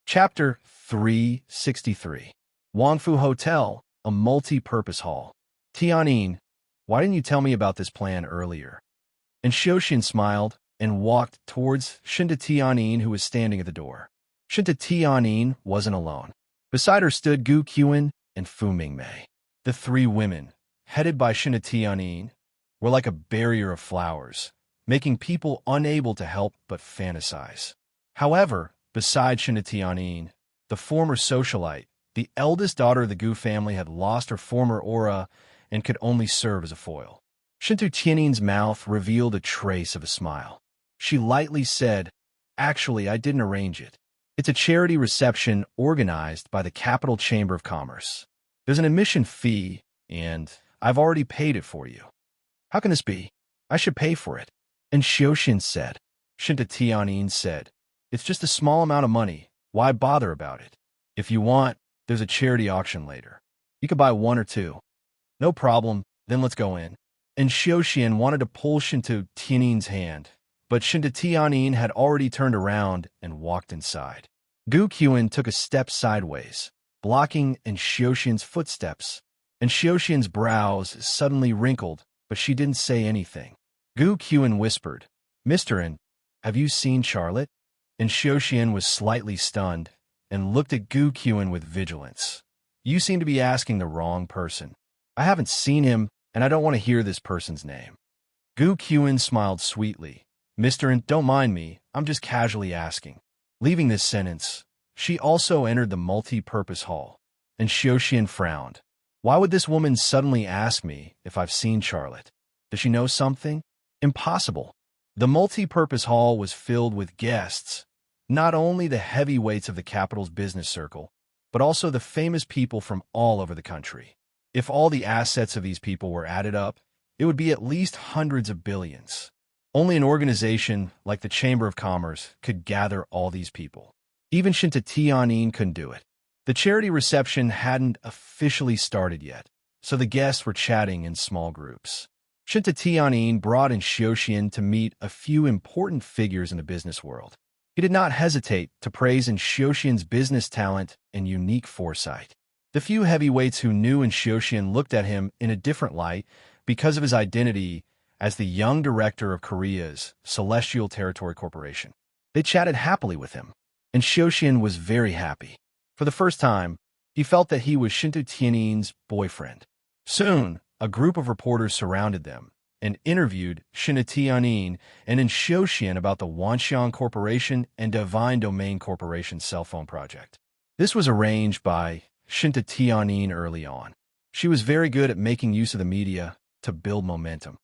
Chapter 363. Wangfu Hotel, a multi-purpose hall. Tianyin, why didn't you tell me about this plan earlier? And Xiaoxian smiled and walked towards Shinta Tianyin, who was standing at the door. Shinta Tianyin wasn't alone. Beside her stood Gu Qian and Fu Mingmei. The three women, headed by Shinta Tianyin, were like a barrier of flowers, making people unable to help but fantasize. However, beside Shinta Tianyin, the former socialite, the eldest daughter of the Gu family, had lost her former aura and could only serve as a foil. Shinta Tianyin's mouth revealed a trace of a smile. She lightly said, "Actually, I didn't arrange it. It's a charity reception organized by the Capital Chamber of Commerce. There's an admission fee, and I've already paid it for you." "How can this be? I should pay for it." And Xiaoxian said. Shinta Tianyin said, "It's just a small amount of money. Why bother about it? If you want, there's a charity auction later. You could buy one or two." "No problem, then let's go in." And Xiaoxian wanted to pull Shinta Tianyin's hand, but Shinta Tianyin had already turned around and walked inside. Gu Qian took a step sideways, blocking in Xiaoxian's footsteps, and Xiaoxian's brows suddenly wrinkled, but she didn't say anything. Gu Qian whispered, "Mr. N, have you seen Charlotte?" And Xiaoxian was slightly stunned and looked at Gu Qian with vigilance. "You seem to be asking the wrong person. I haven't seen him, and I don't want to hear this person's name." Gu Qian smiled sweetly. "Mr. N, don't mind me, I'm just casually asking." Leaving this sentence, she also entered the multi-purpose hall, and Xiaoxian frowned. Why would this woman suddenly ask me if I've seen Charlotte? Does she know something? Impossible. The multi-purpose hall was filled with guests, not only the heavyweights of the capital's business circle, but also the famous people from all over the country. If all the assets of these people were added up, it would be at least hundreds of billions. Only an organization like the Chamber of Commerce could gather all these people. Even Shinta Tianyin couldn't do it. The charity reception hadn't officially started yet, so the guests were chatting in small groups. Shinta Tianyin brought in Xiaoxian to meet a few important figures in the business world. He did not hesitate to praise in Xiaoxian's business talent and unique foresight. The few heavyweights who knew in Xiaoxian looked at him in a different light because of his identity as the young director of Korea's Celestial Territory Corporation. They chatted happily with him, and Xiaoxian was very happy. For the first time, he felt that he was Shinta Tianyin's boyfriend. Soon, a group of reporters surrounded them and interviewed Shinta Tianyin and in Xiaoxian about the Wanxiang Corporation and Divine Domain Corporation's cell phone project. This was arranged by Shinta Tianyin early on. She was very good at making use of the media to build momentum.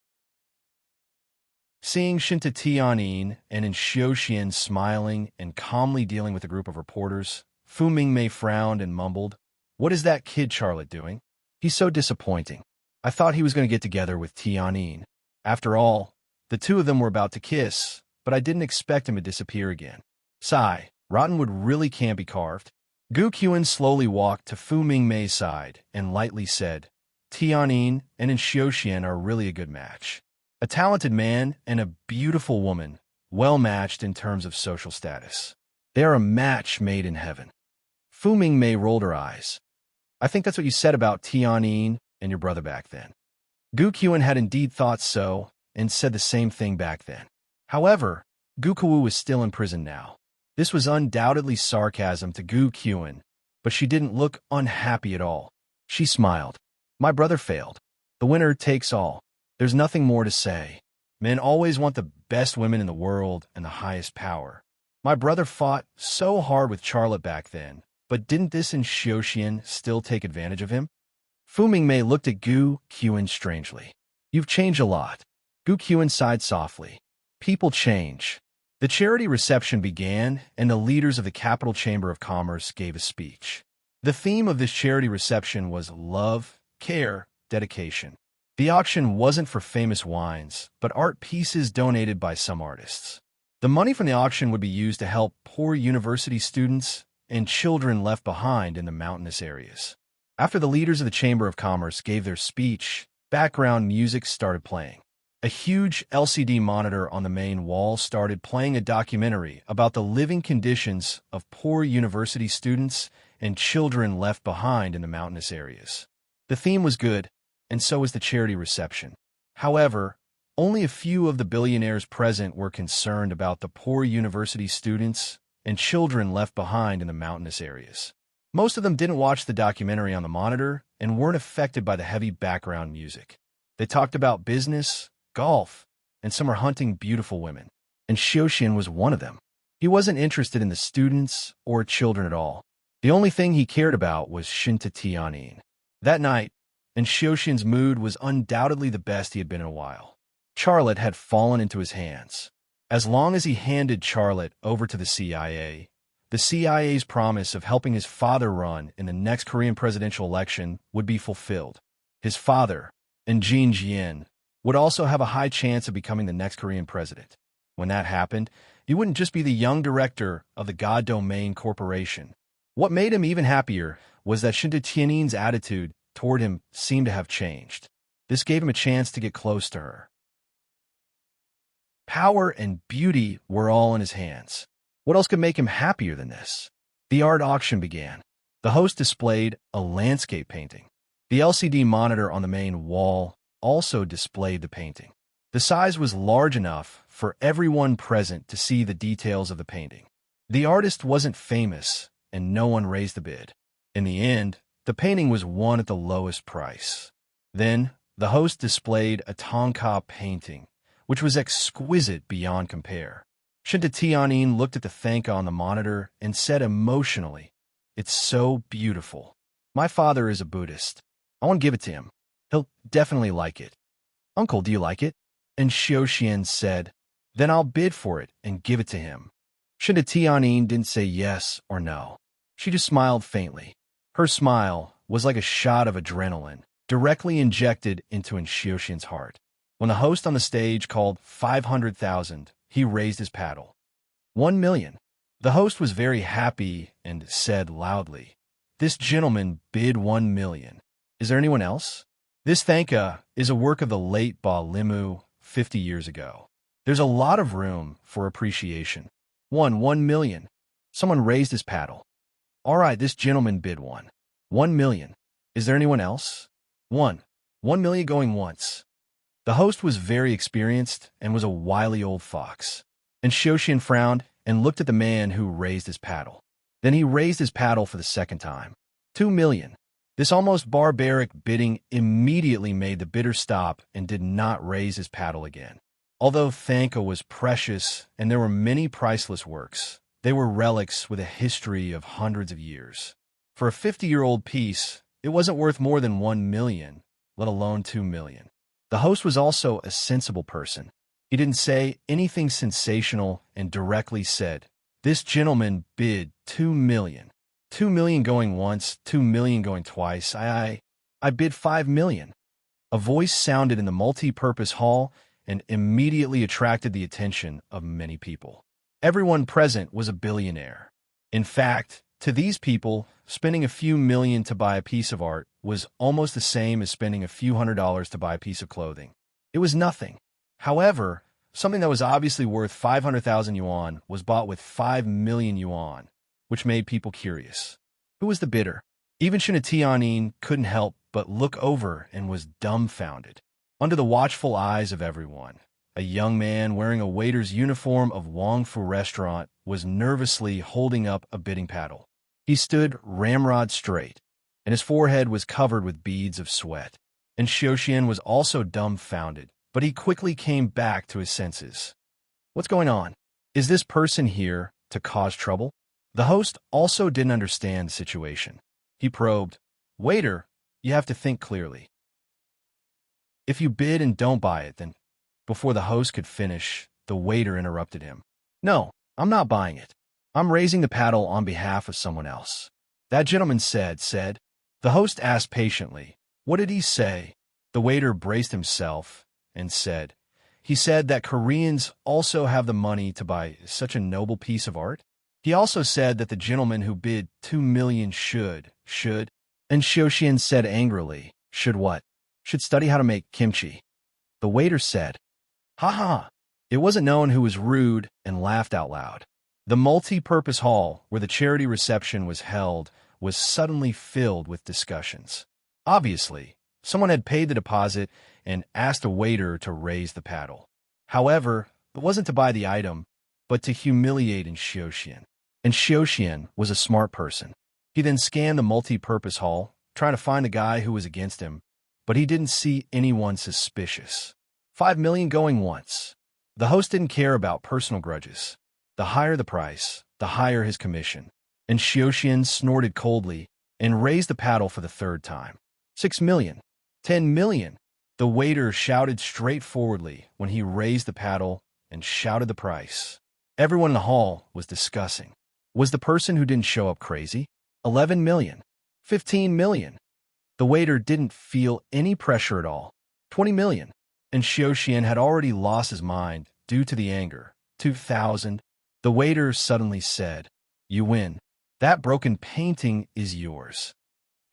Seeing Shinta Tianyin and in Xiaoxian smiling and calmly dealing with a group of reporters, Fu Mingmei frowned and mumbled, "What is that kid Charlotte doing? He's so disappointing. I thought he was going to get together with Tianyin. After all, the two of them were about to kiss, but I didn't expect him to disappear again. Sigh, Rottenwood really can't be carved." Gu Qian slowly walked to Fu Mingmei's side and lightly said, "Tianyin and in Xiaoxian are really a good match. A talented man and a beautiful woman, well matched in terms of social status. They are a match made in heaven." Fu Mingmei rolled her eyes. "I think that's what you said about Tianyin and your brother back then." Gu Qian had indeed thought so and said the same thing back then. However, Gu Kuwu was still in prison now. This was undoubtedly sarcasm to Gu Qian, but she didn't look unhappy at all. She smiled. "My brother failed. The winner takes all. There's nothing more to say. Men always want the best women in the world and the highest power. My brother fought so hard with Charlotte back then, but didn't this in Xiaoxian still take advantage of him?" Fu Mingmei looked at Gu Qian strangely. "You've changed a lot." Gu Qian sighed softly. "People change." The charity reception began, and the leaders of the Capital Chamber of Commerce gave a speech. The theme of this charity reception was love, care, dedication. The auction wasn't for famous wines, but art pieces donated by some artists. The money from the auction would be used to help poor university students and children left behind in the mountainous areas. After the leaders of the Chamber of Commerce gave their speech, background music started playing. A huge LCD monitor on the main wall started playing a documentary about the living conditions of poor university students and children left behind in the mountainous areas. The theme was good, and so was the charity reception. However, only a few of the billionaires present were concerned about the poor university students and children left behind in the mountainous areas. Most of them didn't watch the documentary on the monitor and weren't affected by the heavy background music. They talked about business, golf, and some are hunting beautiful women. And Xiaoxian was one of them. He wasn't interested in the students or children at all. The only thing he cared about was Shinta Tianyin. That night, and Xiaoxian's mood was undoubtedly the best he had been in a while. Charlotte had fallen into his hands. As long as he handed Charlotte over to the CIA's promise of helping his father run in the next Korean presidential election would be fulfilled. His father, and Jin Jian, would also have a high chance of becoming the next Korean president. When that happened, he wouldn't just be the young director of the God Domain Corporation. What made him even happier was that Shinta Tianyin's attitude toward him seemed to have changed. This gave him a chance to get close to her. Power and beauty were all in his hands. What else could make him happier than this? The art auction began. The host displayed a landscape painting. The LCD monitor on the main wall also displayed the painting. The size was large enough for everyone present to see the details of the painting. The artist wasn't famous, and no one raised the bid. In the end, the painting was won at the lowest price. Then, the host displayed a Tonka painting, which was exquisite beyond compare. Shinta Tianyin looked at the Thanka on the monitor and said emotionally, "It's so beautiful. My father is a Buddhist. I want to give it to him. He'll definitely like it." "Uncle, do you like it?" And Xiaoxian said, "Then I'll bid for it and give it to him." Shinta Tianyin didn't say yes or no. She just smiled faintly. Her smile was like a shot of adrenaline, directly injected into Xiaoxian's heart. When the host on the stage called 500,000, he raised his paddle. 1 million. The host was very happy and said loudly, "This gentleman bid 1 million. Is there anyone else?" This Thanka is a work of the late Ba Limu 50 years ago. There's a lot of room for appreciation. 1 million. Someone raised his paddle. "All right, this gentleman bid 1 million. Is there anyone else?" 1 million going once. The host was very experienced and was a wily old fox. And Xiaoxian frowned and looked at the man who raised his paddle. Then he raised his paddle for the second time. 2 million. This almost barbaric bidding immediately made the bidder stop and did not raise his paddle again. Although Thanka was precious and there were many priceless works, they were relics with a history of hundreds of years. For a 50-year-old piece, it wasn't worth more than 1 million, let alone 2 million. The host was also a sensible person. He didn't say anything sensational and directly said, "This gentleman bid 2 million. 2 million going once, 2 million going twice. I bid 5 million. A voice sounded in the multi-purpose hall and immediately attracted the attention of many people. Everyone present was a billionaire. In fact, to these people, spending a few million to buy a piece of art was almost the same as spending a few $100s to buy a piece of clothing. It was nothing. However, something that was obviously worth 500,000 yuan was bought with 5 million yuan, which made people curious. Who was the bidder? Even Shinta Tianyin couldn't help but look over and was dumbfounded. Under the watchful eyes of everyone, a young man wearing a waiter's uniform of Wangfu restaurant was nervously holding up a bidding paddle. He stood ramrod straight, and his forehead was covered with beads of sweat. And Xiaoxian was also dumbfounded, but he quickly came back to his senses. What's going on? Is this person here to cause trouble? The host also didn't understand the situation. He probed, "Waiter, you have to think clearly. If you bid and don't buy it, then..." Before the host could finish, the waiter interrupted him. "No, I'm not buying it. I'm raising the paddle on behalf of someone else." That gentleman said. The host asked patiently, "What did he say?" The waiter braced himself and said, "He said that Koreans also have the money to buy such a noble piece of art. He also said that the gentleman who bid 2 million should. And Xiaoxian said angrily, "Should what?" "Should study how to make kimchi." The waiter said, Ha ha! It wasn't known who was rude and laughed out loud. The multi-purpose hall where the charity reception was held was suddenly filled with discussions. Obviously, someone had paid the deposit and asked a waiter to raise the paddle. However, it wasn't to buy the item, but to humiliate Xiaoxian. And Xiaoxian was a smart person. He then scanned the multi-purpose hall, trying to find the guy who was against him, but he didn't see anyone suspicious. 5 million going once. The host didn't care about personal grudges. The higher the price, the higher his commission. And Xiaoxian snorted coldly and raised the paddle for the third time. 6 million. 10 million. The waiter shouted straightforwardly when he raised the paddle and shouted the price. Everyone in the hall was discussing. Was the person who didn't show up crazy? 11 million. 15 million. The waiter didn't feel any pressure at all. 20 million. And Xiaoxian had already lost his mind due to the anger. 2,000. The waiter suddenly said, "You win. That broken painting is yours."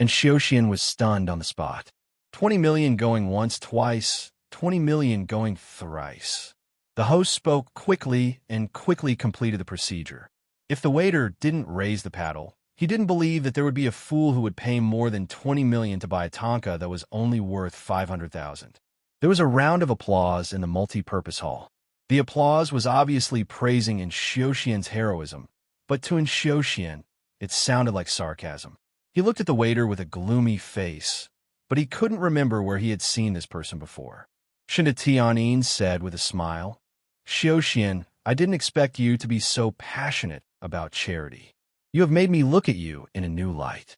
And Xiaoxian was stunned on the spot. 20 million going once, twice, 20 million going thrice. The host spoke quickly and quickly completed the procedure. If the waiter didn't raise the paddle, he didn't believe that there would be a fool who would pay more than 20 million to buy a Tonka that was only worth 500,000. There was a round of applause in the multi-purpose hall. The applause was obviously praising Xiaoxian's heroism, but to Xiaoxian, it sounded like sarcasm. He looked at the waiter with a gloomy face, but he couldn't remember where he had seen this person before. Shinda Tianyin said with a smile, "Xiaoxian, I didn't expect you to be so passionate about charity. You have made me look at you in a new light."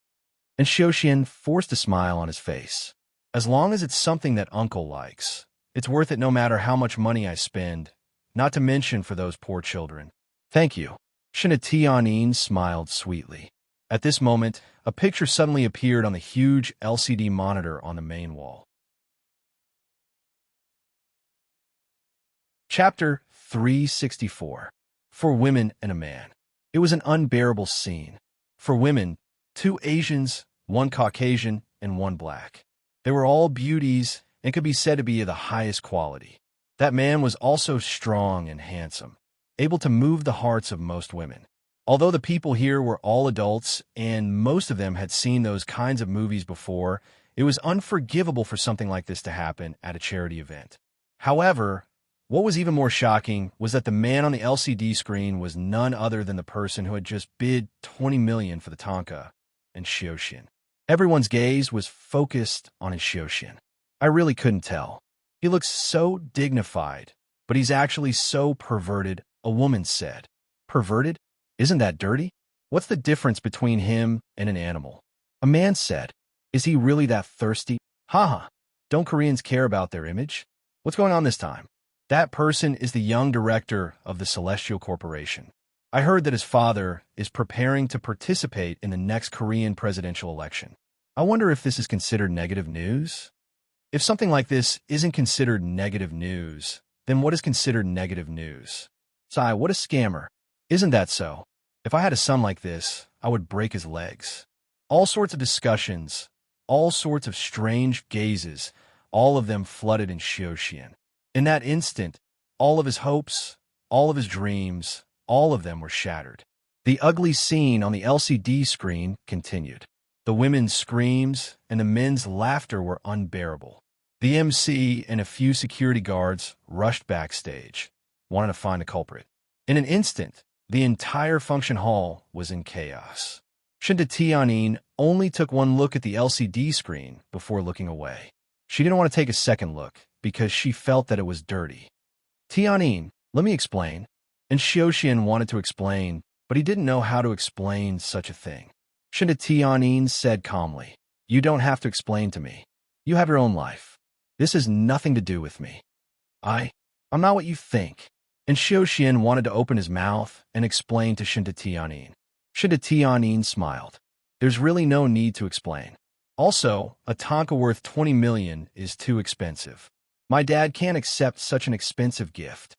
And Xiaoxian forced a smile on his face. "As long as it's something that Uncle likes, it's worth it no matter how much money I spend, not to mention for those poor children." "Thank you." Shinda Tianyin smiled sweetly. At this moment, a picture suddenly appeared on the huge LCD monitor on the main wall. Chapter 364. For Women and a Man. It was an unbearable scene. For women, 2 Asians, 1 Caucasian, and 1 black. They were all beauties and could be said to be of the highest quality. That man was also strong and handsome, able to move the hearts of most women. Although the people here were all adults and most of them had seen those kinds of movies before, it was unforgivable for something like this to happen at a charity event. However, what was even more shocking was that the man on the LCD screen was none other than the person who had just bid 20 million for the Tonka, and Xiaoxian. Everyone's gaze was focused on his Xiaoxian. I really couldn't tell. He looks so dignified, but he's actually so perverted, a woman said. Perverted? Isn't that dirty? What's the difference between him and an animal? A man said. Is he really that thirsty? Haha. Don't Koreans care about their image? What's going on this time? That person is the young director of the Celestial Corporation. I heard that his father is preparing to participate in the next Korean presidential election. I wonder if this is considered negative news? If something like this isn't considered negative news, then what is considered negative news? Sigh, what a scammer. Isn't that so? If I had a son like this, I would break his legs. All sorts of discussions, all sorts of strange gazes, all of them flooded in Xiaoxian. In that instant, all of his hopes, all of his dreams, all of them were shattered. The ugly scene on the LCD screen continued. The women's screams and the men's laughter were unbearable. The MC and a few security guards rushed backstage, wanting to find the culprit. In an instant, the entire function hall was in chaos. Shinda Tianyin only took one look at the LCD screen before looking away. She didn't want to take a second look because she felt that it was dirty. Tianyin, let me explain. And Xiaoxian wanted to explain, but he didn't know how to explain such a thing. Shinda Tianyin said calmly, "You don't have to explain to me. You have your own life. This has nothing to do with me. I'm not what you think." And Xiaoxian wanted to open his mouth and explain to Shinda Tianyin. Shinda Tianyin smiled. There's really no need to explain. Also, a Tonka worth 20 million is too expensive. My dad can't accept such an expensive gift.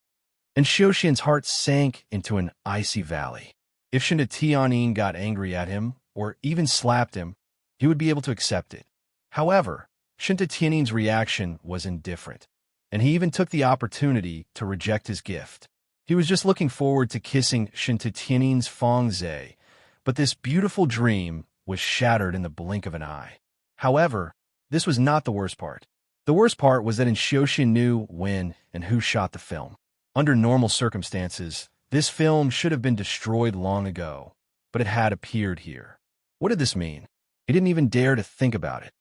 And Xiaoxian's heart sank into an icy valley. If Shinda Tianyin got angry at him, or even slapped him, he would be able to accept it. However, Shinda Tianyin's reaction was indifferent. and he even took the opportunity to reject his gift. He was just looking forward to kissing Shintitianin's Fangze, but this beautiful dream was shattered in the blink of an eye. However, this was not the worst part. The worst part was that Xiaoxian knew when and who shot the film. Under normal circumstances, this film should have been destroyed long ago, but it had appeared here. What did this mean? He didn't even dare to think about it.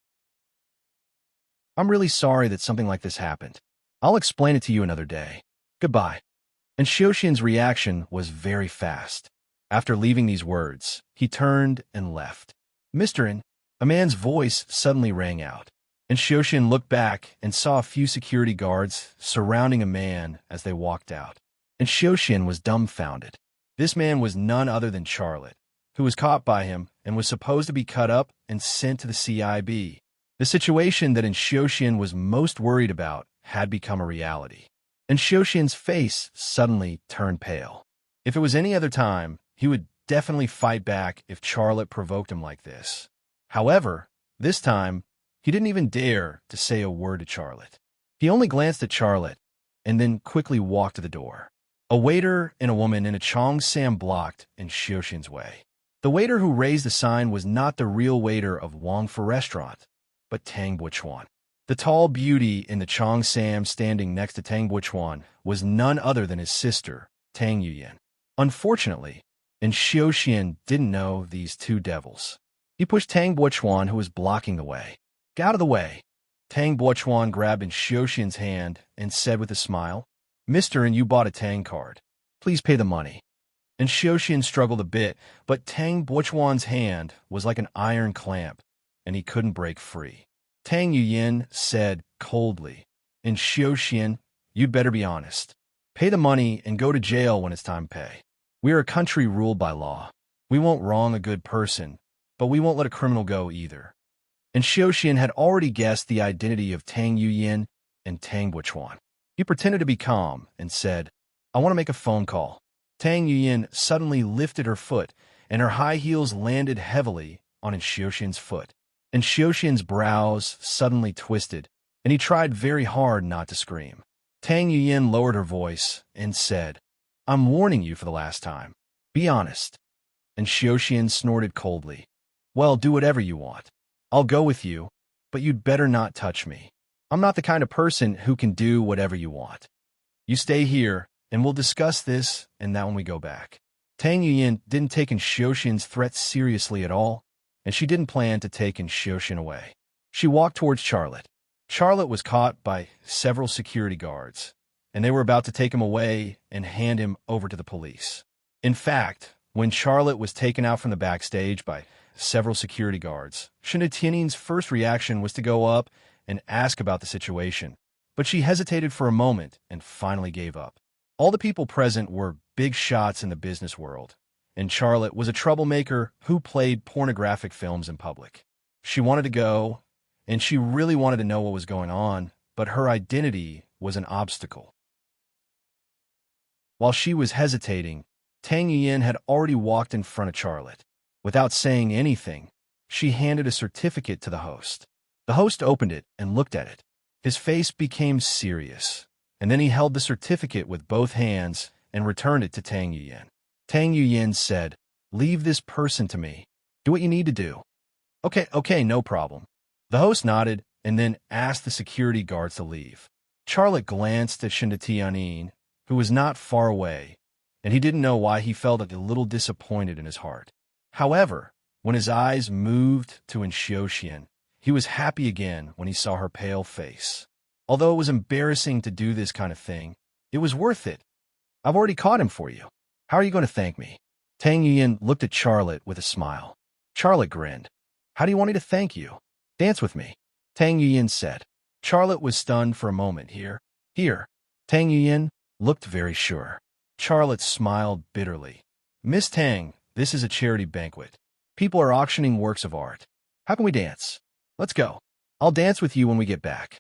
I'm really sorry that something like this happened. I'll explain it to you another day. Goodbye. And Xiaoxian's reaction was very fast. After leaving these words, he turned and left. Mr. In, a man's voice suddenly rang out, and Xiaoxian looked back and saw a few security guards surrounding a man as they walked out. And Xiaoxian was dumbfounded. This man was none other than Charlotte, who was caught by him and was supposed to be cut up and sent to the CIB. The situation that Xiaoxian was most worried about had become a reality. And Xiaoxian's face suddenly turned pale. If it was any other time, he would definitely fight back if Charlotte provoked him like this. However, this time, he didn't even dare to say a word to Charlotte. He only glanced at Charlotte and then quickly walked to the door. A waiter and a woman in a cheongsam blocked in Xiaoxian's way. The waiter who raised the sign was not the real waiter of Wang Fu restaurant, but Tang Buchuan. The tall beauty in the cheongsam standing next to Tang Buchuan was none other than his sister, Tang Yuyan. Unfortunately, and Xiaoxian didn't know these two devils. He pushed Tang Buchuan, who was blocking the way. Get out of the way. Tang Buchuan grabbed Xiaoxian's hand and said with a smile, Mr. And you bought a Tang card. Please pay the money. And Xiaoxian struggled a bit, but Tang Buchuan's hand was like an iron clamp, and he couldn't break free. Tang Yuyan said coldly, and Xiaoxian, you'd better be honest. Pay the money and go to jail when it's time to pay. We are a country ruled by law. We won't wrong a good person, but we won't let a criminal go either. And Xiaoxian had already guessed the identity of Tang Yuyan and Tang Buchuan. He pretended to be calm and said, I want to make a phone call. Tang Yuyan suddenly lifted her foot, and her high heels landed heavily on Xiaoxian's foot. And Xiaoxian's brows suddenly twisted, and he tried very hard not to scream. Tang Yuyan lowered her voice and said, I'm warning you for the last time. Be honest. And Xiaoxian snorted coldly. Well, do whatever you want. I'll go with you, but you'd better not touch me. I'm not the kind of person who can do whatever you want. You stay here, and we'll discuss this and that when we go back. Tang Yuyan didn't take Xiaoxian's threats seriously at all, and she didn't plan to take Xiaoxian away. She walked towards Charlotte. Charlotte was caught by several security guards, and they were about to take him away and hand him over to the police. In fact, when Charlotte was taken out from the backstage by several security guards, Shintitianin's first reaction was to go up and ask about the situation, but she hesitated for a moment and finally gave up. All the people present were big shots in the business world, and Charlotte was a troublemaker who played pornographic films in public. She wanted to go, and she really wanted to know what was going on, but her identity was an obstacle. While she was hesitating, Tang Yuyan had already walked in front of Charlotte. Without saying anything, she handed a certificate to the host. The host opened it and looked at it. His face became serious, and then he held the certificate with both hands and returned it to Tang Yuyan. Tang Yuyan said, Leave this person to me. Do what you need to do. Okay, no problem. The host nodded and then asked the security guards to leave. Charlotte glanced at Shintitianin, who was not far away, and he didn't know why he felt a little disappointed in his heart. However, when his eyes moved to Xiaoxian, he was happy again when he saw her pale face. Although it was embarrassing to do this kind of thing, it was worth it. I've already caught him for you. How are you going to thank me? Tang Yuyan looked at Charlotte with a smile. Charlotte grinned. How do you want me to thank you? Dance with me, Tang Yuyan said. Charlotte was stunned for a moment. Here. Tang Yuyan looked very sure. Charlotte smiled bitterly. Miss Tang, this is a charity banquet. People are auctioning works of art. How can we dance? Let's go. I'll dance with you when we get back.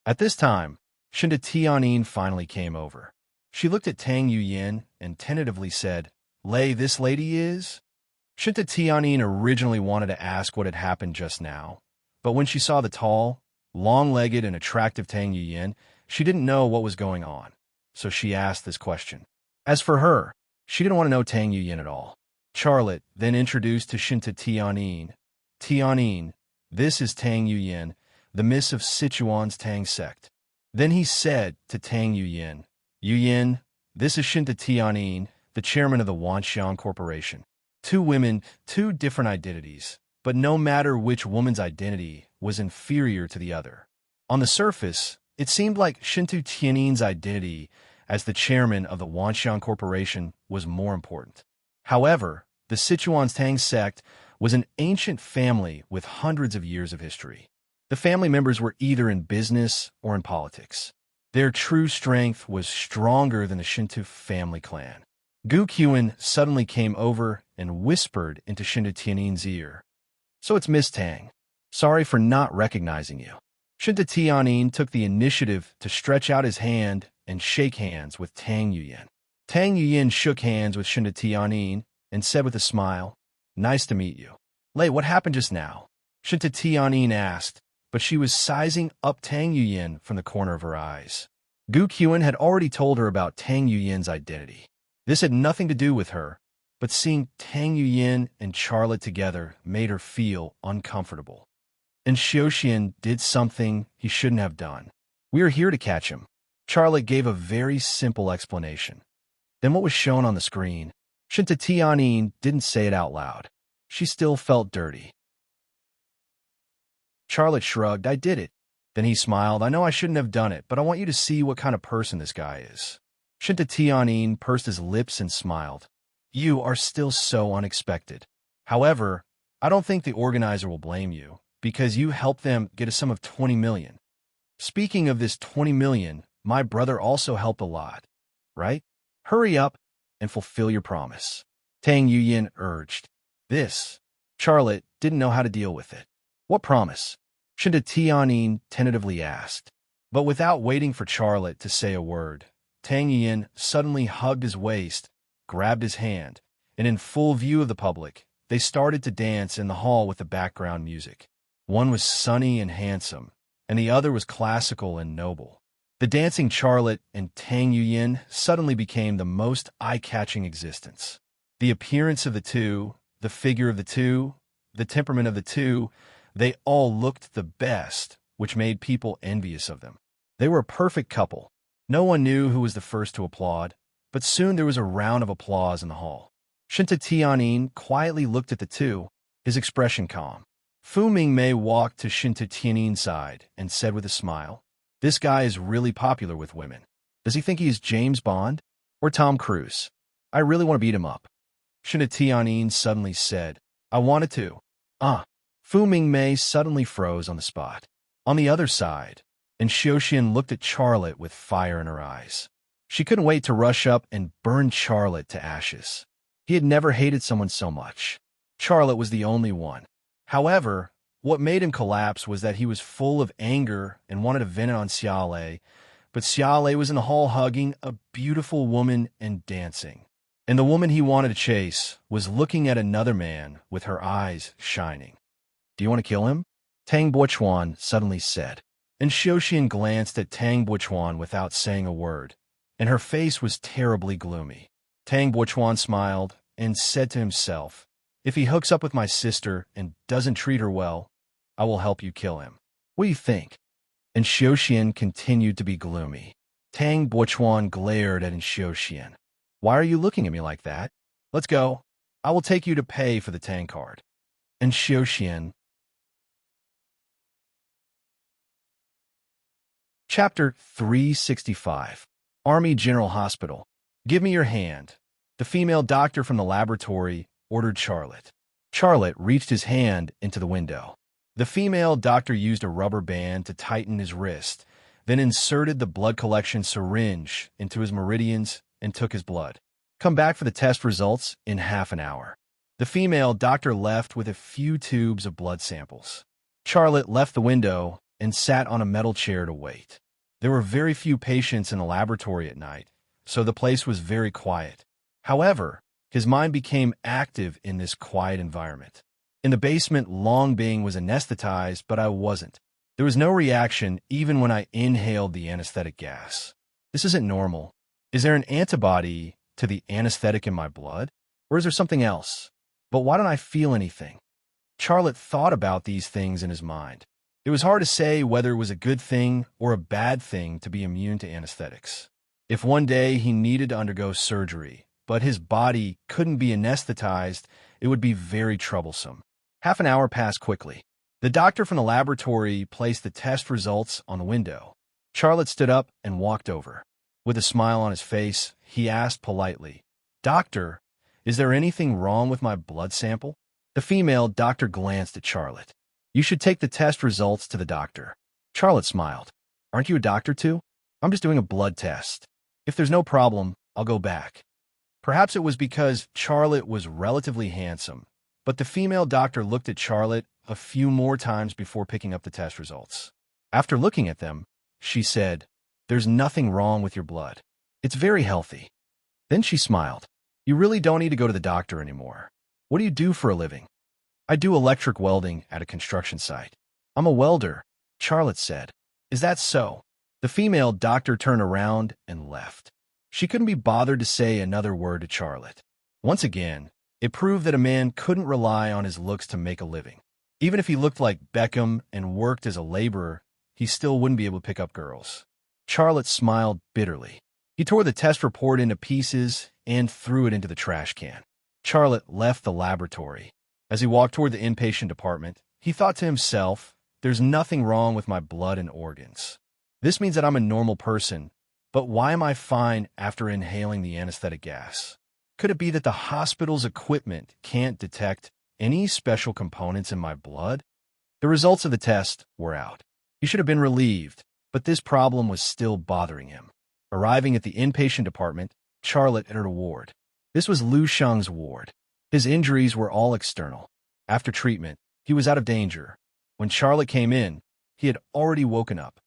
At this time, Shintitianin finally came over. She looked at Tang Yuyan and tentatively said, This lady is? Shintitianin originally wanted to ask what had happened just now, but when she saw the tall, long-legged and attractive Tang Yuyan, She didn't know what was going on, so she asked this question. As for her, she didn't want to know Tang Yuyin at all. Charlotte then introduced Tishin to Tianyin. Tianyin, this is Tang Yuyin, the miss of Sichuan's Tang sect. Then he said to Tang Yuyin, Yuyin, this is Shinta Tianyin, the chairman of the Wanxiang Corporation. Two women, two different identities, but no matter which woman's identity was inferior to the other. On the surface, it seemed like Shinta Tianyin's identity as the chairman of the Wanxiang Corporation was more important. However, the Sichuan's Tang sect was an ancient family with hundreds of years of history. The family members were either in business or in politics. Their true strength was stronger than the Shinto family clan. Gu Qian suddenly came over and whispered into Shinta Tianyin's ear. So it's Miss Tang. Sorry for not recognizing you. Shinta Tianyin took the initiative to stretch out his hand and shake hands with Tang Yuyin. Tang Yuyin shook hands with Shinta Tianyin and said with a smile, Nice to meet you. Lei, what happened just now? Shinta Tianyin asked, but she was sizing up Tang Yuyin from the corner of her eyes. Gu Qian had already told her about Tang Yuyin's identity. This had nothing to do with her, but seeing Tang Yuyin and Charlotte together made her feel uncomfortable. And Xiaoxian did something he shouldn't have done. We are here to catch him. Charlotte gave a very simple explanation. Then what was shown on the screen? Shinta Tianyin didn't say it out loud. She still felt dirty. Charlotte shrugged. I did it. Then he smiled. I know I shouldn't have done it, but I want you to see what kind of person this guy is. Shinta Tianyin pursed his lips and smiled. You are still so unexpected. However, I don't think the organizer will blame you, because you helped them get a sum of 20 million. Speaking of this 20 million, my brother also helped a lot, right? Hurry up and fulfill your promise. Tang Yuyin urged. This. Charlotte didn't know how to deal with it. What promise? Shinta Tianyin tentatively asked. But without waiting for Charlotte to say a word, Tang Yuyin suddenly hugged his waist, grabbed his hand, and in full view of the public, they started to dance in the hall with the background music. One was sunny and handsome, and the other was classical and noble. The dancing Charlotte and Tang Yuyin suddenly became the most eye-catching existence. The appearance of the two, the figure of the two, the temperament of the two, they all looked the best, which made people envious of them. They were a perfect couple. No one knew who was the first to applaud, but soon there was a round of applause in the hall. Shinta Tianyin quietly looked at the two, his expression calm. Fu Mingmei walked to Shinta Tianyin's side and said with a smile, This guy is really popular with women. Does he think he is James Bond or Tom Cruise? I really want to beat him up. Shinta Tianyin suddenly said, I wanted to. Fu Mingmei suddenly froze on the spot. On the other side, and Xiaoxian looked at Charlotte with fire in her eyes. She couldn't wait to rush up and burn Charlotte to ashes. He had never hated someone so much. Charlotte was the only one. However, what made him collapse was that he was full of anger and wanted to vent it on Xiaolei, but Xiaolei was in the hall hugging a beautiful woman and dancing. And the woman he wanted to chase was looking at another man with her eyes shining. Do you want to kill him? Tang Buochuan suddenly said. And Xiaoxian glanced at Tang Buochuan without saying a word, and her face was terribly gloomy. Tang Buochuan smiled and said to himself, If he hooks up with my sister and doesn't treat her well, I will help you kill him. What do you think? And Xiaoxian continued to be gloomy. Tang Buochuan glared at Xiaoxian. Why are you looking at me like that? Let's go. I will take you to pay for the Tang card. And Xiaoxian. Chapter 365. Army General Hospital. Give me your hand. The female doctor from the laboratory ordered Charlotte. Charlotte reached his hand into the window. The female doctor used a rubber band to tighten his wrist, then inserted the blood collection syringe into his meridians and took his blood. Come back for the test results in half an hour. The female doctor left with a few tubes of blood samples. Charlotte left the window and sat on a metal chair to wait. There were very few patients in the laboratory at night, so the place was very quiet. However, his mind became active in this quiet environment. In the basement, Long Bing was anesthetized, but I wasn't. There was no reaction even when I inhaled the anesthetic gas. This isn't normal. Is there an antibody to the anesthetic in my blood? Or is there something else? But why don't I feel anything? Charlotte thought about these things in his mind. It was hard to say whether it was a good thing or a bad thing to be immune to anesthetics. If one day he needed to undergo surgery, but his body couldn't be anesthetized, it would be very troublesome. Half an hour passed quickly. The doctor from the laboratory placed the test results on the window. Charlotte stood up and walked over. With a smile on his face, he asked politely, "Doctor, is there anything wrong with my blood sample?" The female doctor glanced at Charlotte. "You should take the test results to the doctor." Charlotte smiled. "Aren't you a doctor too?" "I'm just doing a blood test. If there's no problem, I'll go back." Perhaps it was because Charlotte was relatively handsome, but the female doctor looked at Charlotte a few more times before picking up the test results. After looking at them, she said, "There's nothing wrong with your blood. It's very healthy." Then she smiled. "You really don't need to go to the doctor anymore. What do you do for a living?" "I do electric welding at a construction site." "I'm a welder," Charlotte said. "Is that so?" The female doctor turned around and left. She couldn't be bothered to say another word to Charlotte. Once again, it proved that a man couldn't rely on his looks to make a living. Even if he looked like Beckham and worked as a laborer, he still wouldn't be able to pick up girls. Charlotte smiled bitterly. He tore the test report into pieces and threw it into the trash can. Charlotte left the laboratory. As he walked toward the inpatient department, he thought to himself, "There's nothing wrong with my blood and organs. This means that I'm a normal person, but why am I fine after inhaling the anesthetic gas? Could it be that the hospital's equipment can't detect any special components in my blood?" The results of the test were out. He should have been relieved, but this problem was still bothering him. Arriving at the inpatient department, Charlotte entered a ward. This was Lu Sheng's ward. His injuries were all external. After treatment, he was out of danger. When Charlotte came in, he had already woken up.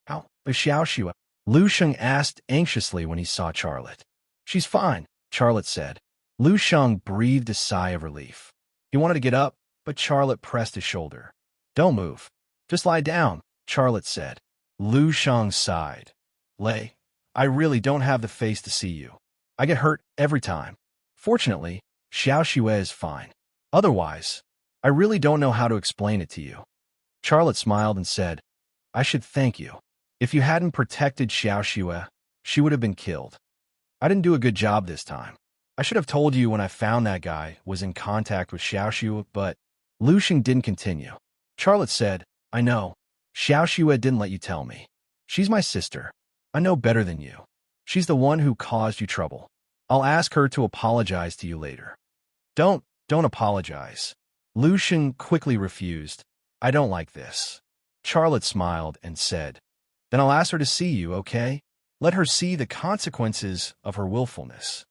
"How is Xiaoxue?" Lu Sheng asked anxiously when he saw Charlotte. "She's fine," Charlotte said. Lu Sheng breathed a sigh of relief. He wanted to get up, but Charlotte pressed his shoulder. "Don't move. Just lie down," Charlotte said. Lu Sheng sighed. "Lei, I really don't have the face to see you. I get hurt every time. Fortunately, Xiaoxue is fine. Otherwise, I really don't know how to explain it to you." Charlotte smiled and said, "I should thank you. If you hadn't protected Xiaoxue, she would have been killed. I didn't do a good job this time. I should have told you when I found that guy was in contact with Xiaoxue, but..." Lu Sheng didn't continue. Charlotte said, "I know. Xiaoxue didn't let you tell me. She's my sister. I know better than you. She's the one who caused you trouble. I'll ask her to apologize to you later." Don't apologize." Lu Sheng quickly refused. "I don't like this." Charlotte smiled and said, "Then I'll ask her to see you, okay? Let her see the consequences of her willfulness."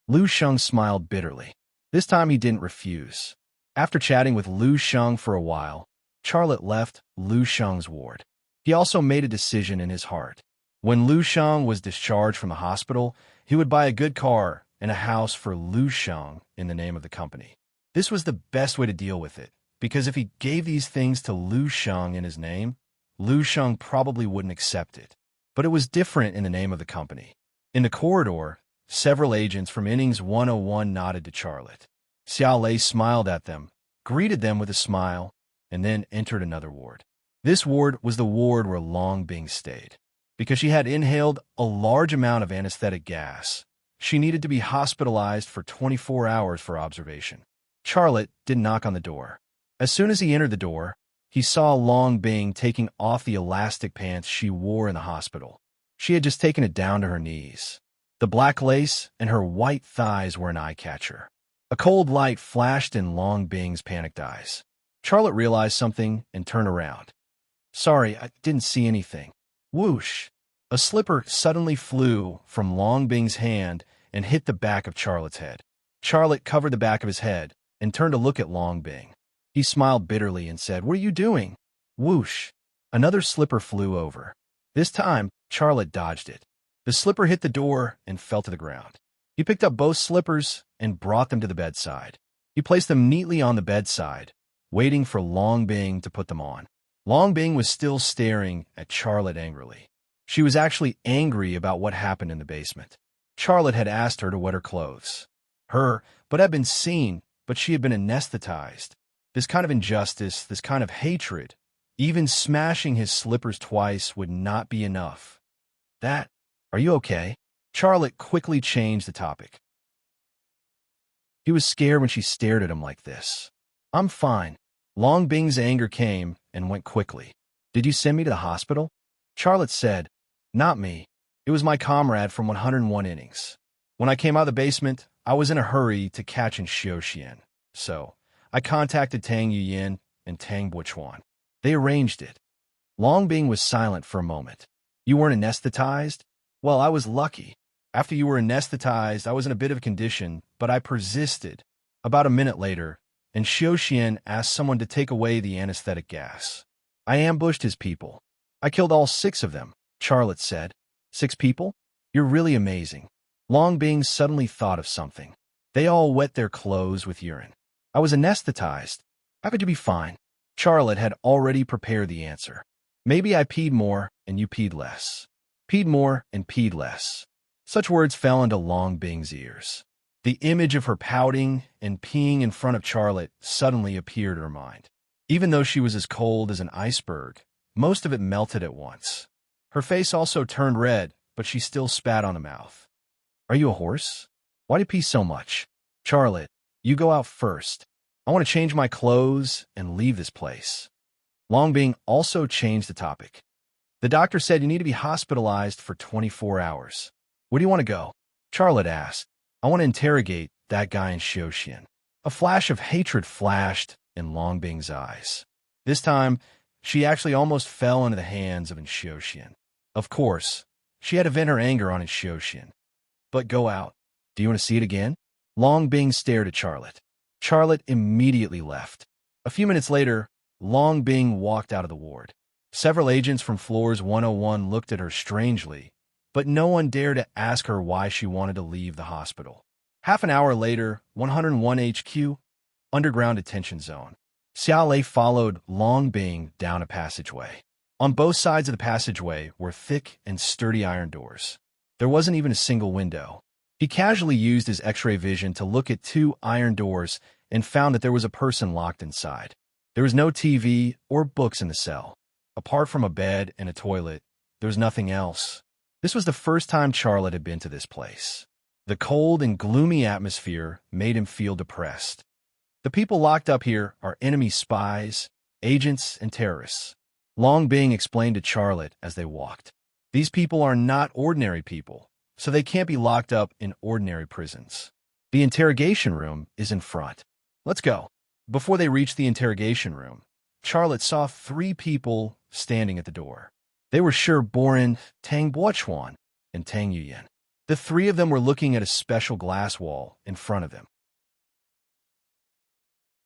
Lu Sheng smiled bitterly. This time he didn't refuse. After chatting with Lu Sheng for a while, Charlotte left Lu Sheng's ward. He also made a decision in his heart. When Lu Sheng was discharged from the hospital, he would buy a good car and a house for Lu Sheng in the name of the company. This was the best way to deal with it, because if he gave these things to Lu Sheng in his name, Lu Sheng probably wouldn't accept it. But it was different in the name of the company. In the corridor, several agents from Innings 101 nodded to Charlotte. Xiao Lei smiled at them, greeted them with a smile, and then entered another ward. This ward was the ward where Long Bing stayed. Because she had inhaled a large amount of anesthetic gas, she needed to be hospitalized for 24 hours for observation. Charlotte didn't knock on the door. As soon as he entered the door, he saw Long Bing taking off the elastic pants she wore in the hospital. She had just taken it down to her knees. The black lace and her white thighs were an eye-catcher. A cold light flashed in Long Bing's panicked eyes. Charlotte realized something and turned around. "Sorry, I didn't see anything." Whoosh! A slipper suddenly flew from Long Bing's hand and hit the back of Charlotte's head. Charlotte covered the back of his head and turned to look at Long Bing. He smiled bitterly and said, "What are you doing?" Whoosh! Another slipper flew over. This time, Charlotte dodged it. The slipper hit the door and fell to the ground. He picked up both slippers and brought them to the bedside. He placed them neatly on the bedside, waiting for Long Bing to put them on. Long Bing was still staring at Charlotte angrily. She was actually angry about what happened in the basement. Charlotte had asked her to wet her clothes. But had been seen, but she had been anesthetized. This kind of injustice, this kind of hatred, even smashing his slippers twice would not be enough. Are you okay? Charlotte quickly changed the topic. He was scared when she stared at him like this. I'm fine. Long Bing's anger came and went quickly. Did you send me to the hospital? Charlotte said, not me. It was my comrade from 101 innings. When I came out of the basement, I was in a hurry to catch in Xiaoxian. So, I contacted Tang Yuyin and Tang Buchuan. They arranged it. Long Bing was silent for a moment. You weren't anesthetized? Well, I was lucky. After you were anesthetized, I was in a bit of a condition, but I persisted. About a minute later, and Xiaoxian asked someone to take away the anesthetic gas. I ambushed his people. I killed all 6 of them, Charlotte said. 6 people? You're really amazing. Long Bing suddenly thought of something. They all wet their clothes with urine. I was anesthetized. How could you be fine? Charlotte had already prepared the answer. Maybe I peed more and you peed less. Peed more and peed less. Such words fell into Long Bing's ears. The image of her pouting and peeing in front of Charlotte suddenly appeared in her mind. Even though she was as cold as an iceberg, most of it melted at once. Her face also turned red, but she still spat on the mouth. Are you a horse? Why do you pee so much? Charlotte, you go out first. I want to change my clothes and leave this place. Long Bing also changed the topic. The doctor said you need to be hospitalized for 24 hours. Where do you want to go? Charlotte asked. I want to interrogate that guy in Xiaoxian. A flash of hatred flashed in Long Bing's eyes. This time, she actually almost fell into the hands of Xiaoxian. Of course, she had to vent her anger on Xiaoxian. But go out. Do you want to see it again? Long Bing stared at Charlotte. Charlotte immediately left. A few minutes later, Long Bing walked out of the ward. Several agents from floors 101 looked at her strangely, but no one dared to ask her why she wanted to leave the hospital. Half an hour later, 101 HQ, underground detention zone. Xiao Lei followed Long Bing down a passageway. On both sides of the passageway were thick and sturdy iron doors. There wasn't even a single window. He casually used his X-ray vision to look at 2 iron doors and found that there was a person locked inside. There was no TV or books in the cell. Apart from a bed and a toilet, there was nothing else. This was the first time Charlotte had been to this place. The cold and gloomy atmosphere made him feel depressed. The people locked up here are enemy spies, agents, and terrorists. Long Bing explained to Charlotte as they walked. These people are not ordinary people, so they can't be locked up in ordinary prisons. The interrogation room is in front. Let's go. Before they reached the interrogation room, Charlotte saw 3 people standing at the door. They were Boren, Tang Buchuan, and Tang Yuyin. The 3 of them were looking at a special glass wall in front of them.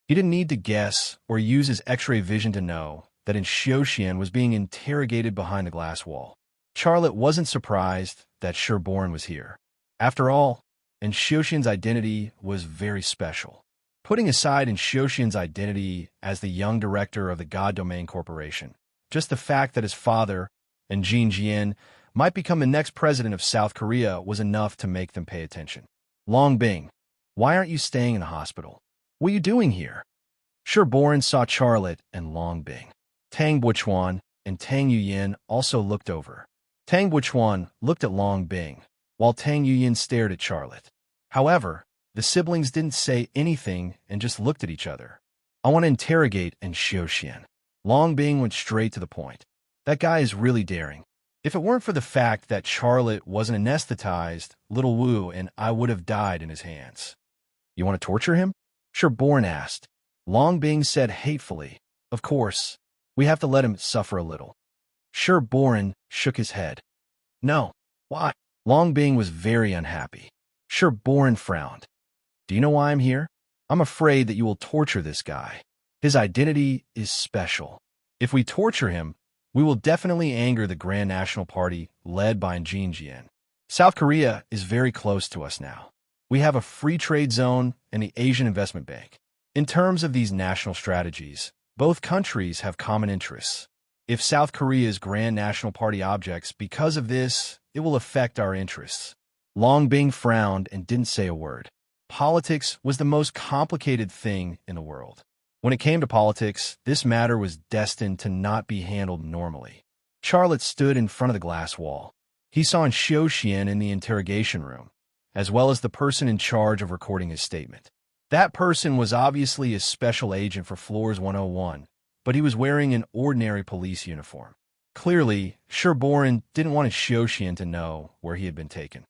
He didn't need to guess or use his X-ray vision to know that Xiaoxian was being interrogated behind the glass wall. Charlotte wasn't surprised that Boren was here. After all, Xiaoxian's identity was very special. Putting aside Xiaoxian's identity as the young director of the God Domain Corporation, just the fact that his father, Jin Jian, might become the next president of South Korea was enough to make them pay attention. Long Bing, why aren't you staying in the hospital? What are you doing here? Boren saw Charlotte and Long Bing. Tang Buchuan and Tang Yuyin also looked over. Tang Buchuan looked at Long Bing, while Tang Yuyin stared at Charlotte. However, the siblings didn't say anything and just looked at each other. I want to interrogate Xiaoxian. Long Bing went straight to the point. That guy is really daring. If it weren't for the fact that Charlotte wasn't anesthetized, Little Wu and I would have died in his hands. You want to torture him? Boren asked. Long Bing said hatefully, of course. We have to let him suffer a little. Boren shook his head. No. Why? Long Bing was very unhappy. Boren frowned. Do you know why I'm here? I'm afraid that you will torture this guy. His identity is special. If we torture him, we will definitely anger the Grand National Party led by Jin Jian. South Korea is very close to us now. We have a free trade zone and the Asian Investment Bank. In terms of these national strategies, both countries have common interests. If South Korea's Grand National Party objects because of this, it will affect our interests. Long Bing frowned and didn't say a word. Politics was the most complicated thing in the world. When it came to politics, this matter was destined to not be handled normally. Charlotte stood in front of the glass wall. He saw Xiaoxian in the interrogation room, as well as the person in charge of recording his statement. That person was obviously a special agent for Floors 101, but he was wearing an ordinary police uniform. Clearly, Sherborin didn't want Xiaoxian to know where he had been taken.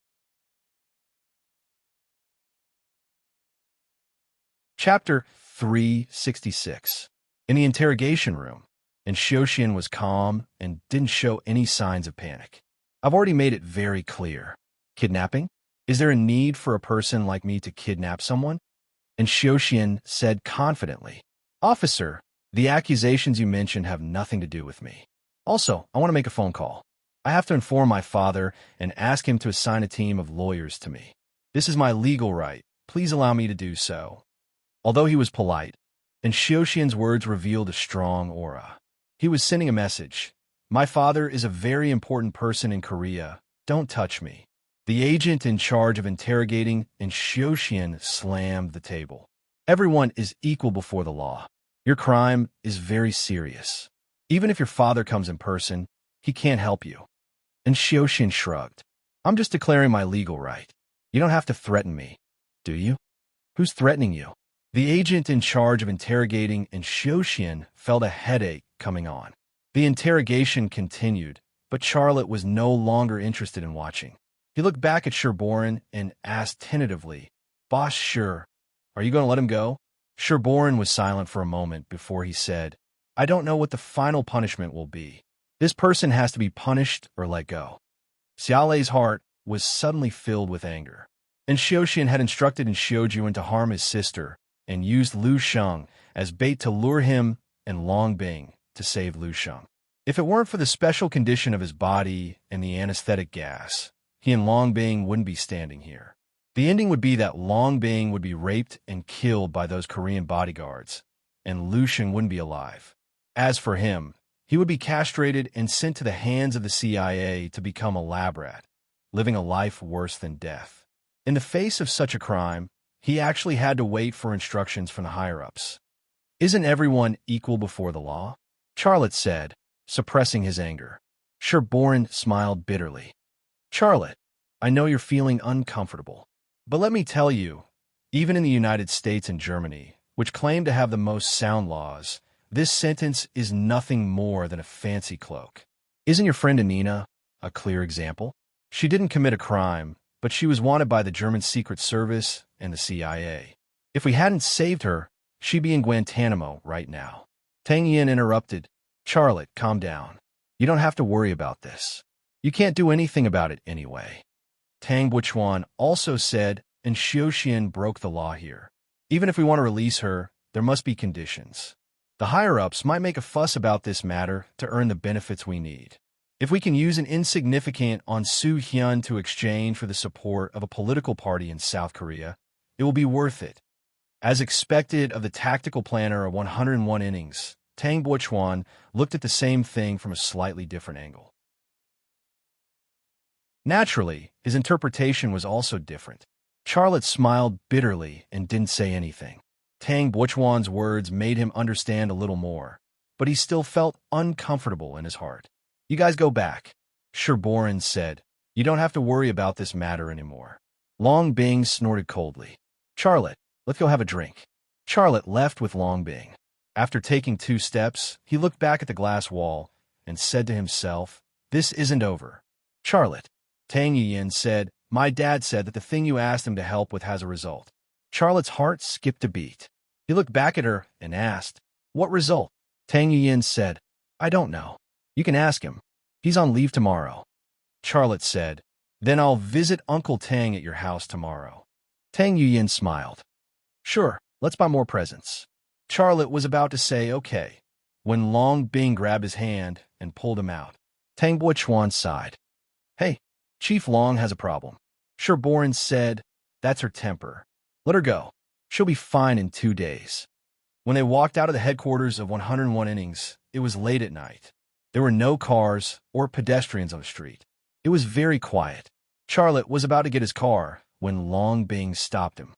Chapter 366. In the interrogation room, and Xiaoxian was calm and didn't show any signs of panic. I've already made it very clear. Kidnapping? Is there a need for a person like me to kidnap someone? And Xiaoxian said confidently, Officer, the accusations you mentioned have nothing to do with me. Also, I want to make a phone call. I have to inform my father and ask him to assign a team of lawyers to me. This is my legal right. Please allow me to do so. Although he was polite, and Xiaoxian's words revealed a strong aura. He was sending a message. My father is a very important person in Korea. Don't touch me. The agent in charge of interrogating and Xiaoxian slammed the table. Everyone is equal before the law. Your crime is very serious. Even if your father comes in person, he can't help you. And Xiaoxian shrugged. I'm just declaring my legal right. You don't have to threaten me, do you? Who's threatening you? The agent in charge of interrogating and Xiaoxian felt a headache coming on. The interrogation continued, but Charlotte was no longer interested in watching. He looked back at Sherborin and asked tentatively, Boss, sure. Are you going to let him go? Sherborin was silent for a moment before he said, I don't know what the final punishment will be. This person has to be punished or let go. Xiaolei's heart was suddenly filled with anger. And Xiaoxian had instructed Xiaojuan to harm his sister and used Lu Sheng as bait to lure him and Long Bing to save Lu Sheng. If it weren't for the special condition of his body and the anesthetic gas, he and Long Bing wouldn't be standing here. The ending would be that Long Bing would be raped and killed by those Korean bodyguards, and Lu Sheng wouldn't be alive. As for him, he would be castrated and sent to the hands of the CIA to become a lab rat, living a life worse than death. In the face of such a crime, he actually had to wait for instructions from the higher-ups. Isn't everyone equal before the law? Charlotte said, suppressing his anger. Sherborin smiled bitterly. Charlotte, I know you're feeling uncomfortable. But let me tell you, even in the United States and Germany, which claim to have the most sound laws, this sentence is nothing more than a fancy cloak. Isn't your friend Anina a clear example? She didn't commit a crime, but she was wanted by the German Secret Service and the CIA. If we hadn't saved her, she'd be in Guantanamo right now. Tang Yin interrupted. Charlotte, calm down. You don't have to worry about this. You can't do anything about it anyway. Tang Buchuan also said, and Xiaoxian broke the law here. Even if we want to release her, there must be conditions. The higher-ups might make a fuss about this matter to earn the benefits we need. If we can use an insignificant on Su Hyun to exchange for the support of a political party in South Korea, it will be worth it. As expected of the tactical planner of 101 innings, Tang Buchuan looked at the same thing from a slightly different angle. Naturally, his interpretation was also different. Charlotte smiled bitterly and didn't say anything. Tang Buchuan's words made him understand a little more, but he still felt uncomfortable in his heart. You guys go back, Sherborin said. You don't have to worry about this matter anymore. Long Bing snorted coldly. Charlotte, let's go have a drink. Charlotte left with Long Bing. After taking 2 steps, he looked back at the glass wall and said to himself, This isn't over. Charlotte, Tang Yin said, My dad said that the thing you asked him to help with has a result. Charlotte's heart skipped a beat. He looked back at her and asked, What result? Tang Yin said, I don't know. You can ask him. He's on leave tomorrow. Charlotte said, Then I'll visit Uncle Tang at your house tomorrow. Tang Yin smiled. Sure, let's buy more presents. Charlotte was about to say okay, when Long Bing grabbed his hand and pulled him out. Tang Buchuan sighed. Hey, Chief Long has a problem. Sherborin said, That's her temper. Let her go. She'll be fine in 2 days. When they walked out of the headquarters of 101 Innings, it was late at night. There were no cars or pedestrians on the street. It was very quiet. Charlotte was about to get his car when Long Bing stopped him.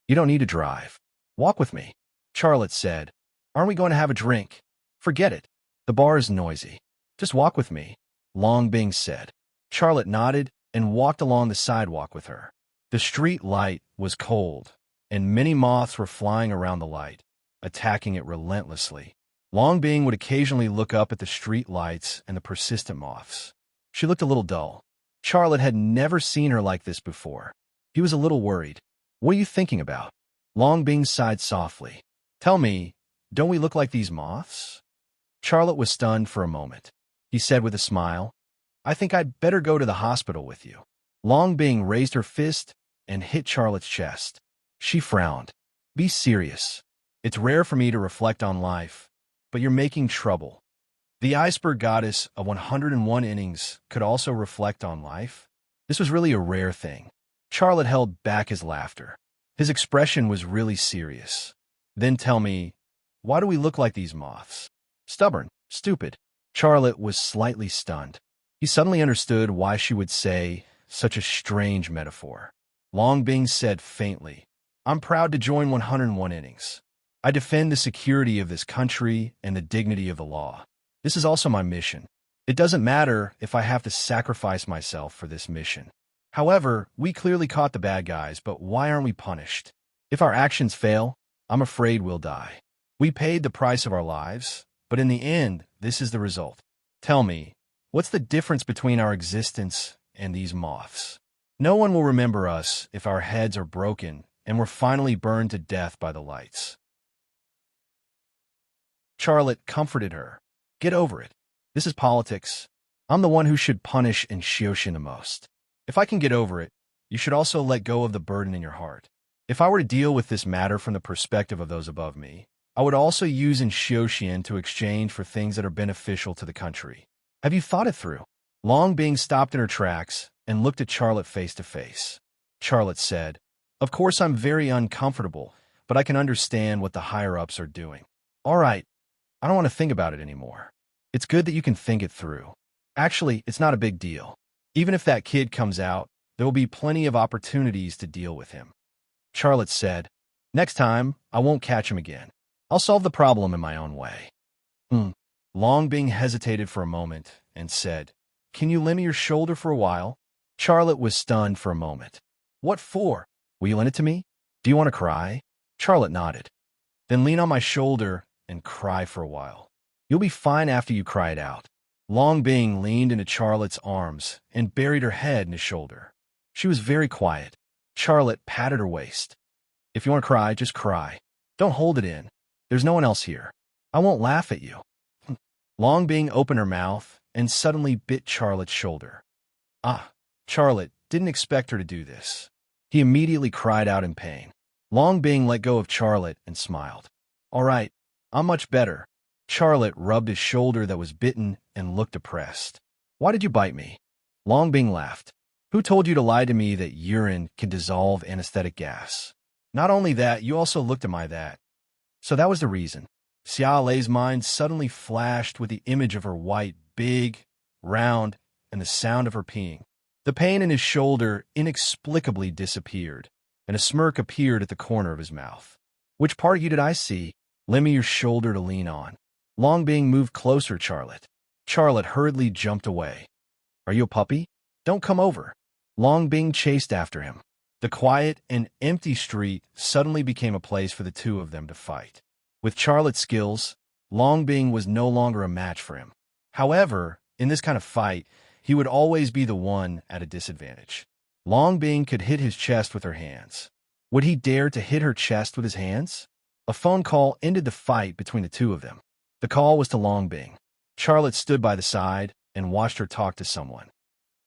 "You don't need to drive. Walk with me," Charlotte said. "Aren't we going to have a drink?" "Forget it. The bar is noisy. Just walk with me," Long Bing said. Charlotte nodded and walked along the sidewalk with her. The street light was cold, and many moths were flying around the light, attacking it relentlessly. Long Bing would occasionally look up at the street lights and the persistent moths. She looked a little dull. Charlotte had never seen her like this before. He was a little worried. "What are you thinking about?" Long Bing sighed softly. "Tell me, don't we look like these moths?" Charlotte was stunned for a moment. He said with a smile, "I think I'd better go to the hospital with you." Long Bing raised her fist and hit Charlotte's chest. She frowned. "Be serious. It's rare for me to reflect on life, but you're making trouble." The iceberg goddess of 101 Innings could also reflect on life. This was really a rare thing. Charlotte held back his laughter. His expression was really serious. "Then tell me, why do we look like these moths? Stubborn, stupid." Charlotte was slightly stunned. He suddenly understood why she would say such a strange metaphor. Long Bing said faintly, "I'm proud to join 101 Innings. I defend the security of this country and the dignity of the law. This is also my mission. It doesn't matter if I have to sacrifice myself for this mission. However, we clearly caught the bad guys, but why aren't we punished? If our actions fail, I'm afraid we'll die. We paid the price of our lives, but in the end, this is the result. Tell me, what's the difference between our existence and these moths? No one will remember us if our heads are broken and we're finally burned to death by the lights." Charlotte comforted her. "Get over it. This is politics. I'm the one who should punish and Xiaoxin the most. If I can get over it, you should also let go of the burden in your heart. If I were to deal with this matter from the perspective of those above me, I would also use Xiaoxin to exchange for things that are beneficial to the country. Have you thought it through?" Long Bing stopped in her tracks and looked at Charlotte face to face. Charlotte said, "Of course I'm very uncomfortable, but I can understand what the higher-ups are doing." "All right, I don't want to think about it anymore." "It's good that you can think it through. Actually, it's not a big deal. Even if that kid comes out, there will be plenty of opportunities to deal with him." Charlotte said, "Next time, I won't catch him again. I'll solve the problem in my own way." Long Bing hesitated for a moment and said, "Can you lend me your shoulder for a while?" Charlotte was stunned for a moment. "What for? Will you lend it to me? Do you want to cry?" Charlotte nodded. "Then lean on my shoulder and cry for a while. You'll be fine after you cry it out." Long Bing leaned into Charlotte's arms and buried her head in his shoulder. She was very quiet. Charlotte patted her waist. "If you want to cry, just cry. Don't hold it in. There's no one else here. I won't laugh at you." Long Bing opened her mouth and suddenly bit Charlotte's shoulder. Charlotte didn't expect her to do this. He immediately cried out in pain. Long Bing let go of Charlotte and smiled. "All right, I'm much better." Charlotte rubbed his shoulder that was bitten and looked depressed. "Why did you bite me?" Long Bing laughed. "Who told you to lie to me that urine can dissolve anesthetic gas? Not only that, you also looked at my that. So that was the reason." Xia Lei's mind suddenly flashed with the image of her white, big, round, and the sound of her peeing. The pain in his shoulder inexplicably disappeared, and a smirk appeared at the corner of his mouth. "Which part of you did I see? Lend me your shoulder to lean on." Long Bing moved closer, Charlotte. Charlotte hurriedly jumped away. "Are you a puppy? Don't come over." Long Bing chased after him. The quiet and empty street suddenly became a place for the two of them to fight. With Charlotte's skills, Long Bing was no longer a match for him. However, in this kind of fight, he would always be the one at a disadvantage. Long Bing could hit his chest with her hands. Would he dare to hit her chest with his hands? A phone call ended the fight between the two of them. The call was to Long Bing. Charlotte stood by the side and watched her talk to someone.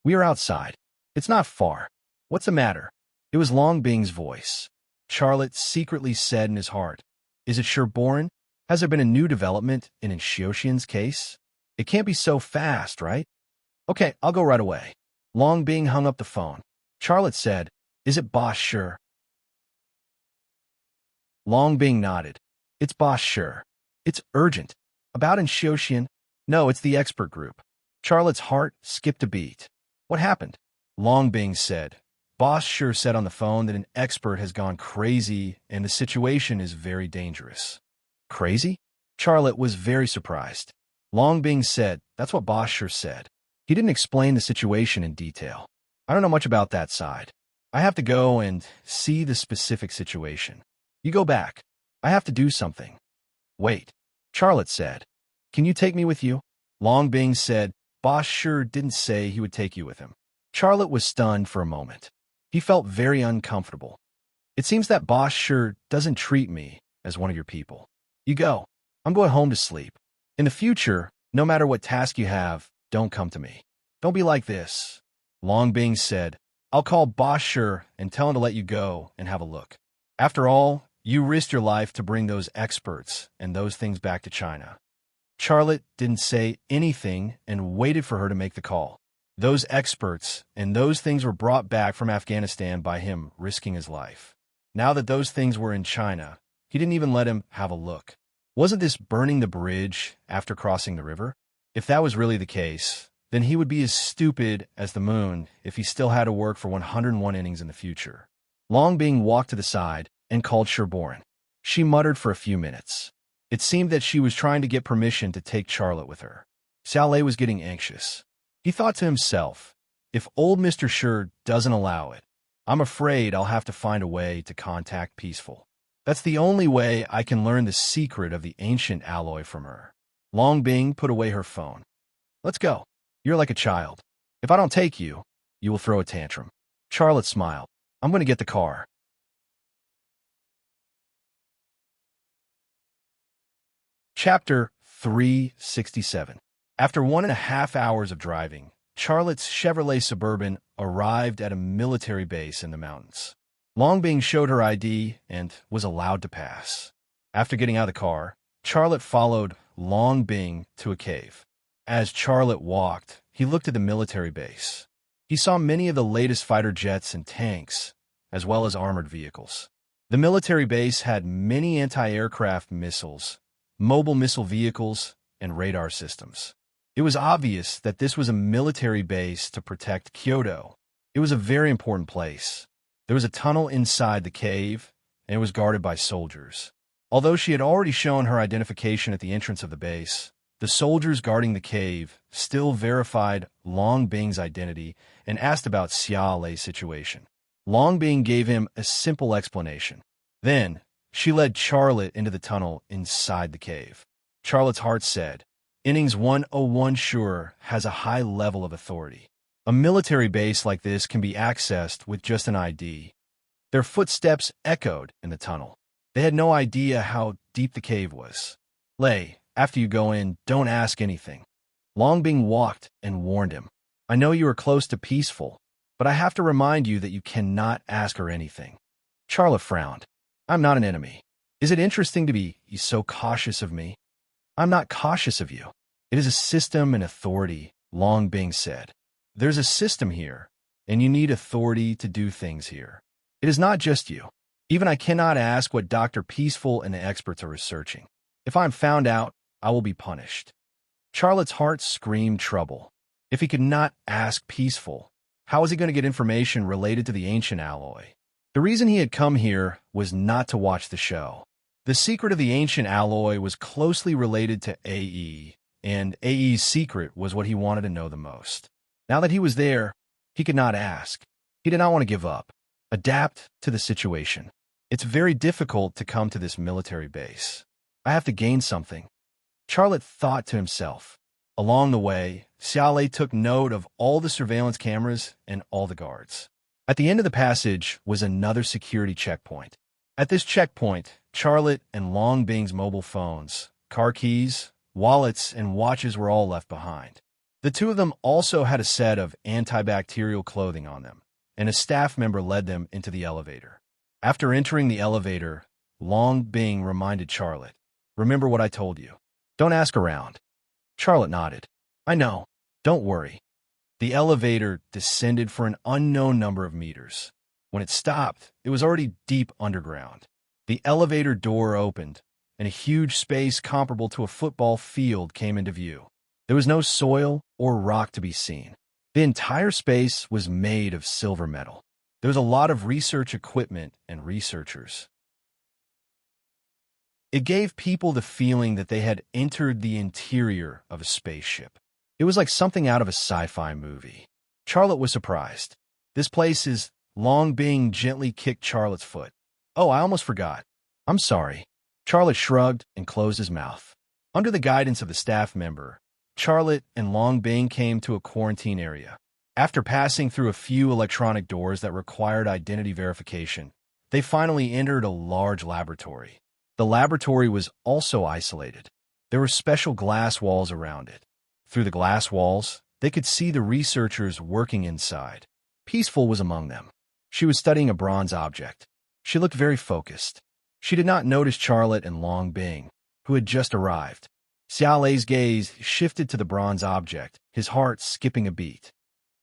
"We are outside. It's not far. What's the matter?" It was Long Bing's voice. Charlotte secretly said in his heart, "Is it sure boring? Has there been a new development in Xiaoxin's case? It can't be so fast, right? Okay, I'll go right away." Long Bing hung up the phone. Charlotte said, "Is it boss sure?" Long Bing nodded. It's Boss Sure. It's urgent. About Xiaoxian? No, it's the expert group. Charlotte's heart skipped a beat. What happened? Long Bing said. Boss Sure said on the phone that an expert has gone crazy and the situation is very dangerous. Crazy? Charlotte was very surprised. Long Bing said, that's what Boss Sure said. He didn't explain the situation in detail. I don't know much about that side. I have to go and see the specific situation. You go back. I have to do something. Wait. Charlotte said. Can you take me with you? Long Bing said, Boss Sure didn't say he would take you with him. Charlotte was stunned for a moment. He felt very uncomfortable. It seems that Boss Sure doesn't treat me as one of your people. You go. I'm going home to sleep. In the future, no matter what task you have, don't come to me. Don't be like this. Long Bing said, I'll call Boss Sure and tell him to let you go and have a look. After all, you risked your life to bring those experts and those things back to China. Charlotte didn't say anything and waited for her to make the call. Those experts and those things were brought back from Afghanistan by him risking his life. Now that those things were in China, he didn't even let him have a look. Wasn't this burning the bridge after crossing the river? If that was really the case, then he would be as stupid as the moon if he still had to work for 101 innings in the future. Long Bing walked to the side and called Sherbourne. She muttered for a few minutes. It seemed that she was trying to get permission to take Charlotte with her. Saleh was getting anxious. He thought to himself, if old Mr. Sure doesn't allow it, I'm afraid I'll have to find a way to contact Peaceful. That's the only way I can learn the secret of the ancient alloy from her. Long Bing put away her phone. Let's go. You're like a child. If I don't take you, you will throw a tantrum. Charlotte smiled. I'm going to get the car. Chapter 367. After 1.5 hours of driving, Charlotte's Chevrolet Suburban arrived at a military base in the mountains. Long Bing showed her ID and was allowed to pass. After getting out of the car, Charlotte followed Long Bing to a cave. As Charlotte walked, he looked at the military base. He saw many of the latest fighter jets and tanks, as well as armored vehicles. The military base had many anti-aircraft missiles, mobile missile vehicles, and radar systems. It was obvious that this was a military base to protect Kyoto. It was a very important place. There was a tunnel inside the cave, and it was guarded by soldiers. Although she had already shown her identification at the entrance of the base, the soldiers guarding the cave still verified Long Bing's identity and asked about Xia Lei's situation. Long Bing gave him a simple explanation. Then, she led Charlotte into the tunnel inside the cave. Charlotte's heart said, Innings 101 Sure has a high level of authority. A military base like this can be accessed with just an ID. Their footsteps echoed in the tunnel. They had no idea how deep the cave was. Lei, after you go in, don't ask anything. Long Bing walked and warned him. I know you are close to Peaceful, but I have to remind you that you cannot ask her anything. Charlotte frowned. I'm not an enemy. Is it interesting to be so cautious of me? I'm not cautious of you. It is a system and authority, Long Bing said. There's a system here, and you need authority to do things here. It is not just you. Even I cannot ask what Dr. Peaceful and the experts are researching. If I'm found out, I will be punished. Charlotte's heart screamed trouble. If he could not ask Peaceful, how was he going to get information related to the ancient alloy? The reason he had come here was not to watch the show. The secret of the ancient alloy was closely related to AE, and AE's secret was what he wanted to know the most. Now that he was there, he could not ask. He did not want to give up. Adapt to the situation. It's very difficult to come to this military base. I have to gain something. Charlotte thought to himself. Along the way, Xia Lei took note of all the surveillance cameras and all the guards. At the end of the passage was another security checkpoint. At this checkpoint, Charlotte and Long Bing's mobile phones, car keys, wallets, and watches were all left behind. The two of them also had a set of antibacterial clothing on them, and a staff member led them into the elevator. After entering the elevator, Long Bing reminded Charlotte, Remember what I told you. Don't ask around. Charlotte nodded. I know. Don't worry. The elevator descended for an unknown number of meters. When it stopped, it was already deep underground. The elevator door opened, and a huge space comparable to a football field came into view. There was no soil or rock to be seen. The entire space was made of silver metal. There was a lot of research equipment and researchers. It gave people the feeling that they had entered the interior of a spaceship. It was like something out of a sci-fi movie. Charlotte was surprised. This place is Long Bing gently kicked Charlotte's foot. Oh, I almost forgot. I'm sorry. Charlotte shrugged and closed his mouth. Under the guidance of the staff member, Charlotte and Long Bing came to a quarantine area. After passing through a few electronic doors that required identity verification, they finally entered a large laboratory. The laboratory was also isolated. There were special glass walls around it. Through the glass walls, they could see the researchers working inside. Peaceful was among them. She was studying a bronze object. She looked very focused. She did not notice Charlotte and Long Bing, who had just arrived. Xiao Lei's gaze shifted to the bronze object, his heart skipping a beat.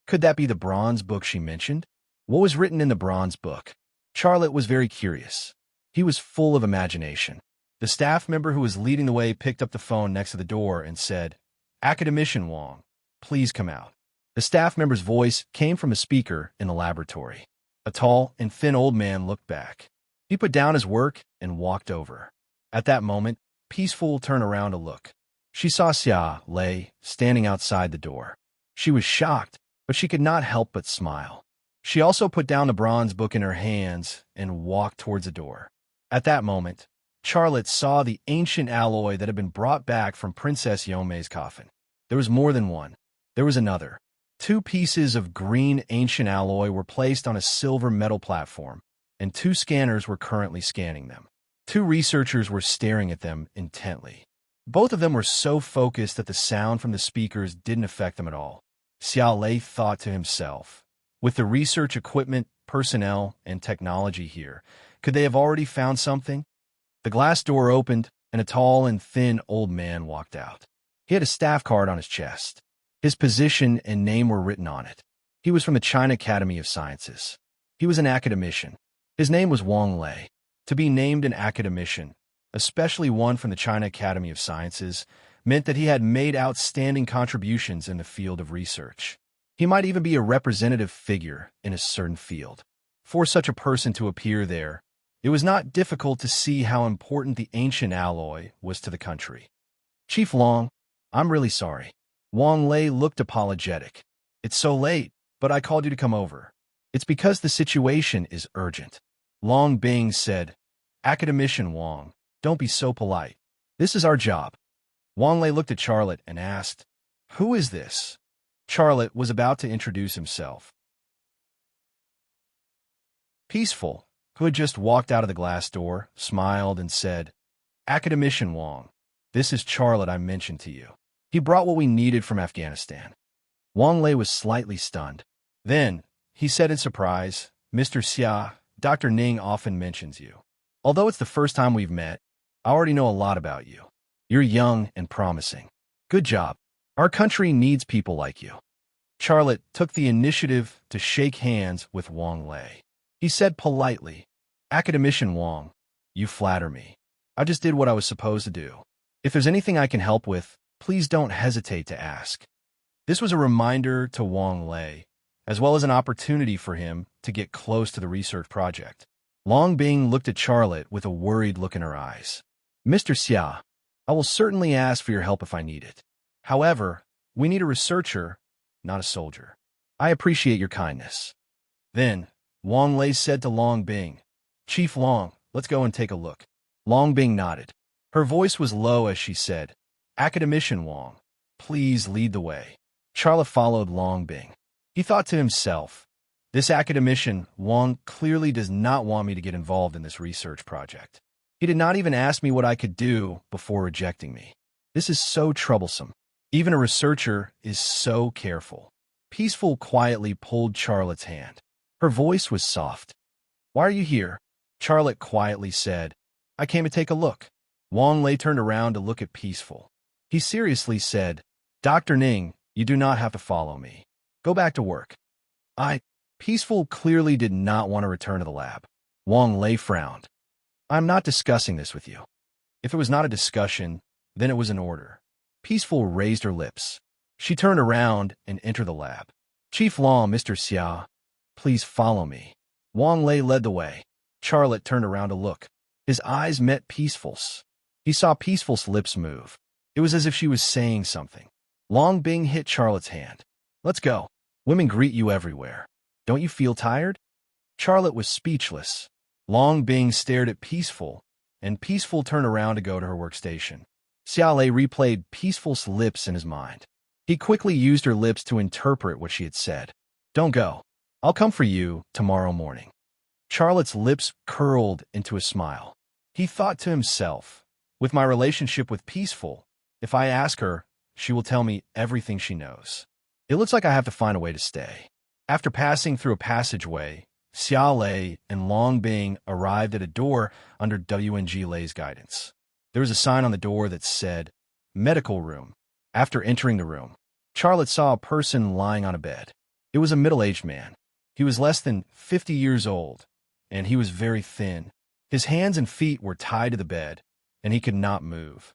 Could that be the bronze book she mentioned? What was written in the bronze book? Charlotte was very curious. He was full of imagination. The staff member who was leading the way picked up the phone next to the door and said, "Academician Wong, please come out." The staff member's voice came from a speaker in the laboratory. A tall and thin old man looked back. He put down his work and walked over. At that moment, Peaceful turned around to look. She saw Xiao Lei standing outside the door. She was shocked, but she could not help but smile. She also put down the bronze book in her hands and walked towards the door. At that moment, Charlotte saw the ancient alloy that had been brought back from Princess Yomei's coffin. There was more than one. There was another. 2 pieces of green ancient alloy were placed on a silver metal platform, and 2 scanners were currently scanning them. 2 researchers were staring at them intently. Both of them were so focused that the sound from the speakers didn't affect them at all. Xiao Lei thought to himself, with the research equipment, personnel, and technology here, could they have already found something? The glass door opened, and a tall and thin old man walked out. He had a staff card on his chest. His position and name were written on it. He was from the China Academy of Sciences. He was an academician. His name was Wang Lei. To be named an academician, especially one from the China Academy of Sciences, meant that he had made outstanding contributions in the field of research. He might even be a representative figure in a certain field. For such a person to appear there, it was not difficult to see how important the ancient alloy was to the country. "Chief Long, I'm really sorry." Wang Lei looked apologetic. "It's so late, but I called you to come over. It's because the situation is urgent." Long Bing said, "Academician Wang, don't be so polite. This is our job." Wang Lei looked at Charlotte and asked, "Who is this?" Charlotte was about to introduce himself. Peaceful, who had just walked out of the glass door, smiled and said, "Academician Wang, this is Charlotte I mentioned to you. He brought what we needed from Afghanistan." Wang Lei was slightly stunned. Then, he said in surprise, "Mr. Xia, Dr. Ning often mentions you. Although it's the first time we've met, I already know a lot about you. You're young and promising. Good job. Our country needs people like you." Charlotte took the initiative to shake hands with Wang Lei. He said politely, "Academician Wang, you flatter me. I just did what I was supposed to do. If there's anything I can help with, please don't hesitate to ask." This was a reminder to Wang Lei, as well as an opportunity for him to get close to the research project. Long Bing looked at Charlotte with a worried look in her eyes. "Mr. Xia, I will certainly ask for your help if I need it. However, we need a researcher, not a soldier. I appreciate your kindness." Then, Wang Lei said to Long Bing, "Chief Long, let's go and take a look." Long Bing nodded. Her voice was low as she said, "Academician Wang, please lead the way." Charlotte followed Long Bing. He thought to himself, "This academician, Wang, clearly does not want me to get involved in this research project. He did not even ask me what I could do before rejecting me. This is so troublesome. Even a researcher is so careful." Peaceful quietly pulled Charlotte's hand. Her voice was soft. "Why are you here?" Charlotte quietly said, "I came to take a look." Wang Lei turned around to look at Peaceful. He seriously said, "Dr. Ning, you do not have to follow me. Go back to work." Peaceful clearly did not want to return to the lab. Wang Lei frowned. "I'm not discussing this with you." If it was not a discussion, then it was an order. Peaceful raised her lips. She turned around and entered the lab. Chief Law, Mr. Xia, please follow me. Wang Lei led the way. Charlotte turned around to look. His eyes met Peaceful's. He saw Peaceful's lips move. It was as if she was saying something. Long Bing hit Charlotte's hand. Let's go. Women greet you everywhere. Don't you feel tired? Charlotte was speechless. Long Bing stared at Peaceful, and Peaceful turned around to go to her workstation. Xiaolei replayed Peaceful's lips in his mind. He quickly used her lips to interpret what she had said. Don't go. I'll come for you tomorrow morning. Charlotte's lips curled into a smile. He thought to himself, with my relationship with Peaceful, if I ask her, she will tell me everything she knows. It looks like I have to find a way to stay. After passing through a passageway, Xiaolei and Long Bing arrived at a door under WNG Lei's guidance. There was a sign on the door that said, Medical Room. After entering the room, Charlotte saw a person lying on a bed. It was a middle-aged man. He was less than 50 years old, and he was very thin. His hands and feet were tied to the bed, and he could not move.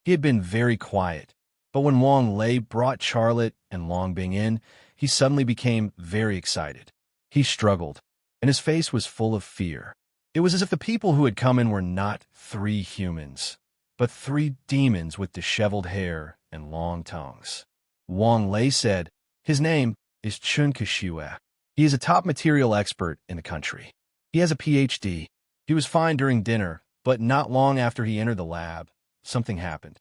He had been very quiet, but when Wang Lei brought Charlotte and Long Bing in, he suddenly became very excited. He struggled, and his face was full of fear. It was as if the people who had come in were not 3 humans, but 3 demons with disheveled hair and long tongues. Wang Lei said, his name is Chun Kishue. He is a top material expert in the country. He has a PhD. He was fine during dinner, but not long after he entered the lab, something happened.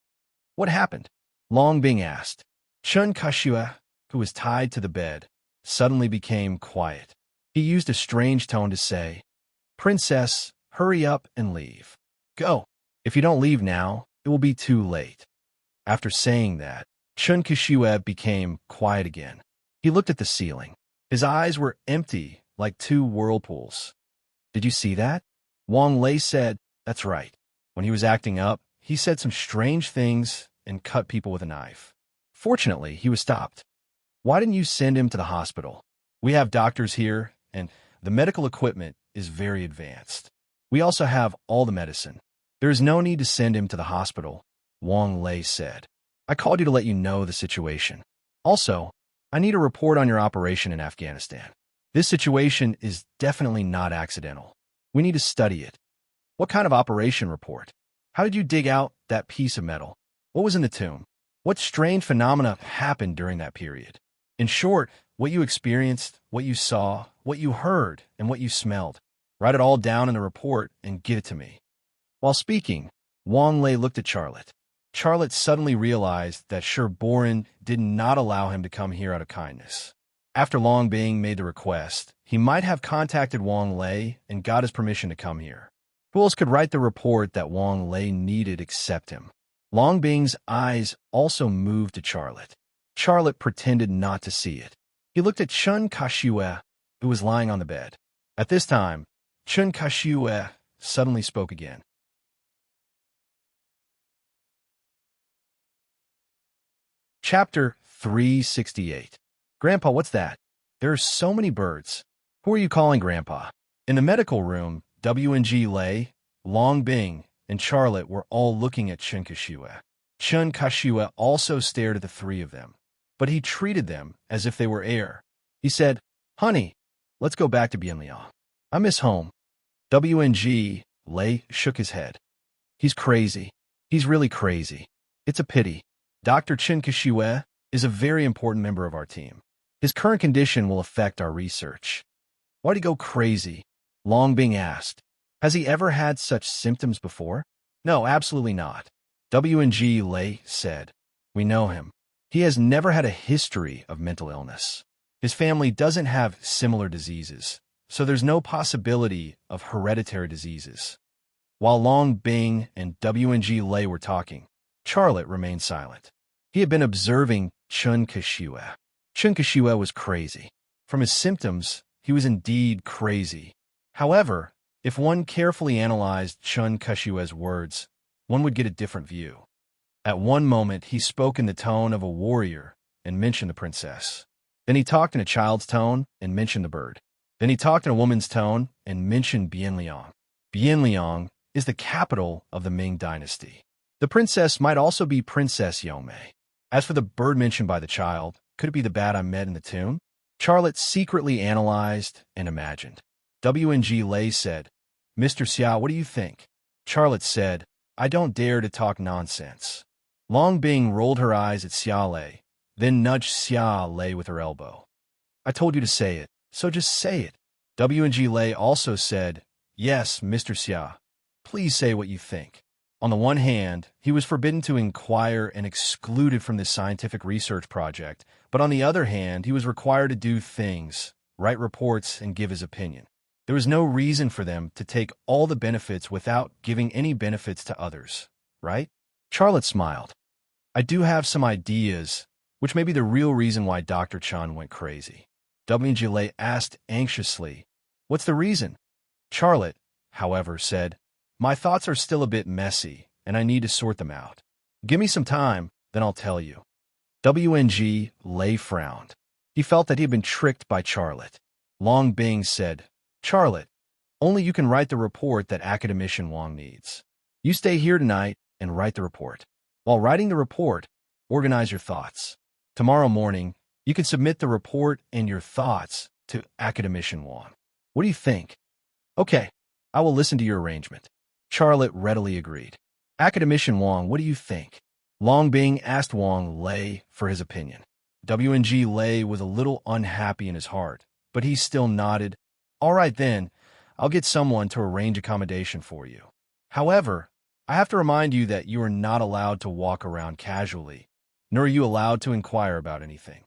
What happened? Long Bing asked. Chun Kishue, who was tied to the bed, suddenly became quiet. He used a strange tone to say, Princess, hurry up and leave. Go. If you don't leave now, it will be too late. After saying that, Chun Kishue became quiet again. He looked at the ceiling. His eyes were empty, like 2 whirlpools. Did you see that? Wang Lei said, that's right. When he was acting up, he said some strange things and cut people with a knife. Fortunately, he was stopped. Why didn't you send him to the hospital? We have doctors here, and the medical equipment is very advanced. We also have all the medicine. There is no need to send him to the hospital, Wang Lei said. I called you to let you know the situation. Also, I need a report on your operation in Afghanistan. This situation is definitely not accidental. We need to study it. What kind of operation report? How did you dig out that piece of metal? What was in the tomb? What strange phenomena happened during that period? In short, what you experienced, what you saw, what you heard, and what you smelled. Write it all down in the report and give it to me. While speaking, Wang Lei looked at Charlotte. Charlotte suddenly realized that Sher Boren did not allow him to come here out of kindness. After Long Bing made the request, he might have contacted Wang Lei and got his permission to come here. Who else could write the report that Wang Lei needed except him? Long Bing's eyes also moved to Charlotte. Charlotte pretended not to see it. He looked at Chun Kishue, who was lying on the bed. At this time, Chun Kishue suddenly spoke again. Chapter 368. Grandpa, what's that? There are so many birds. Who are you calling Grandpa? In the medical room, WNG Lei, Long Bing, and Charlotte were all looking at Chun Kishue. Chun Kishue also stared at the 3 of them, but he treated them as if they were air. He said, Honey, let's go back to Bienliang. I miss home. WNG Lei shook his head. He's crazy. He's really crazy. It's a pity. Dr. Chun Kishue is a very important member of our team. His current condition will affect our research. Why'd he go crazy? Long Bing asked. Has he ever had such symptoms before? No, absolutely not. WNG Lei said. We know him. He has never had a history of mental illness. His family doesn't have similar diseases, so there's no possibility of hereditary diseases. While Long Bing and WNG Lei were talking, Charlotte remained silent. He had been observing Chun Kishue. Chun Kishue was crazy. From his symptoms, he was indeed crazy. However, if one carefully analyzed Chun Kishue's words, one would get a different view. At one moment, he spoke in the tone of a warrior and mentioned the princess. Then he talked in a child's tone and mentioned the bird. Then he talked in a woman's tone and mentioned Bienliang. Bienliang is the capital of the Ming dynasty. The princess might also be Princess Yongmei. As for the bird mentioned by the child, could it be the bat I met in the tomb? Charlotte secretly analyzed and imagined. W&G Lei said, Mr. Xia, what do you think? Charlotte said, I don't dare to talk nonsense. Long Bing rolled her eyes at Xia Lei, then nudged Xia Lei with her elbow. I told you to say it, so just say it. W&G Lei also said, Yes, Mr. Xia, please say what you think. On the one hand, he was forbidden to inquire and excluded from this scientific research project, but on the other hand, he was required to do things, write reports, and give his opinion. There was no reason for them to take all the benefits without giving any benefits to others, right? Charlotte smiled. I do have some ideas, which may be the real reason why Dr. Chan went crazy. W&G Lei asked anxiously, What's the reason? Charlotte, however, said, My thoughts are still a bit messy, and I need to sort them out. Give me some time, then I'll tell you. W&G Lei frowned. He felt that he had been tricked by Charlotte. Long Bing said, Charlotte, only you can write the report that Academician Wang needs. You stay here tonight and write the report. While writing the report, organize your thoughts. Tomorrow morning, you can submit the report and your thoughts to Academician Wang. What do you think? Okay, I will listen to your arrangement. Charlotte readily agreed. Academician Wang, what do you think? Long Bing asked Wang Lei for his opinion. W&G Lei was a little unhappy in his heart, but he still nodded. All right then, I'll get someone to arrange accommodation for you. However, I have to remind you that you are not allowed to walk around casually, nor are you allowed to inquire about anything.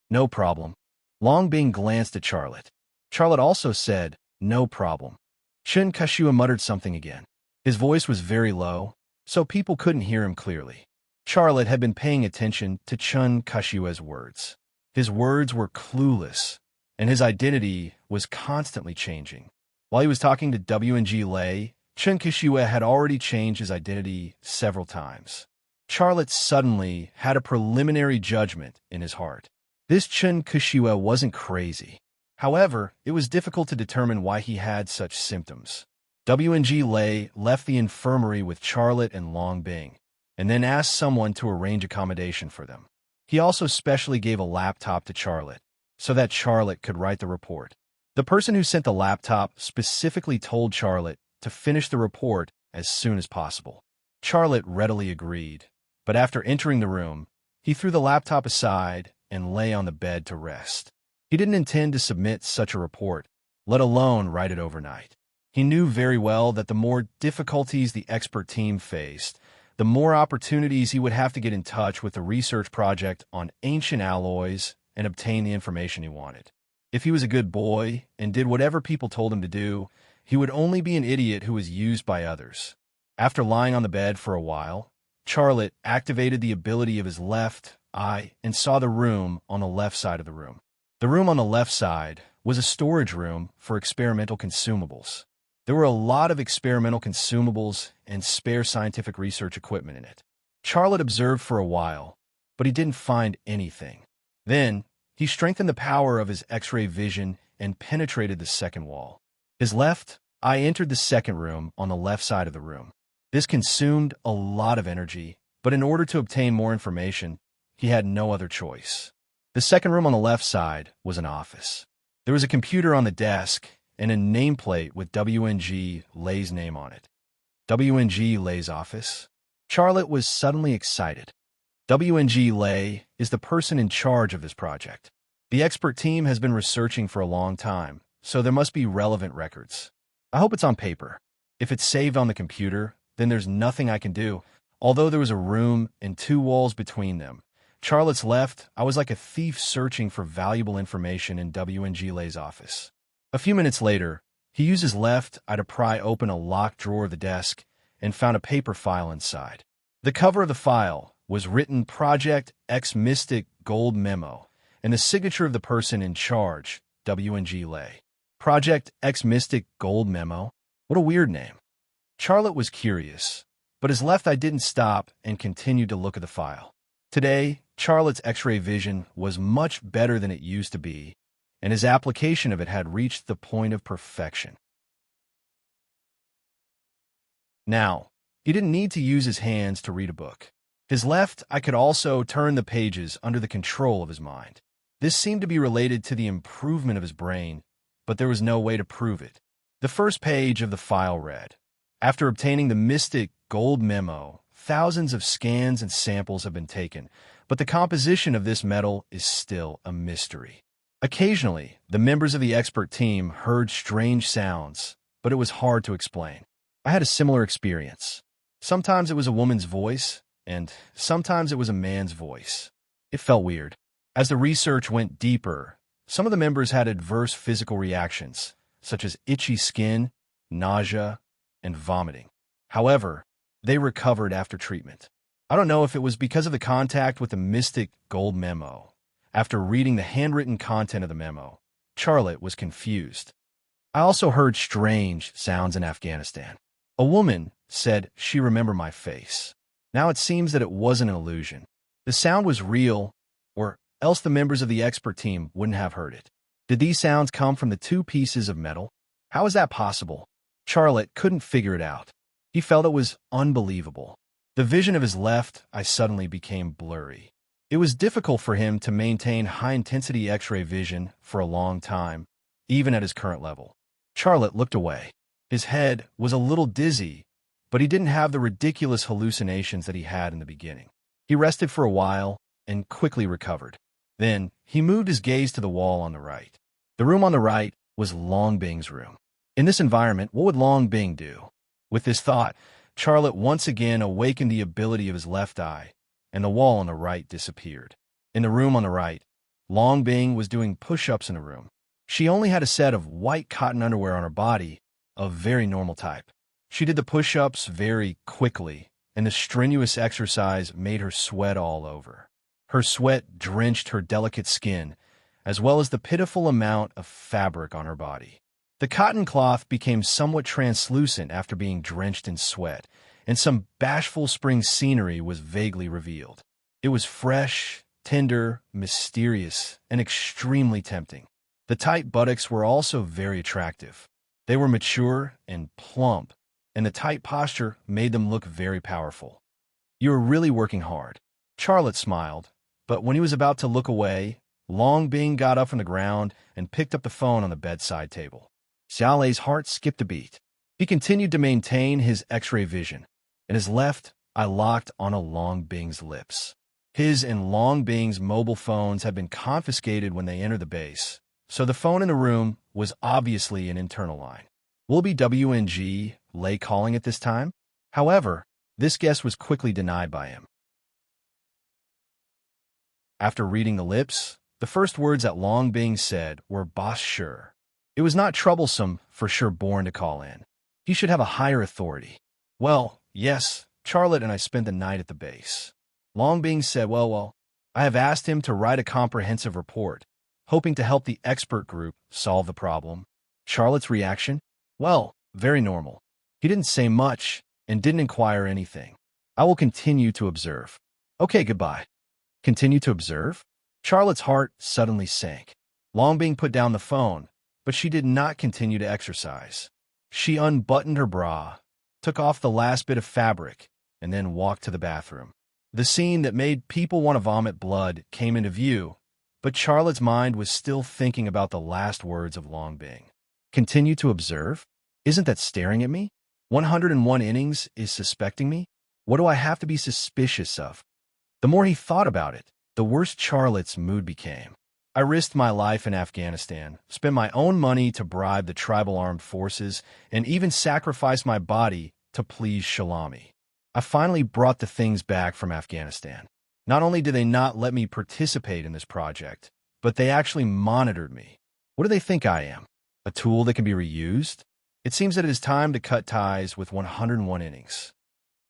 No problem. Long Bing glanced at Charlotte. Charlotte also said, No problem. Chen Kashua muttered something again. His voice was very low, so people couldn't hear him clearly. Charlotte had been paying attention to Chen Kashua's words. His words were clueless, and his identity was constantly changing. While he was talking to W&G Lei, Chen Kashua had already changed his identity several times. Charlotte suddenly had a preliminary judgment in his heart. This Chen Kashua wasn't crazy. However, it was difficult to determine why he had such symptoms. W&G Lei left the infirmary with Charlotte and Long Bing, and then asked someone to arrange accommodation for them. He also specially gave a laptop to Charlotte, so that Charlotte could write the report. The person who sent the laptop specifically told Charlotte to finish the report as soon as possible. Charlotte readily agreed, but after entering the room, he threw the laptop aside and lay on the bed to rest. He didn't intend to submit such a report, let alone write it overnight. He knew very well that the more difficulties the expert team faced, the more opportunities he would have to get in touch with the research project on ancient alloys and obtain the information he wanted. If he was a good boy and did whatever people told him to do, he would only be an idiot who was used by others. After lying on the bed for a while, Charlotte activated the ability of his left eye and saw the room on the left side of the room. The room on the left side was a storage room for experimental consumables. There were a lot of experimental consumables and spare scientific research equipment in it. Charlotte observed for a while, but he didn't find anything. Then, he strengthened the power of his X-ray vision and penetrated the second wall. His left eye entered the second room on the left side of the room. This consumed a lot of energy, but in order to obtain more information, he had no other choice. The second room on the left side was an office. There was a computer on the desk and a nameplate with W&G Lei's name on it. W&G Lei's office? Charlotte was suddenly excited. W&G Lei is the person in charge of this project. The expert team has been researching for a long time, so there must be relevant records. I hope it's on paper. If it's saved on the computer, then there's nothing I can do. Although there was a room and 2 walls between them, Charlotte's left, I was like a thief searching for valuable information in W&G Lei's office. A few minutes later, he used his left eye to pry open a locked drawer of the desk and found a paper file inside. The cover of the file was written Project X Mystic Gold Memo, and the signature of the person in charge, W&G Lei. Project X Mystic Gold Memo? What a weird name. Charlotte was curious, but his left eye didn't stop and continued to look at the file. Today, Charlotte's X-ray vision was much better than it used to be, and his application of it had reached the point of perfection. Now, he didn't need to use his hands to read a book. His left eye could also turn the pages under the control of his mind. This seemed to be related to the improvement of his brain, but there was no way to prove it. The first page of the file read, "After obtaining the mystic gold memo, thousands of scans and samples have been taken, but the composition of this metal is still a mystery." Occasionally, the members of the expert team heard strange sounds, but it was hard to explain. I had a similar experience. Sometimes it was a woman's voice, and sometimes it was a man's voice. It felt weird. As the research went deeper, some of the members had adverse physical reactions, such as itchy skin, nausea, and vomiting. However, they recovered after treatment. I don't know if it was because of the contact with the mystic gold memo. After reading the handwritten content of the memo, Charlotte was confused. I also heard strange sounds in Afghanistan. A woman said she remembered my face. Now it seems that it wasn't an illusion. The sound was real, or else the members of the expert team wouldn't have heard it. Did these sounds come from the two pieces of metal? How is that possible? Charlotte couldn't figure it out. He felt it was unbelievable. The vision of his left eye suddenly became blurry. It was difficult for him to maintain high-intensity X-ray vision for a long time, even at his current level. Charlotte looked away. His head was a little dizzy, but he didn't have the ridiculous hallucinations that he had in the beginning. He rested for a while and quickly recovered. Then, he moved his gaze to the wall on the right. The room on the right was Long Bing's room. In this environment, what would Long Bing do? With this thought, Charlotte once again awakened the ability of his left eye, and the wall on the right disappeared. In the room on the right, Long Bing was doing push-ups in a room. She only had a set of white cotton underwear on her body, of very normal type. She did the push-ups very quickly, and the strenuous exercise made her sweat all over. Her sweat drenched her delicate skin, as well as the pitiful amount of fabric on her body. The cotton cloth became somewhat translucent after being drenched in sweat, and some bashful spring scenery was vaguely revealed. It was fresh, tender, mysterious, and extremely tempting. The tight buttocks were also very attractive. They were mature and plump, and the tight posture made them look very powerful. "You are really working hard." Charlotte smiled, but when he was about to look away, Long Bing got up from the ground and picked up the phone on the bedside table. Xiaolei's heart skipped a beat. He continued to maintain his X-ray vision, and his left eye locked on a Long Bing's lips. His and Long Bing's mobile phones had been confiscated when they entered the base, so the phone in the room was obviously an internal line. Will it be WNG Lei calling at this time? However, this guess was quickly denied by him. After reading the lips, the first words that Long Bing said were "boss sure." It was not troublesome for Sure Born to call in. He should have a higher authority. "Well, yes, Charlotte and I spent the night at the base." Long Bing said, well, I have asked him to write a comprehensive report, hoping to help the expert group solve the problem. Charlotte's reaction? Well, very normal. He didn't say much and didn't inquire anything. "I will continue to observe." "Okay, goodbye." Continue to observe? Charlotte's heart suddenly sank. Long Bing put down the phone, but she did not continue to exercise. She unbuttoned her bra, took off the last bit of fabric, and then walked to the bathroom. The scene that made people want to vomit blood came into view, but Charlotte's mind was still thinking about the last words of Long Bing. Continue to observe? Isn't that staring at me? 101 innings is suspecting me? What do I have to be suspicious of? The more he thought about it, the worse Charlotte's mood became. "I risked my life in Afghanistan, spent my own money to bribe the tribal armed forces, and even sacrificed my body to please Shalami. I finally brought the things back from Afghanistan. Not only did they not let me participate in this project, but they actually monitored me. What do they think I am? A tool that can be reused? It seems that it is time to cut ties with 101 innings."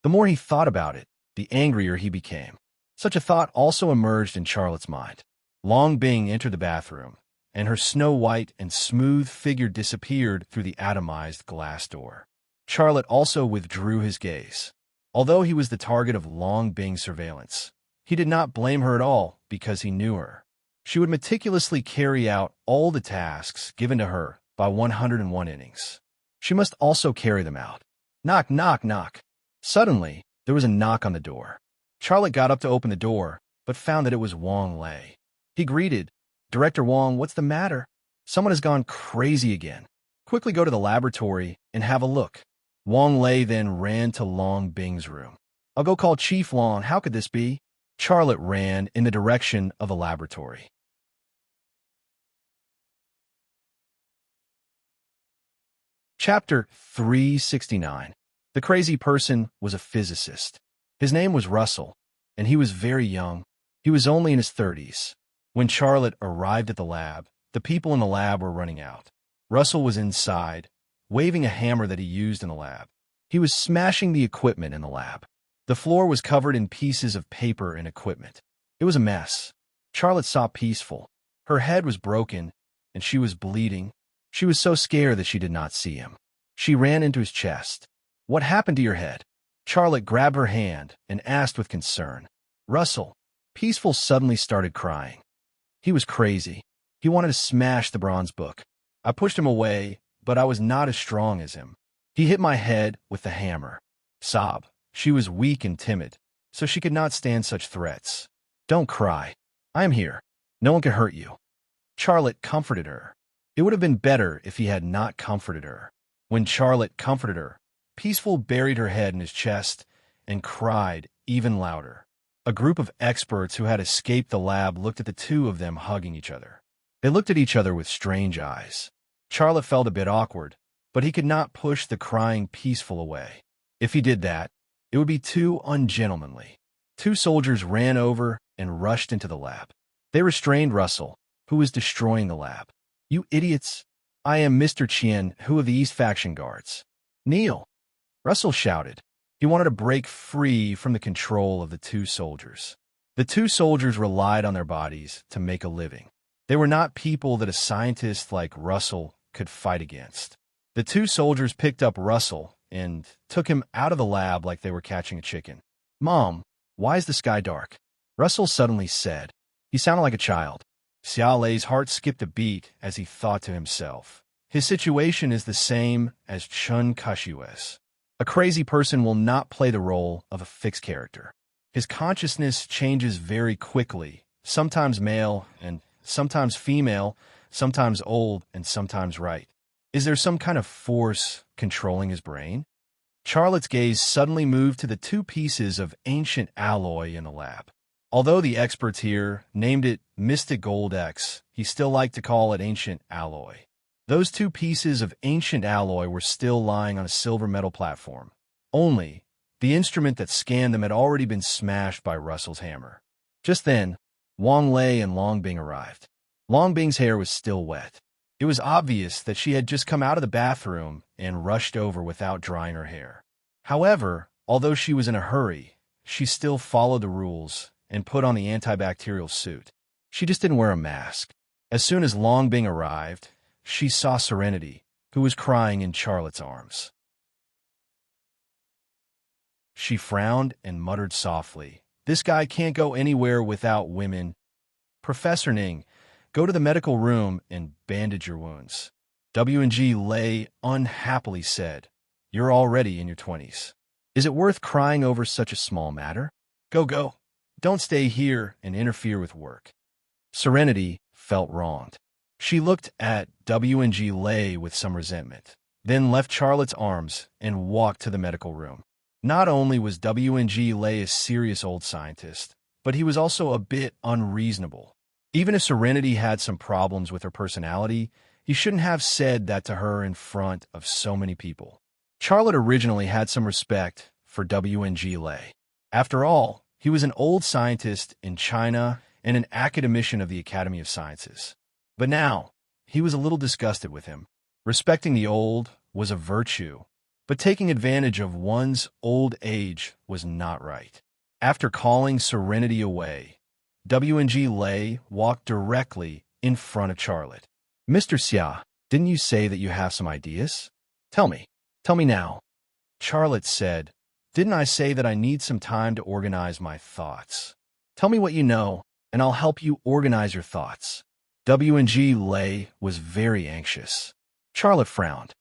The more he thought about it, the angrier he became. Such a thought also emerged in Charlotte's mind. Long Bing entered the bathroom, and her snow-white and smooth figure disappeared through the atomized glass door. Charlotte also withdrew his gaze. Although he was the target of Long Bing's surveillance, he did not blame her at all because he knew her. She would meticulously carry out all the tasks given to her by 101 innings. She must also carry them out. Knock, knock, knock. Suddenly, there was a knock on the door. Charlotte got up to open the door, but found that it was Wang Lei. He greeted, "Director Wang, what's the matter? Someone has gone crazy again. Quickly go to the laboratory and have a look." Wang Lei then ran to Long Bing's room. "I'll go call Chief Long. How could this be?" Charlotte ran in the direction of the laboratory. Chapter 369. The crazy person was a physicist. His name was Russell, and he was very young. He was only in his 30s. When Charlotte arrived at the lab, the people in the lab were running out. Russell was inside, waving a hammer that he used in the lab. He was smashing the equipment in the lab. The floor was covered in pieces of paper and equipment. It was a mess. Charlotte saw Peaceful. Her head was broken, and she was bleeding. She was so scared that she did not see him. She ran into his chest. "What happened to your head?" Charlotte grabbed her hand and asked with concern. "Russell." Peaceful suddenly started crying. He was crazy. He wanted to smash the bronze book. I pushed him away, but I was not as strong as him. He hit my head with the hammer. Sob. She was weak and timid, so she could not stand such threats. "Don't cry. I am here. No one can hurt you." Charlotte comforted her. It would have been better if he had not comforted her. When Charlotte comforted her, Peaceful buried her head in his chest and cried even louder. A group of experts who had escaped the lab looked at the two of them hugging each other. They looked at each other with strange eyes. Charlotte felt a bit awkward, but he could not push the crying Peaceful away. If he did that, it would be too ungentlemanly. Two soldiers ran over and rushed into the lab. They restrained Russell, who was destroying the lab. "You idiots! I am Mr. Chien, who of the East Faction Guards." "Kneel!" Russell shouted. He wanted to break free from the control of the two soldiers. The two soldiers relied on their bodies to make a living. They were not people that a scientist like Russell could fight against. The two soldiers picked up Russell and took him out of the lab like they were catching a chicken. "Mom, why is the sky dark?" Russell suddenly said. He sounded like a child. Xiao Lei's heart skipped a beat as he thought to himself. His situation is the same as Chun Kashiwei's. A crazy person will not play the role of a fixed character. His consciousness changes very quickly, sometimes male and sometimes female, sometimes old and sometimes right. Is there some kind of force controlling his brain? Charlotte's gaze suddenly moved to the two pieces of ancient alloy in the lab. Although the experts here named it Mystic Gold X, he still liked to call it ancient alloy. Those two pieces of ancient alloy were still lying on a silver metal platform. Only, the instrument that scanned them had already been smashed by Russell's hammer. Just then, Wang Lei and Long Bing arrived. Long Bing's hair was still wet. It was obvious that she had just come out of the bathroom and rushed over without drying her hair. However, although she was in a hurry, she still followed the rules and put on the antibacterial suit. She just didn't wear a mask. As soon as Long Bing arrived, she saw Serenity, who was crying in Charlotte's arms. She frowned and muttered softly, "This guy can't go anywhere without women. Professor Ning, go to the medical room and bandage your wounds." W&G Lei unhappily said, "You're already in your 20s. Is it worth crying over such a small matter? Go. Don't stay here and interfere with work." Serenity felt wronged. She looked at W&G Lei with some resentment, then left Charlotte's arms and walked to the medical room. Not only was W&G Lei a serious old scientist, but he was also a bit unreasonable. Even if Serenity had some problems with her personality, he shouldn't have said that to her in front of so many people. Charlotte originally had some respect for W&G Lei. After all, he was an old scientist in China and an academician of the Academy of Sciences. But now, he was a little disgusted with him. Respecting the old was a virtue, but taking advantage of one's old age was not right. After calling Serenity away, W&G Lei walked directly in front of Charlotte. "Mr. Xia, didn't you say that you have some ideas? Tell me now." Charlotte said, "Didn't I say that I need some time to organize my thoughts? Tell me what you know, and I'll help you organize your thoughts." W&G Lei was very anxious. Charlotte frowned.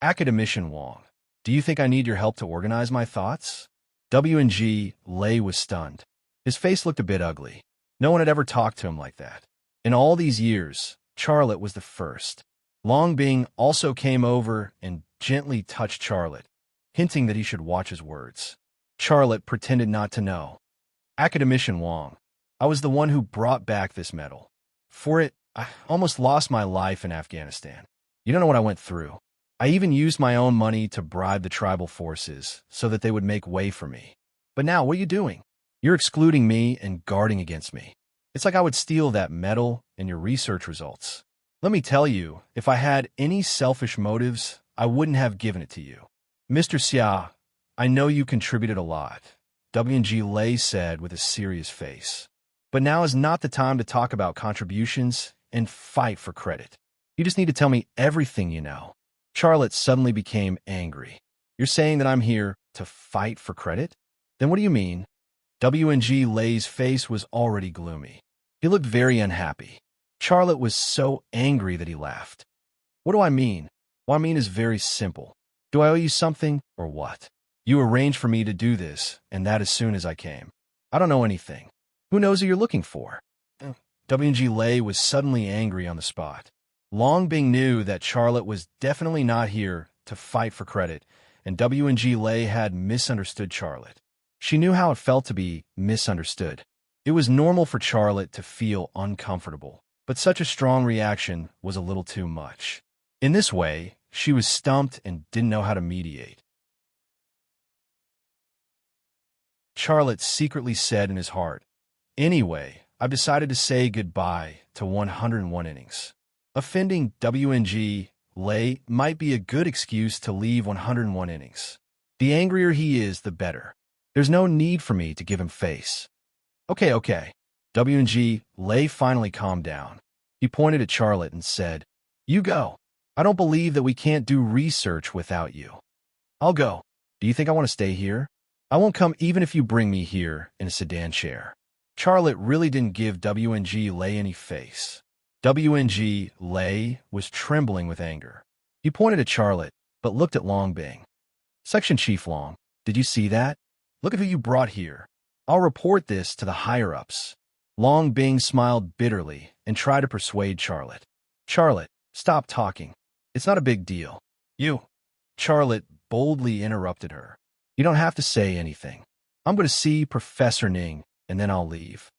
"Academician Wang, Do you think I need your help to organize my thoughts? W&G Lay was stunned. His face looked a bit ugly. No one had ever talked to him like that. In all these years, Charlotte was the first. Long Bing also came over and gently touched Charlotte, hinting that he should watch his words. Charlotte pretended not to know. Academician Wong, I was the one who brought back this medal. For it, I almost lost my life in Afghanistan. You don't know what I went through. I even used my own money to bribe the tribal forces so that they would make way for me. But now, what are you doing? You're excluding me and guarding against me. It's like I would steal that medal and your research results. Let me tell you, if I had any selfish motives, I wouldn't have given it to you. Mr. Xia, I know you contributed a lot, W&G Lay said with a serious face. But now is not the time to talk about contributions and fight for credit. You just need to tell me everything you know. Charlotte suddenly became angry. You're saying that I'm here to fight for credit? Then what do you mean? W&G Lay's face was already gloomy. He looked very unhappy. Charlotte was so angry that he laughed. What do I mean? What I mean is very simple. Do I owe you something or what? You arranged for me to do this, and that as soon as I came. I don't know anything. Who knows who you're looking for? W&G Lay was suddenly angry on the spot. Long Bing knew that Charlotte was definitely not here to fight for credit, and W&G Lay had misunderstood Charlotte. She knew how it felt to be misunderstood. It was normal for Charlotte to feel uncomfortable, but such a strong reaction was a little too much. In this way, she was stumped and didn't know how to mediate. Charlotte secretly said in his heart, "Anyway, I've decided to say goodbye to 101 innings. Offending W&G Lay might be a good excuse to leave 101 innings. The angrier he is, the better. There's no need for me to give him face." Okay. W&G Lay finally calmed down. He pointed at Charlotte and said, "You go. I don't believe that we can't do research without you. I'll go. Do you think I want to stay here? I won't come even if you bring me here in a sedan chair." Charlotte really didn't give W&G Lay any face. W&G Lay was trembling with anger. He pointed at Charlotte, but looked at Long Bing. "Section Chief Long, did you see that? Look at who you brought here. I'll report this to the higher-ups." Long Bing smiled bitterly and tried to persuade Charlotte. "Charlotte, stop talking. It's not a big deal." "You." Charlotte boldly interrupted her. "You don't have to say anything. I'm going to see Professor Ning, and then I'll leave.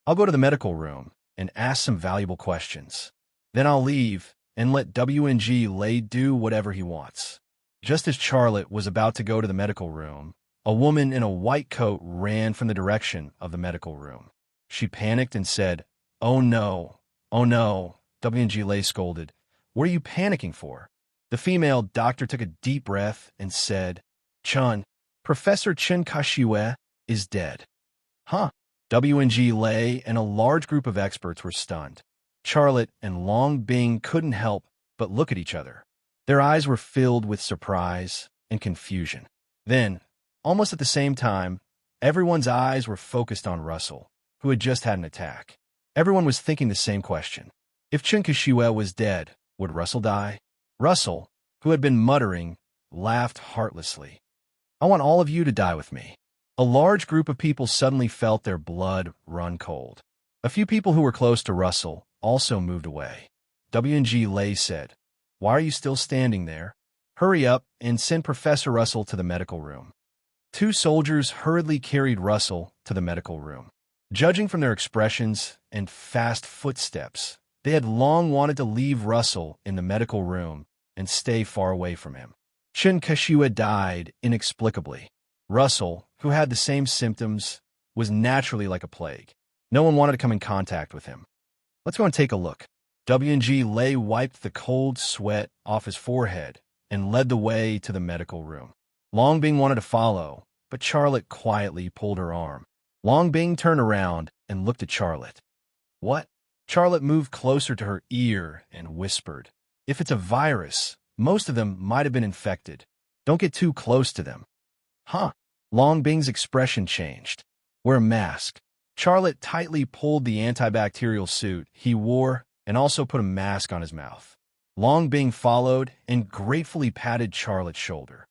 I'll go to the medical room and ask some valuable questions. Then I'll leave and let W&G Lay do whatever he wants." Just as Charlotte was about to go to the medical room, a woman in a white coat ran from the direction of the medical room. She panicked and said, "Oh no, oh no," W&G Lay scolded. "What are you panicking for?" The female doctor took a deep breath and said, "Chun, Professor Chen Kashiwe is dead." "Huh?" W&G Lay and a large group of experts were stunned. Charlotte and Long Bing couldn't help but look at each other. Their eyes were filled with surprise and confusion. Then, almost at the same time, everyone's eyes were focused on Russell, who had just had an attack. Everyone was thinking the same question. If Chen Kashiwe was dead, would Russell die? Russell, who had been muttering, laughed heartlessly. "I want all of you to die with me." A large group of people suddenly felt their blood run cold. A few people who were close to Russell also moved away. W&G Lay said, "Why are you still standing there? Hurry up and send Professor Russell to the medical room." 2 soldiers hurriedly carried Russell to the medical room. Judging from their expressions and fast footsteps, they had long wanted to leave Russell in the medical room and stay far away from him. Chen Kashiwe died inexplicably. Russell, who had the same symptoms, was naturally like a plague. No one wanted to come in contact with him. "Let's go and take a look." W&G Lay wiped the cold sweat off his forehead and led the way to the medical room. Long Bing wanted to follow, but Charlotte quietly pulled her arm. Long Bing turned around and looked at Charlotte. "What?" Charlotte moved closer to her ear and whispered, "If it's a virus, most of them might have been infected. Don't get too close to them." "Huh?" Long Bing's expression changed. "Wear a mask." Charlotte tightly pulled the antibacterial suit he wore and also put a mask on his mouth. Long Bing followed and gratefully patted Charlotte's shoulder.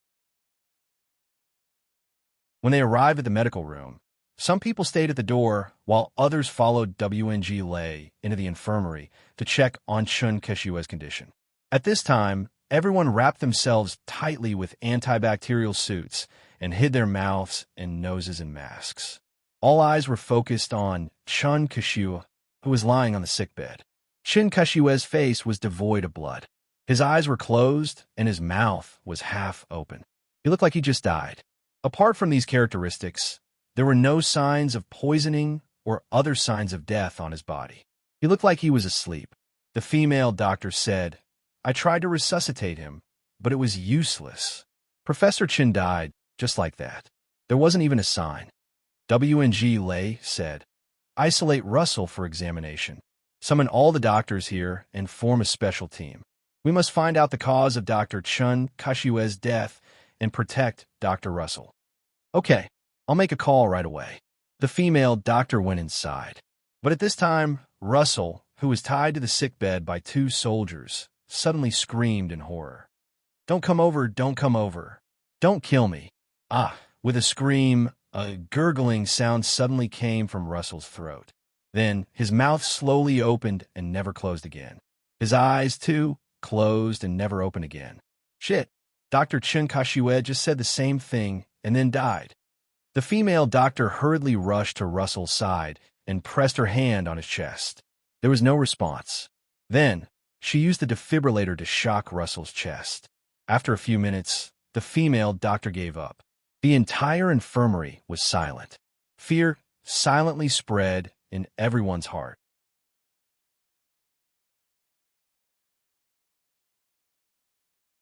When they arrived at the medical room, some people stayed at the door while others followed WNG Lei into the infirmary to check on Chun Keshue's condition. At this time, everyone wrapped themselves tightly with antibacterial suits and hid their mouths and noses in masks. All eyes were focused on Chun Keshue, who was lying on the sickbed. Chun Keshue's face was devoid of blood. His eyes were closed and his mouth was half open. He looked like he just died. Apart from these characteristics, there were no signs of poisoning or other signs of death on his body. He looked like he was asleep. The female doctor said, "I tried to resuscitate him, but it was useless. Professor Chin died just like that. There wasn't even a sign." WNG Lei said, "Isolate Russell for examination. Summon all the doctors here and form a special team. We must find out the cause of Dr. Chun Kashue's death and protect Dr. Russell." "Okay, I'll make a call right away." The female doctor went inside. But at this time, Russell, who was tied to the sickbed by 2 soldiers, suddenly screamed in horror. "Don't come over, don't come over. Don't kill me." Ah! With a scream, a gurgling sound suddenly came from Russell's throat. Then his mouth slowly opened and never closed again. His eyes, too, closed and never opened again. "Shit, Dr. Chun Kashue just said the same thing and then died." The female doctor hurriedly rushed to Russell's side and pressed her hand on his chest. There was no response. Then, she used the defibrillator to shock Russell's chest. After a few minutes, the female doctor gave up. The entire infirmary was silent. Fear silently spread in everyone's heart.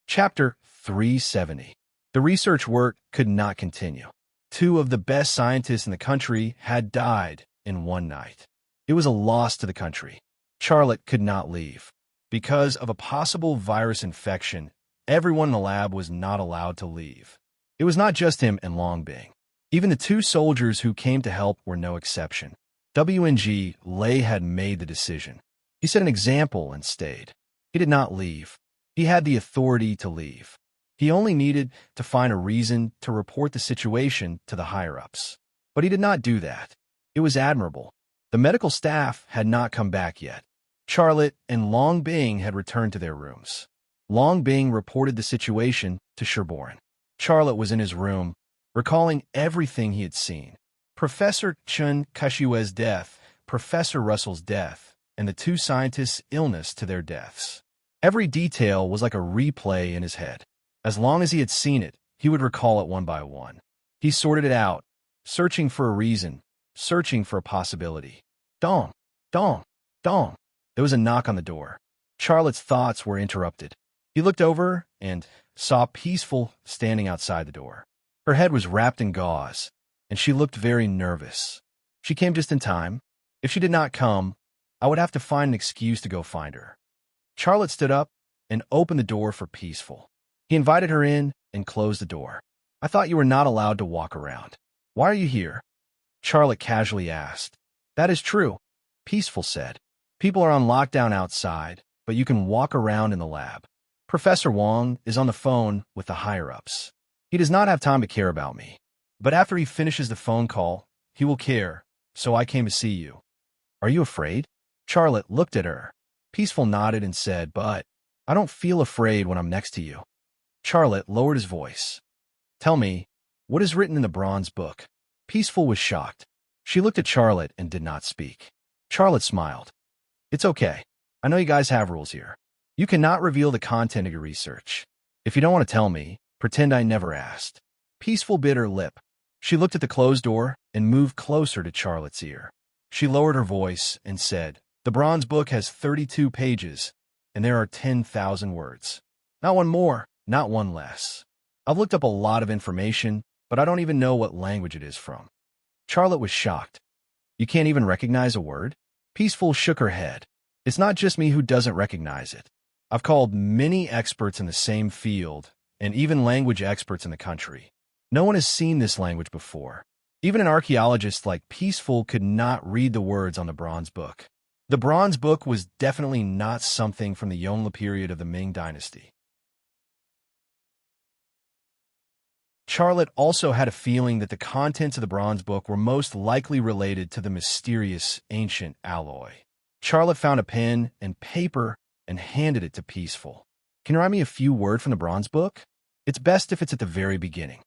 Chapter 370. The research work could not continue. 2 of the best scientists in the country had died in one night. It was a loss to the country. Charlotte could not leave. Because of a possible virus infection, everyone in the lab was not allowed to leave. It was not just him and Longbing. Even the 2 soldiers who came to help were no exception. WNG Lei had made the decision. He set an example and stayed. He did not leave. He had the authority to leave. He only needed to find a reason to report the situation to the higher-ups. But he did not do that. It was admirable. The medical staff had not come back yet. Charlotte and Longbing had returned to their rooms. Longbing reported the situation to Sherborne. Charlotte was in his room, recalling everything he had seen. Professor Chun Kashue's death, Professor Russell's death, and the 2 scientists' illness to their deaths. Every detail was like a replay in his head. As long as he had seen it, he would recall it one by one. He sorted it out, searching for a reason, searching for a possibility. Dong, dong, dong. There was a knock on the door. Charlotte's thoughts were interrupted. He looked over and saw Peaceful standing outside the door. Her head was wrapped in gauze, and she looked very nervous. She came just in time. If she did not come, I would have to find an excuse to go find her. Charlotte stood up and opened the door for Peaceful. He invited her in and closed the door. "I thought you were not allowed to walk around. Why are you here?" Charlotte casually asked. "That is true," Peaceful said. "People are on lockdown outside, but you can walk around in the lab. Professor Wong is on the phone with the higher-ups. He does not have time to care about me. But after he finishes the phone call, he will care, so I came to see you." "Are you afraid?" Charlotte looked at her. Peaceful nodded and said, "But I don't feel afraid when I'm next to you." Charlotte lowered his voice. "Tell me, what is written in the bronze book?" Peaceful was shocked. She looked at Charlotte and did not speak. Charlotte smiled. "It's okay. I know you guys have rules here. You cannot reveal the content of your research. If you don't want to tell me, pretend I never asked." Peaceful bit her lip. She looked at the closed door and moved closer to Charlotte's ear. She lowered her voice and said, "The bronze book has 32 pages, and there are 10,000 words. Not one more, not one less. I've looked up a lot of information, but I don't even know what language it is from." Charlotte was shocked. "You can't even recognize a word?" Peaceful shook her head. "It's not just me who doesn't recognize it. I've called many experts in the same field, and even language experts in the country. No one has seen this language before. Even an archaeologist like Peaceful could not read the words on the bronze book. The bronze book was definitely not something from the Yongle period of the Ming Dynasty. Charlotte also had a feeling that the contents of the bronze book were most likely related to the mysterious ancient alloy. Charlotte found a pen and paper and handed it to Peaceful. Can you write me a few words from the bronze book? It's best if it's at the very beginning.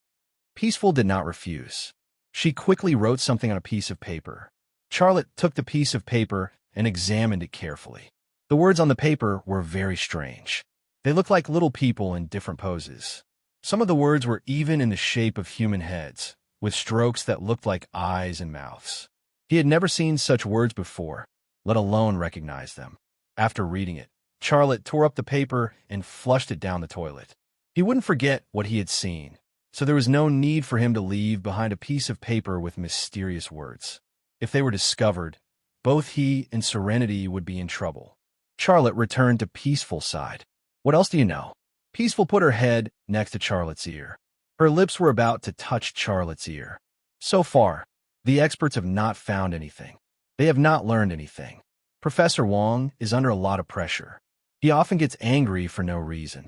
Peaceful did not refuse. She quickly wrote something on a piece of paper. Charlotte took the piece of paper and examined it carefully. The words on the paper were very strange. They looked like little people in different poses. Some of the words were even in the shape of human heads, with strokes that looked like eyes and mouths. He had never seen such words before, let alone recognize them. After reading it, Charlotte tore up the paper and flushed it down the toilet. He wouldn't forget what he had seen, so there was no need for him to leave behind a piece of paper with mysterious words. If they were discovered, both he and Serenity would be in trouble. Charlotte returned to Peaceful's side. What else do you know? Peaceful put her head next to Charlotte's ear. Her lips were about to touch Charlotte's ear. So far, the experts have not found anything. They have not learned anything. Professor Wong is under a lot of pressure. He often gets angry for no reason.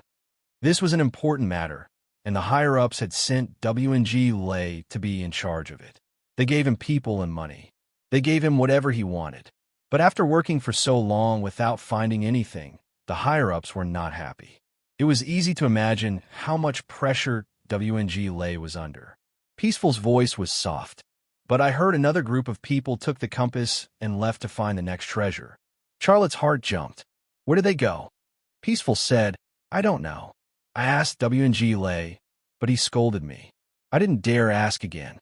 This was an important matter, and the higher-ups had sent W&G Lei to be in charge of it. They gave him people and money. They gave him whatever he wanted. But after working for so long without finding anything, the higher-ups were not happy. It was easy to imagine how much pressure W&G Lei was under. Peaceful's voice was soft, but I heard another group of people took the compass and left to find the next treasure. Charlotte's heart jumped. Where did they go? Peaceful said, I don't know. I asked W&G Lei, but he scolded me. I didn't dare ask again.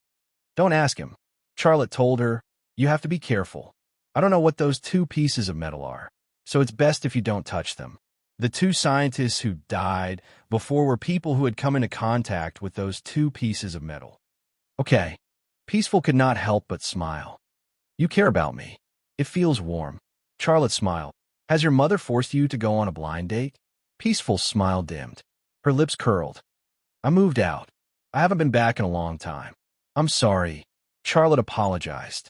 Don't ask him. Charlotte told her, you have to be careful. I don't know what those two pieces of metal are, so it's best if you don't touch them. The two scientists who died before were people who had come into contact with those two pieces of metal. Okay. Peaceful could not help but smile. You care about me. It feels warm. Charlotte smiled. Has your mother forced you to go on a blind date? Peaceful's smile dimmed. Her lips curled. I moved out. I haven't been back in a long time. I'm sorry. Charlotte apologized.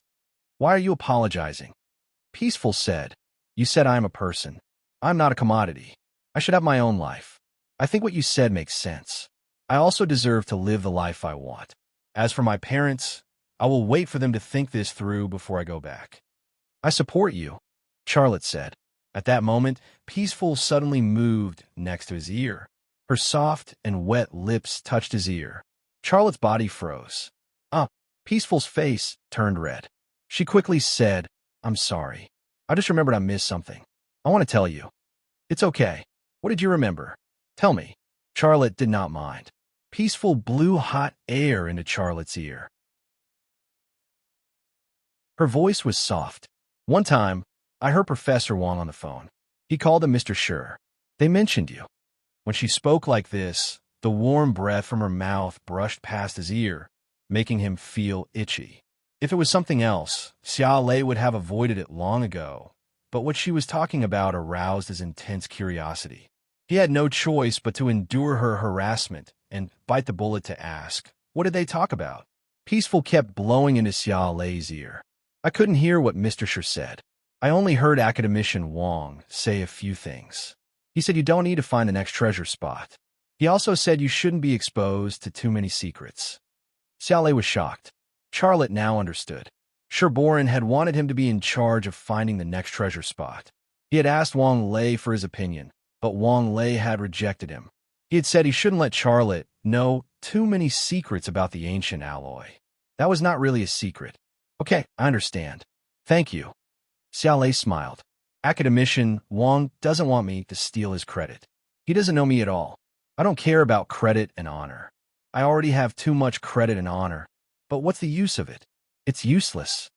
Why are you apologizing? Peaceful said, you said I am a person. I'm not a commodity. I should have my own life. I think what you said makes sense. I also deserve to live the life I want. As for my parents, I will wait for them to think this through before I go back. I support you, Charlotte said. At that moment, Peaceful suddenly moved next to his ear. Her soft and wet lips touched his ear. Charlotte's body froze. Peaceful's face turned red. She quickly said, I'm sorry. I just remembered I missed something. I want to tell you. It's okay. What did you remember? Tell me. Charlotte did not mind. Peaceful blew hot air into Charlotte's ear. Her voice was soft. One time, I heard Professor Wong on the phone. He called him Mr. Sure. They mentioned you. When she spoke like this, the warm breath from her mouth brushed past his ear, making him feel itchy. If it was something else, Xia Lei would have avoided it long ago, but what she was talking about aroused his intense curiosity. He had no choice but to endure her harassment and bite the bullet to ask, what did they talk about? Peaceful kept blowing into Xia Lei's ear. I couldn't hear what Mr. Sure said. I only heard Academician Wong say a few things. He said you don't need to find the next treasure spot. He also said you shouldn't be exposed to too many secrets. Xia Lei was shocked. Charlotte now understood. Sherborin had wanted him to be in charge of finding the next treasure spot. He had asked Wang Lei for his opinion, but Wang Lei had rejected him. He had said he shouldn't let Charlotte know too many secrets about the ancient alloy. That was not really a secret. Okay, I understand. Thank you. Xia Lei smiled. Academician Wang doesn't want me to steal his credit. He doesn't know me at all. I don't care about credit and honor. I already have too much credit and honor. But what's the use of it? It's useless.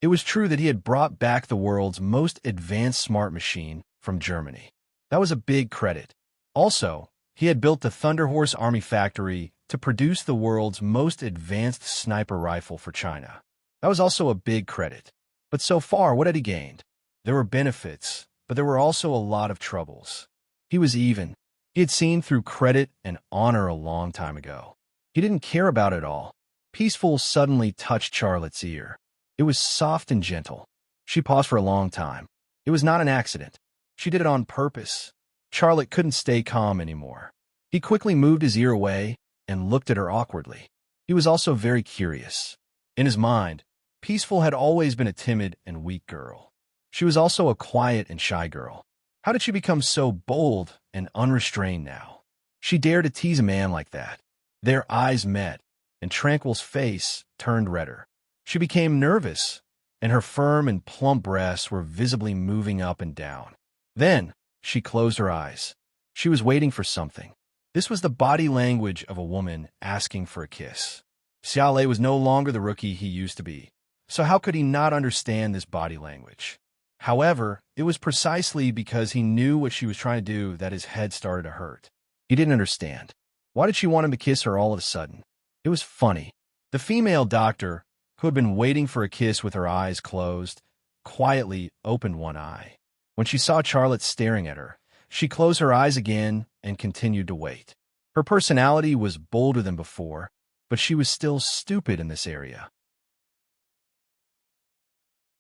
It was true that he had brought back the world's most advanced smart machine from Germany. That was a big credit. Also, he had built the Thunderhorse Army Factory to produce the world's most advanced sniper rifle for China. That was also a big credit. But so far, what had he gained? There were benefits, but there were also a lot of troubles. He was even. He had seen through credit and honor a long time ago. He didn't care about it all. Peaceful suddenly touched Charlotte's ear. It was soft and gentle. She paused for a long time. It was not an accident. She did it on purpose. Charlotte couldn't stay calm anymore. He quickly moved his ear away and looked at her awkwardly. He was also very curious. In his mind, Peaceful had always been a timid and weak girl. She was also a quiet and shy girl. How did she become so bold and unrestrained now? She dared to tease a man like that. Their eyes met, and Tranquil's face turned redder. She became nervous, and her firm and plump breasts were visibly moving up and down. Then, she closed her eyes. She was waiting for something. This was the body language of a woman asking for a kiss. Xiaolei was no longer the rookie he used to be, so how could he not understand this body language? However, it was precisely because he knew what she was trying to do that his head started to hurt. He didn't understand. Why did she want him to kiss her all of a sudden? It was funny. The female doctor, who had been waiting for a kiss with her eyes closed, quietly opened one eye. When she saw Charlotte staring at her, she closed her eyes again and continued to wait. Her personality was bolder than before, but she was still stupid in this area.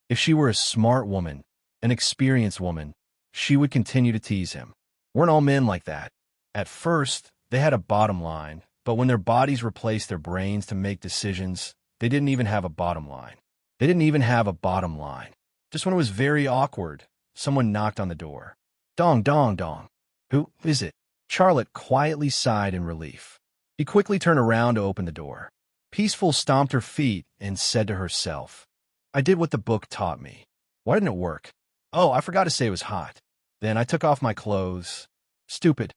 If she were a smart woman, an experienced woman, she would continue to tease him. Weren't all men like that? At first, they had a bottom line, but when their bodies replaced their brains to make decisions, they didn't even have a bottom line. They didn't even have a bottom line. Just when it was very awkward, someone knocked on the door. Dong, dong, dong. Who is it? Charlotte quietly sighed in relief. She quickly turned around to open the door. Peaceful stomped her feet and said to herself, I did what the book taught me. Why didn't it work? Oh, I forgot to say it was hot. Then I took off my clothes. Stupid.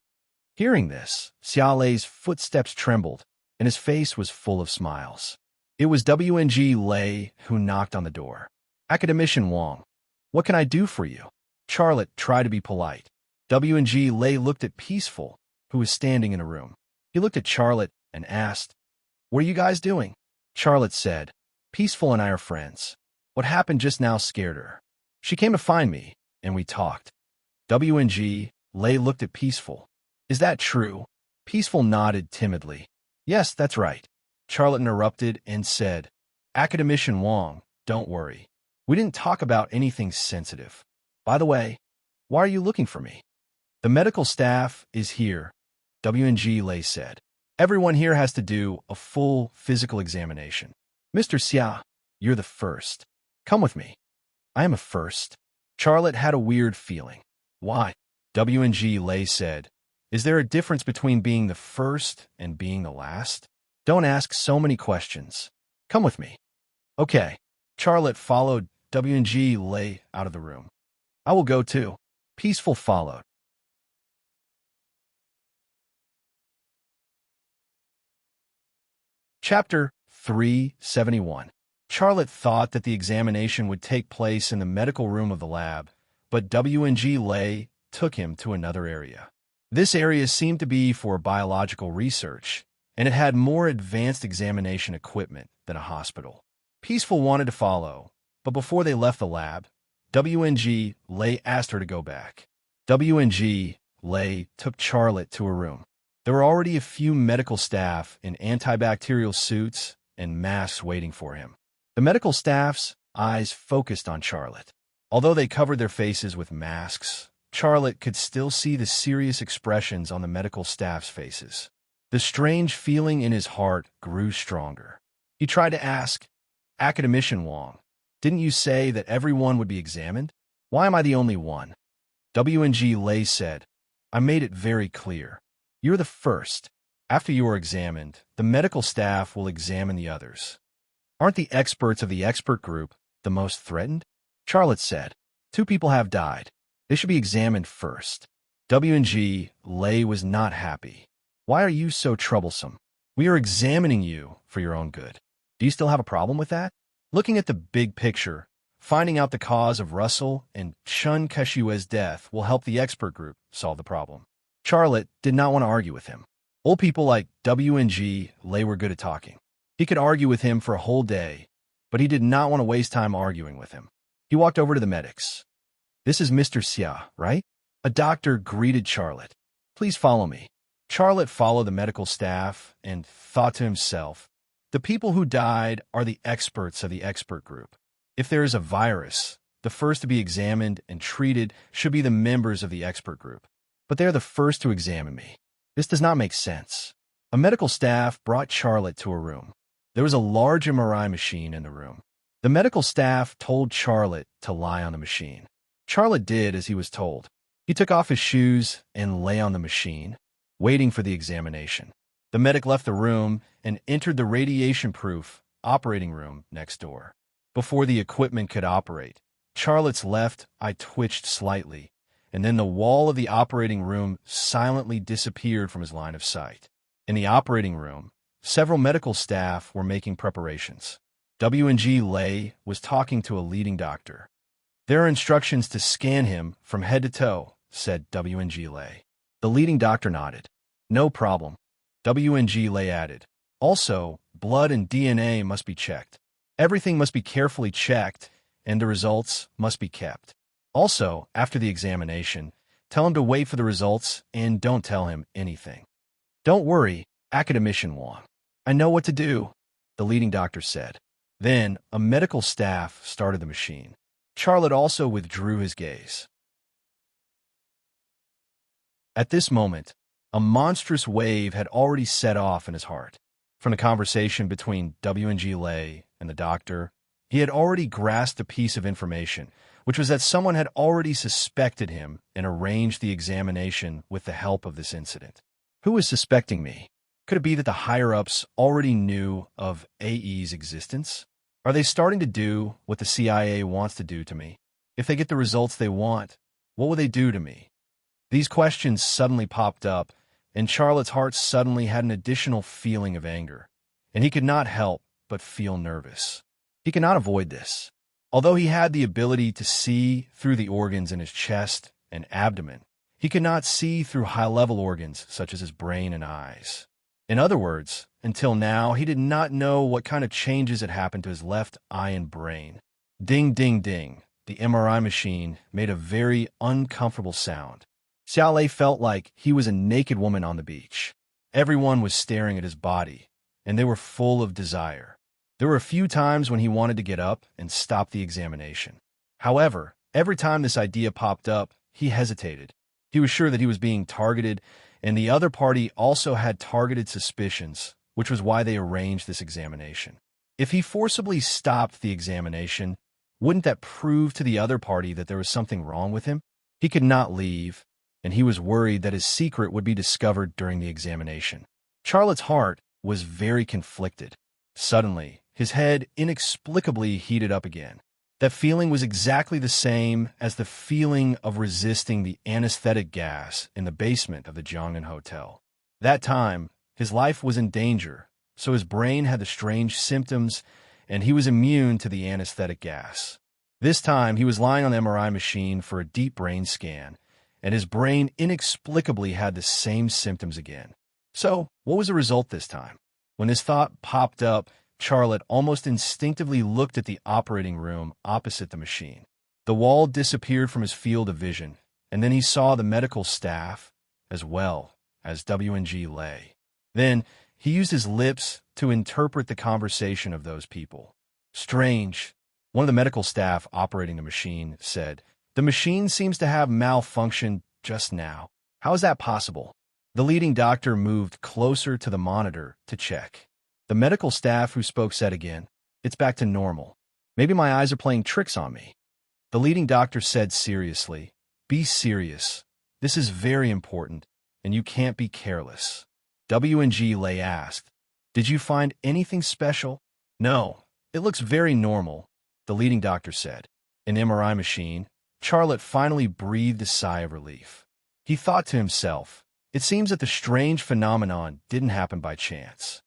Hearing this, Xiaolei's footsteps trembled, and his face was full of smiles. It was WNG Lei who knocked on the door. Academician Wang, what can I do for you? Charlotte tried to be polite. WNG Lei looked at Peaceful, who was standing in a room. He looked at Charlotte and asked, What are you guys doing? Charlotte said, Peaceful and I are friends. What happened just now scared her. She came to find me, and we talked. WNG Lei looked at Peaceful. Is that true? Peaceful nodded timidly. Yes, that's right. Charlotte interrupted and said, Academician Wang, don't worry. We didn't talk about anything sensitive. By the way, why are you looking for me? The medical staff is here, WNG Lei said. Everyone here has to do a full physical examination. Mr. Xia, you're the first. Come with me. I am a first. Charlotte had a weird feeling. Why? WNG Lei said, Is there a difference between being the first and being the last? Don't ask so many questions. Come with me. Okay. Charlotte followed WNG Lei out of the room. I will go too. Peaceful followed. Chapter 371. Charlotte thought that the examination would take place in the medical room of the lab, but WNG Lei took him to another area. This area seemed to be for biological research, and it had more advanced examination equipment than a hospital. Peaceful wanted to follow, but before they left the lab, WNG Lei asked her to go back. WNG Lei took Charlotte to a room. There were already a few medical staff in antibacterial suits and masks waiting for him. The medical staff's eyes focused on Charlotte. Although they covered their faces with masks, Charlotte could still see the serious expressions on the medical staff's faces. The strange feeling in his heart grew stronger. He tried to ask, Academician Wang, didn't you say that everyone would be examined? Why am I the only one? WNG Lei said, I made it very clear. You're the first. After you are examined, the medical staff will examine the others. Aren't the experts of the expert group the most threatened? Charlotte said, 2 people have died. They should be examined first. WNG Lei was not happy. Why are you so troublesome? We are examining you for your own good. Do you still have a problem with that? Looking at the big picture, finding out the cause of Russell and Chun Keshue's death will help the expert group solve the problem. Charlotte did not want to argue with him. Old people like WNG Lei were good at talking. He could argue with him for a whole day, but he did not want to waste time arguing with him. He walked over to the medics. This is Mr. Xia, right? A doctor greeted Charlotte. Please follow me. Charlotte followed the medical staff and thought to himself, the people who died are the experts of the expert group. If there is a virus, the first to be examined and treated should be the members of the expert group. But they are the first to examine me. This does not make sense. A medical staff brought Charlotte to a room. There was a large MRI machine in the room. The medical staff told Charlotte to lie on the machine. Charlotte did as he was told. He took off his shoes and lay on the machine, waiting for the examination. The medic left the room and entered the radiation-proof operating room next door. Before the equipment could operate, Charlotte's left eye twitched slightly, and then the wall of the operating room silently disappeared from his line of sight. In the operating room, several medical staff were making preparations. W&G Lay was talking to a leading doctor. "There are instructions to scan him from head to toe," said W&G Lay. The leading doctor nodded. "No problem." W&G Lay added, "Also, blood and DNA must be checked. Everything must be carefully checked, and the results must be kept. Also, after the examination, tell him to wait for the results and don't tell him anything." "Don't worry, Academician Wong. I know what to do," the leading doctor said. Then, a medical staff started the machine. Charlotte also withdrew his gaze. At this moment, a monstrous wave had already set off in his heart. From the conversation between W&G Lay and the doctor, he had already grasped a piece of information, which was that someone had already suspected him and arranged the examination with the help of this incident. Who was suspecting me? Could it be that the higher-ups already knew of AE's existence? Are they starting to do what the CIA wants to do to me? If they get the results they want, what will they do to me? These questions suddenly popped up, and Charlotte's heart suddenly had an additional feeling of anger, and he could not help but feel nervous. He could not avoid this. Although he had the ability to see through the organs in his chest and abdomen, he could not see through high-level organs such as his brain and eyes. In other words, until now, he did not know what kind of changes had happened to his left eye and brain. Ding, ding, ding. The MRI machine made a very uncomfortable sound. Xiao Lei felt like he was a naked woman on the beach. Everyone was staring at his body, and they were full of desire. There were a few times when he wanted to get up and stop the examination. However, every time this idea popped up, he hesitated. He was sure that he was being targeted, and the other party also had targeted suspicions, which was why they arranged this examination. If he forcibly stopped the examination, wouldn't that prove to the other party that there was something wrong with him? He could not leave, and he was worried that his secret would be discovered during the examination. Charlotte's heart was very conflicted. Suddenly, his head inexplicably heated up again. That feeling was exactly the same as the feeling of resisting the anesthetic gas in the basement of the Jiangnan Hotel. That time, his life was in danger, so his brain had the strange symptoms, and he was immune to the anesthetic gas. This time, he was lying on the MRI machine for a deep brain scan, and his brain inexplicably had the same symptoms again. So, what was the result this time? When this thought popped up, Charlotte almost instinctively looked at the operating room opposite the machine. The wall disappeared from his field of vision, and then he saw the medical staff, as well as W&G Lay. Then, he used his lips to interpret the conversation of those people. "Strange," one of the medical staff operating the machine said. "The machine seems to have malfunctioned just now. How is that possible?" The leading doctor moved closer to the monitor to check. The medical staff who spoke said again, "It's back to normal. Maybe my eyes are playing tricks on me." The leading doctor said seriously, "Be serious. This is very important, and you can't be careless." W&G Lay asked, "Did you find anything special?" "No, it looks very normal," the leading doctor said. In the MRI machine, Charlotte finally breathed a sigh of relief. He thought to himself, it seems that the strange phenomenon didn't happen by chance.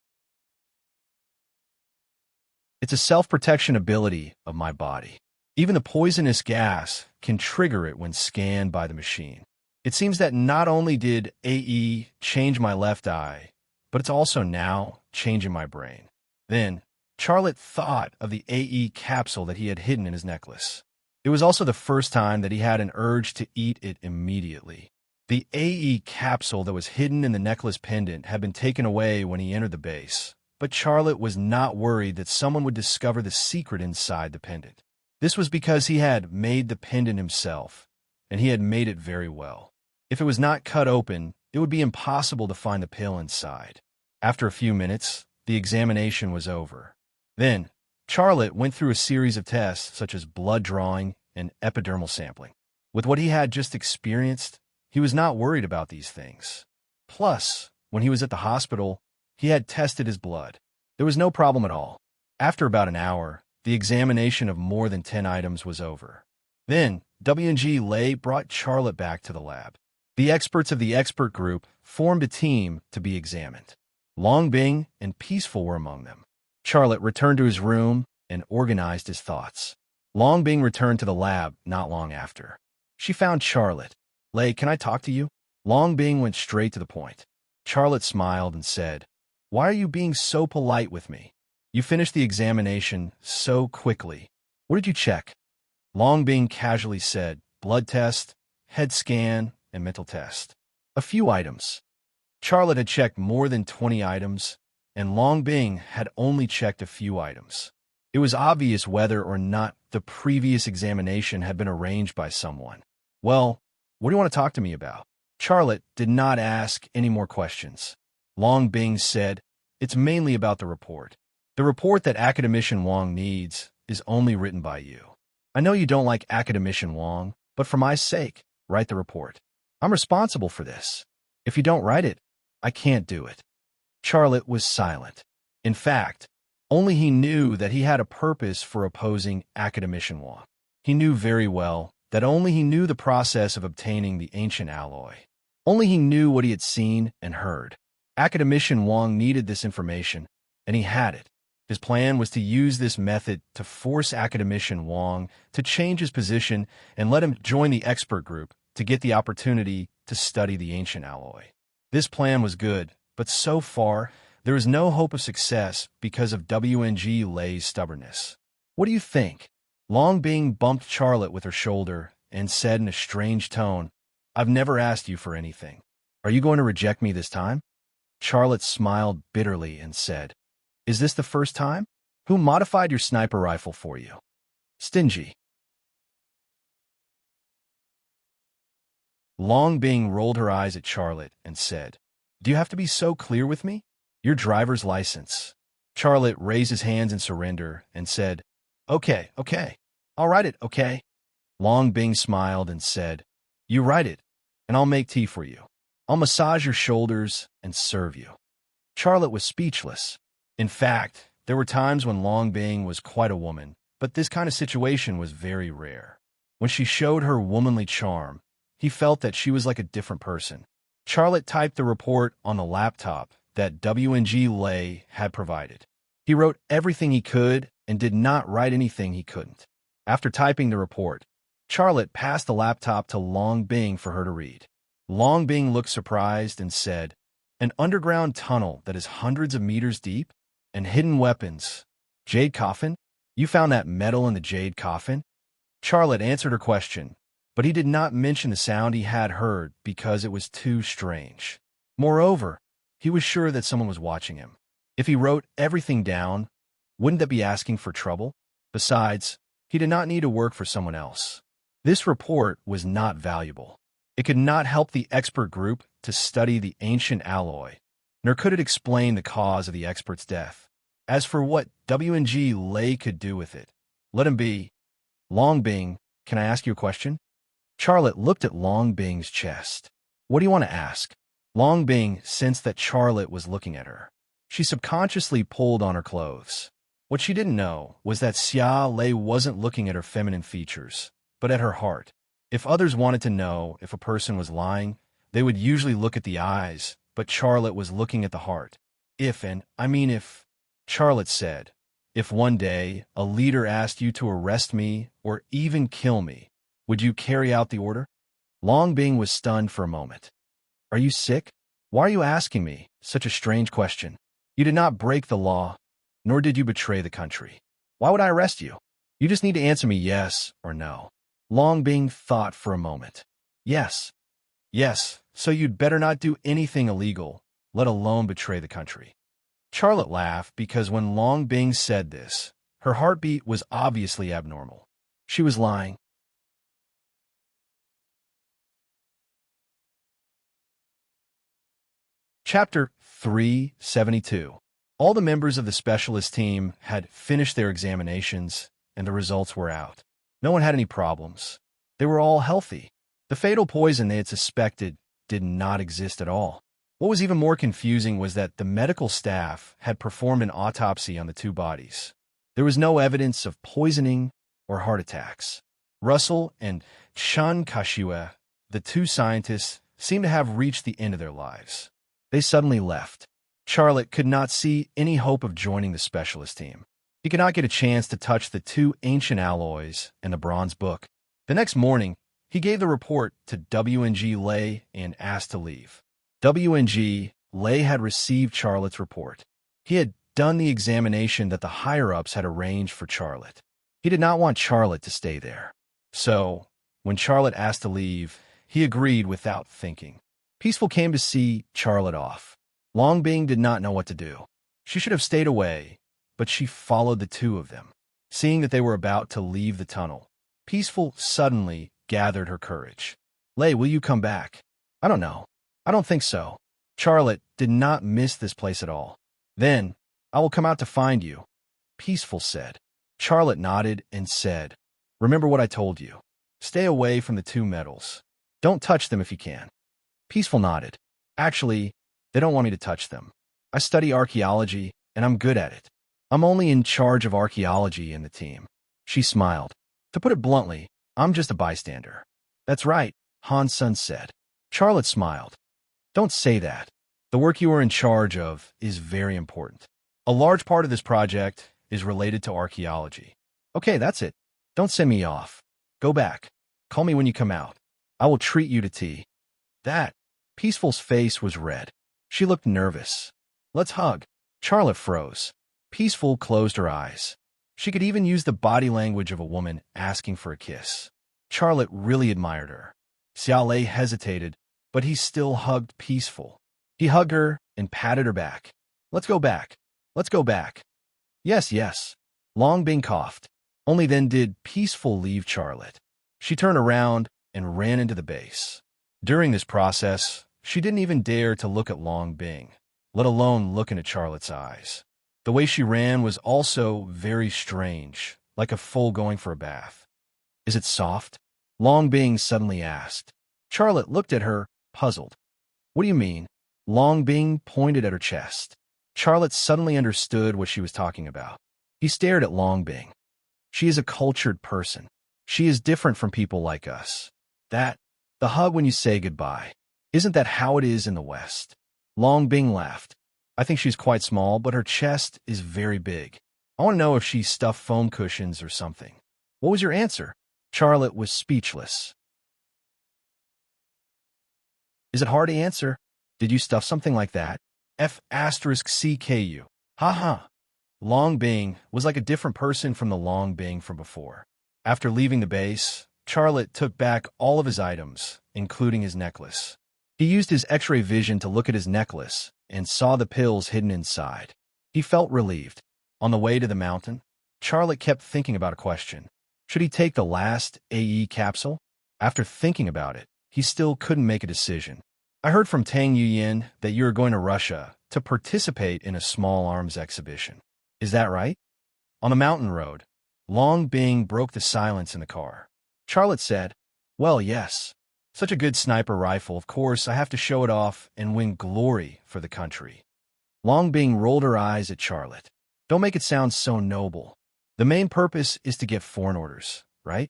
It's a self-protection ability of my body. Even the poisonous gas can trigger it when scanned by the machine. It seems that not only did AE change my left eye, but it's also now changing my brain. Then, Charlotte thought of the AE capsule that he had hidden in his necklace. It was also the first time that he had an urge to eat it immediately. The AE capsule that was hidden in the necklace pendant had been taken away when he entered the base, but Charlotte was not worried that someone would discover the secret inside the pendant. This was because he had made the pendant himself, and he had made it very well. If it was not cut open, it would be impossible to find the pill inside. After a few minutes, the examination was over. Then, Charlotte went through a series of tests such as blood drawing and epidermal sampling. With what he had just experienced, he was not worried about these things. Plus, when he was at the hospital, he had tested his blood. There was no problem at all. After about an hour, the examination of more than 10 items was over. Then, W&G Lay brought Charlotte back to the lab. The experts of the expert group formed a team to be examined. Long Bing and Peaceful were among them. Charlotte returned to his room and organized his thoughts. Long Bing returned to the lab not long after. She found Charlotte. "Lay, can I talk to you?" Long Bing went straight to the point. Charlotte smiled and said, "Why are you being so polite with me? You finished the examination so quickly. What did you check?" Long Bing casually said, "Blood test, head scan, and mental test. A few items." Charlotte had checked more than 20 items, and Long Bing had only checked a few items. It was obvious whether or not the previous examination had been arranged by someone. "Well, what do you want to talk to me about?" Charlotte did not ask any more questions. Long Bing said, "It's mainly about the report. The report that Academician Wong needs is only written by you. I know you don't like Academician Wong, but for my sake, write the report. I'm responsible for this. If you don't write it, I can't do it." Charlotte was silent. In fact, only he knew that he had a purpose for opposing Academician Wong. He knew very well that only he knew the process of obtaining the ancient alloy. Only he knew what he had seen and heard. Academician Wong needed this information, and he had it. His plan was to use this method to force Academician Wong to change his position and let him join the expert group to get the opportunity to study the ancient alloy. This plan was good, but so far, there is no hope of success because of W&G Lay's stubbornness. "What do you think?" Long Bing bumped Charlotte with her shoulder and said in a strange tone, "I've never asked you for anything. Are you going to reject me this time?" Charlotte smiled bitterly and said, "Is this the first time? Who modified your sniper rifle for you?" "Stingy." Long Bing rolled her eyes at Charlotte and said, "Do you have to be so clear with me? Your driver's license." Charlotte raised his hands in surrender and said, Okay, I'll write it, okay?" Long Bing smiled and said, "You write it, and I'll make tea for you. I'll massage your shoulders and serve you." Charlotte was speechless. In fact, there were times when Long Bing was quite a woman, but this kind of situation was very rare. When she showed her womanly charm, he felt that she was like a different person. Charlotte typed the report on the laptop that W&G Lay had provided. He wrote everything he could and did not write anything he couldn't. After typing the report, Charlotte passed the laptop to Long Bing for her to read. Long Bing looked surprised and said, "An underground tunnel that is hundreds of meters deep? And hidden weapons. Jade coffin? You found that metal in the jade coffin?" Charlotte answered her question, but he did not mention the sound he had heard because it was too strange. Moreover, he was sure that someone was watching him. If he wrote everything down, wouldn't that be asking for trouble? Besides, he did not need to work for someone else. This report was not valuable. It could not help the expert group to study the ancient alloy, nor could it explain the cause of the expert's death. As for what W&G Lay could do with it, let him be. "Long Bing, can I ask you a question?" Charlotte looked at Long Bing's chest. "What do you want to ask?" Long Bing sensed that Charlotte was looking at her. She subconsciously pulled on her clothes. What she didn't know was that Xia Lei wasn't looking at her feminine features, but at her heart. If others wanted to know if a person was lying, they would usually look at the eyes, but Charlotte was looking at the heart. If, Charlotte said, "If one day a leader asked you to arrest me or even kill me, would you carry out the order?" Long Bing was stunned for a moment. "Are you sick? Why are you asking me such a strange question? You did not break the law, nor did you betray the country. Why would I arrest you? You just need to answer me yes or no." Long Bing thought for a moment. Yes, so you'd better not do anything illegal, let alone betray the country." Charlotte laughed because when Long Bing said this, her heartbeat was obviously abnormal. She was lying. Chapter 372. All the members of the specialist team had finished their examinations, and the results were out. No one had any problems. They were all healthy. The fatal poison they had suspected did not exist at all. What was even more confusing was that the medical staff had performed an autopsy on the two bodies. There was no evidence of poisoning or heart attacks. Russell and Chan Kashiwa, the two scientists, seemed to have reached the end of their lives. They suddenly left. Charlotte could not see any hope of joining the specialist team. He could not get a chance to touch the two ancient alloys and the bronze book. The next morning, he gave the report to W&G Lay and asked to leave. W&G Lay had received Charlotte's report. He had done the examination that the higher-ups had arranged for Charlotte. He did not want Charlotte to stay there. So, when Charlotte asked to leave, he agreed without thinking. Peaceful came to see Charlotte off. Longbing did not know what to do. She should have stayed away, but she followed the two of them. Seeing that they were about to leave the tunnel, Peaceful suddenly gathered her courage. Lay, will you come back? I don't know. I don't think so. Charlotte did not miss this place at all. Then, I will come out to find you, Peaceful said. Charlotte nodded and said, remember what I told you. Stay away from the two metals. Don't touch them if you can. Peaceful nodded. Actually, they don't want me to touch them. I study archaeology, and I'm good at it. I'm only in charge of archaeology in the team. She smiled. To put it bluntly, I'm just a bystander. That's right, Han-sun said. Charlotte smiled. Don't say that. The work you are in charge of is very important. A large part of this project is related to archaeology. Okay, that's it. Don't send me off. Go back. Call me when you come out. I will treat you to tea. That. Peaceful's face was red. She looked nervous. Let's hug. Charlotte froze. Peaceful closed her eyes. She could even use the body language of a woman asking for a kiss. Charlotte really admired her. Xiao Lei hesitated, but he still hugged Peaceful. He hugged her and patted her back. Let's go back. Let's go back. Yes, yes. Longbing coughed. Only then did Peaceful leave Charlotte. She turned around and ran into the base. During this process, she didn't even dare to look at Longbing, let alone look into Charlotte's eyes. The way she ran was also very strange, like a foal going for a bath. Is it soft? Longbing suddenly asked. Charlotte looked at her, puzzled. What do you mean? Longbing pointed at her chest. Charlotte suddenly understood what she was talking about. He stared at Longbing. She is a cultured person. She is different from people like us. The hug when you say goodbye. Isn't that how it is in the West? Longbing laughed. I think she's quite small, but her chest is very big. I want to know if she stuffed foam cushions or something. What was your answer? Charlotte was speechless. Is it hard to answer? Did you stuff something like that? F*CKU. Ha. Longbing was like a different person from the Longbing from before. After leaving the base, Charlotte took back all of his items, including his necklace. He used his X-ray vision to look at his necklace and saw the pills hidden inside. He felt relieved. On the way to the mountain, Charlotte kept thinking about a question. Should he take the last AE capsule? After thinking about it, he still couldn't make a decision. I heard from Tang Yuyin that you are going to Russia to participate in a small arms exhibition. Is that right? On the mountain road, Longbing broke the silence in the car. Charlotte said, well, yes. Such a good sniper rifle, of course, I have to show it off and win glory for the country. Longbing rolled her eyes at Charlotte. Don't make it sound so noble. The main purpose is to get foreign orders, right?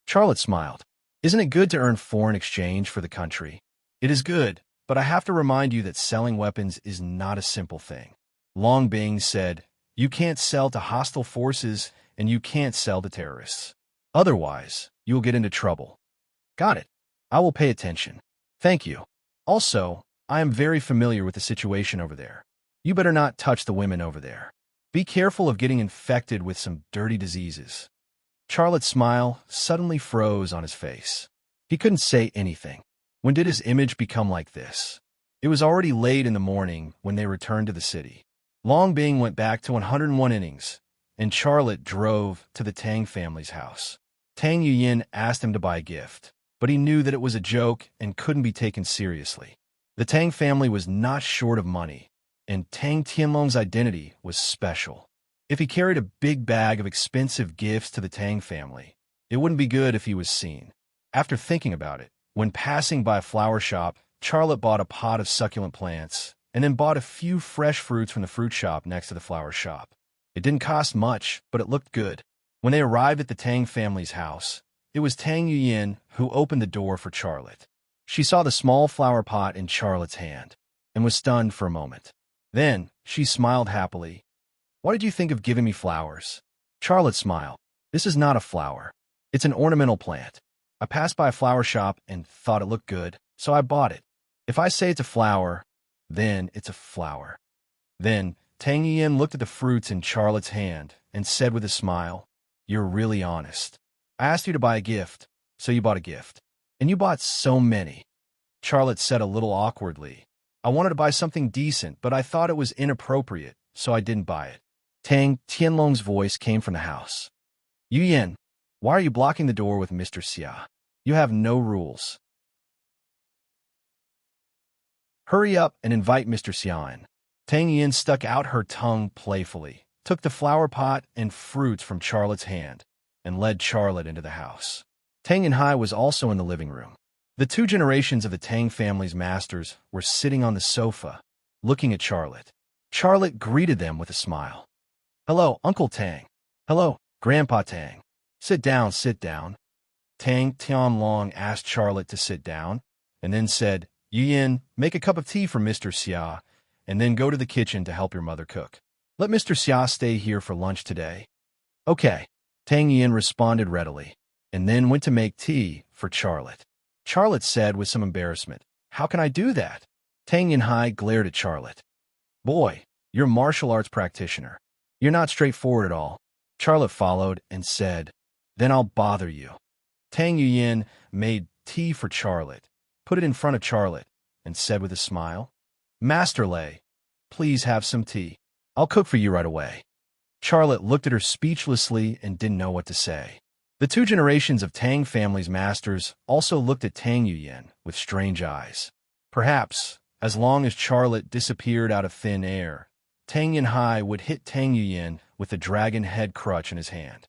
Charlotte smiled. Isn't it good to earn foreign exchange for the country? It is good, but I have to remind you that selling weapons is not a simple thing. Longbing said, you can't sell to hostile forces and you can't sell to terrorists. Otherwise, you'll get into trouble. Got it. I will pay attention. Thank you. Also, I am very familiar with the situation over there. You better not touch the women over there. Be careful of getting infected with some dirty diseases. Charlotte's smile suddenly froze on his face. He couldn't say anything. When did his image become like this? It was already late in the morning when they returned to the city. Longbing went back to 101 innings, and Charlotte drove to the Tang family's house. Tang Yuyin asked him to buy a gift, but he knew that it was a joke and couldn't be taken seriously. The Tang family was not short of money, and Tang Tianlong's identity was special. If he carried a big bag of expensive gifts to the Tang family, it wouldn't be good if he was seen. After thinking about it, when passing by a flower shop, Charlotte bought a pot of succulent plants and then bought a few fresh fruits from the fruit shop next to the flower shop. It didn't cost much, but it looked good. When they arrived at the Tang family's house, it was Tang Yuyin who opened the door for Charlotte. She saw the small flower pot in Charlotte's hand and was stunned for a moment. Then, she smiled happily. "What did you think of giving me flowers?" Charlotte smiled. "This is not a flower. It's an ornamental plant. I passed by a flower shop and thought it looked good, so I bought it. If I say it's a flower, then it's a flower." Then, Tang Yuyin looked at the fruits in Charlotte's hand and said with a smile, "You're really honest. I asked you to buy a gift, so you bought a gift. And you bought so many." Charlotte said a little awkwardly, "I wanted to buy something decent, but I thought it was inappropriate, so I didn't buy it." Tang Tianlong's voice came from the house. "Yuyin, why are you blocking the door with Mr. Xia? You have no rules. Hurry up and invite Mr. Xia in." Tang Yuyin stuck out her tongue playfully, took the flower pot and fruits from Charlotte's hand, and led Charlotte into the house. Tang Yinhai was also in the living room. The two generations of the Tang family's masters were sitting on the sofa, looking at Charlotte. Charlotte greeted them with a smile. "Hello, Uncle Tang." "Hello, Grandpa Tang." Sit down, sit down." Tang Tianlong asked Charlotte to sit down, and then said, "Yuyin, make a cup of tea for Mr. Xia, and then go to the kitchen to help your mother cook. Let Mr. Xia stay here for lunch today." "Okay," Tang Yuyin responded readily, and then went to make tea for Charlotte. Charlotte said with some embarrassment, "How can I do that?" Tang Yinhai glared at Charlotte. "Boy, you're a martial arts practitioner. You're not straightforward at all." Charlotte followed and said, "Then I'll bother you." Tang Yuyin made tea for Charlotte, put it in front of Charlotte, and said with a smile, "Master Lei, please have some tea. I'll cook for you right away." Charlotte looked at her speechlessly and didn't know what to say. The two generations of Tang family's masters also looked at Tang Yuyin with strange eyes. Perhaps, as long as Charlotte disappeared out of thin air, Tang Yinhai would hit Tang Yuyin with the dragon head crutch in his hand.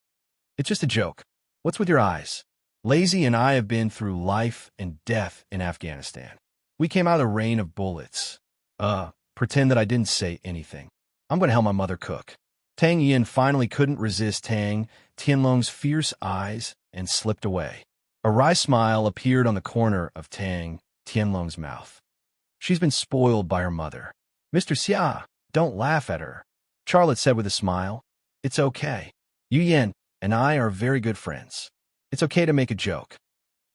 "It's just a joke. What's with your eyes? Lazy and I have been through life and death in Afghanistan. We came out of the rain of bullets. Pretend that I didn't say anything. I'm going to help my mother cook." Tang Yuyin finally couldn't resist Tang Tianlong's fierce eyes and slipped away. A wry smile appeared on the corner of Tang Tianlong's mouth. "She's been spoiled by her mother. Mr. Xia, don't laugh at her," Charlotte said with a smile. "It's okay. Yuyin and I are very good friends. It's okay to make a joke.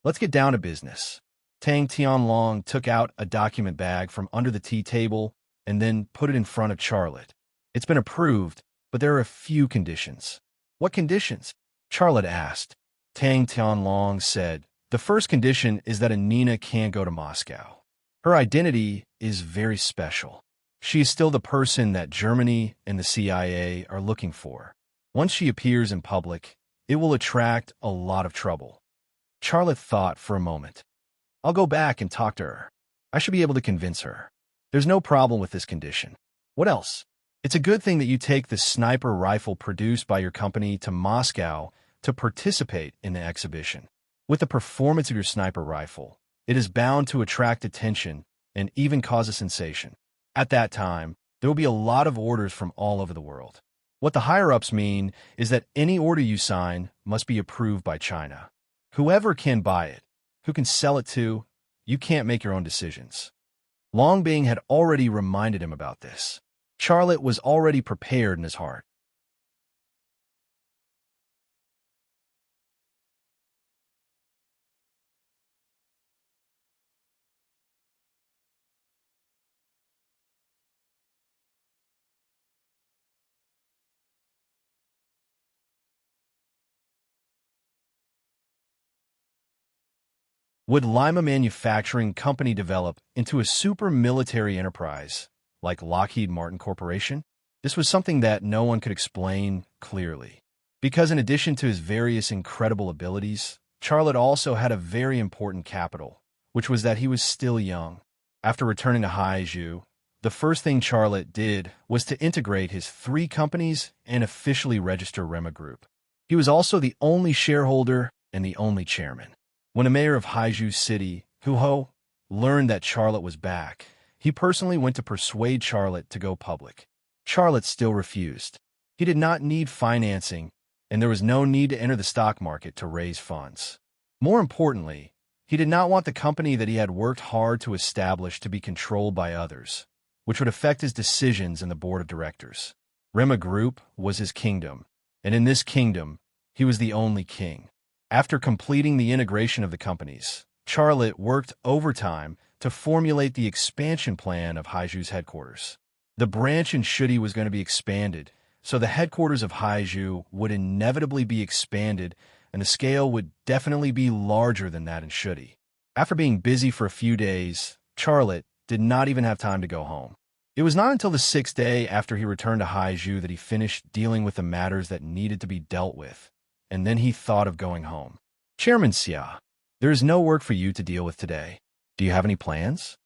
Let's get down to business." Tang Tianlong took out a document bag from under the tea table and then put it in front of Charlotte. "It's been approved, but there are a few conditions." "What conditions?" Charlotte asked. Tang Tianlong said, "The first condition is that Anina can't go to Moscow. Her identity is very special. She is still the person that Germany and the CIA are looking for. Once she appears in public, it will attract a lot of trouble." Charlotte thought for a moment. "I'll go back and talk to her. I should be able to convince her. There's no problem with this condition. What else? It's a good thing that you take the sniper rifle produced by your company to Moscow to participate in the exhibition. With the performance of your sniper rifle, it is bound to attract attention and even cause a sensation. At that time, there will be a lot of orders from all over the world. What the higher-ups mean is that any order you sign must be approved by China. Whoever can buy it, who can sell it to, you can't make your own decisions." Longbing had already reminded him about this. Charlotte was already prepared in his heart. Would Lima Manufacturing Company develop into a super military enterprise like Lockheed Martin Corporation? This was something that no one could explain clearly. Because in addition to his various incredible abilities, Charlotte also had a very important capital, which was that he was still young. After returning to Haizhu, The first thing Charlotte did was to integrate his 3 companies and officially register Rema Group. He was also the only shareholder and the only chairman. When the mayor of Haizhu City, Huho, learned that Charlotte was back, he personally went to persuade Charlotte to go public. Charlotte still refused. He did not need financing, and there was no need to enter the stock market to raise funds. More importantly, he did not want the company that he had worked hard to establish to be controlled by others, which would affect his decisions in the board of directors. Rema Group was his kingdom, and in this kingdom, he was the only king. After completing the integration of the companies, Charlotte worked overtime to formulate the expansion plan of Haizhu's headquarters. The branch in Shudi was going to be expanded, so the headquarters of Haizhu would inevitably be expanded, and the scale would definitely be larger than that in Shudi. After being busy for a few days, Charlotte did not even have time to go home. It was not until the 6th day after he returned to Haizhu that he finished dealing with the matters that needed to be dealt with, and then he thought of going home. Chairman Xia, there is no work for you to deal with today. Do you have any plans?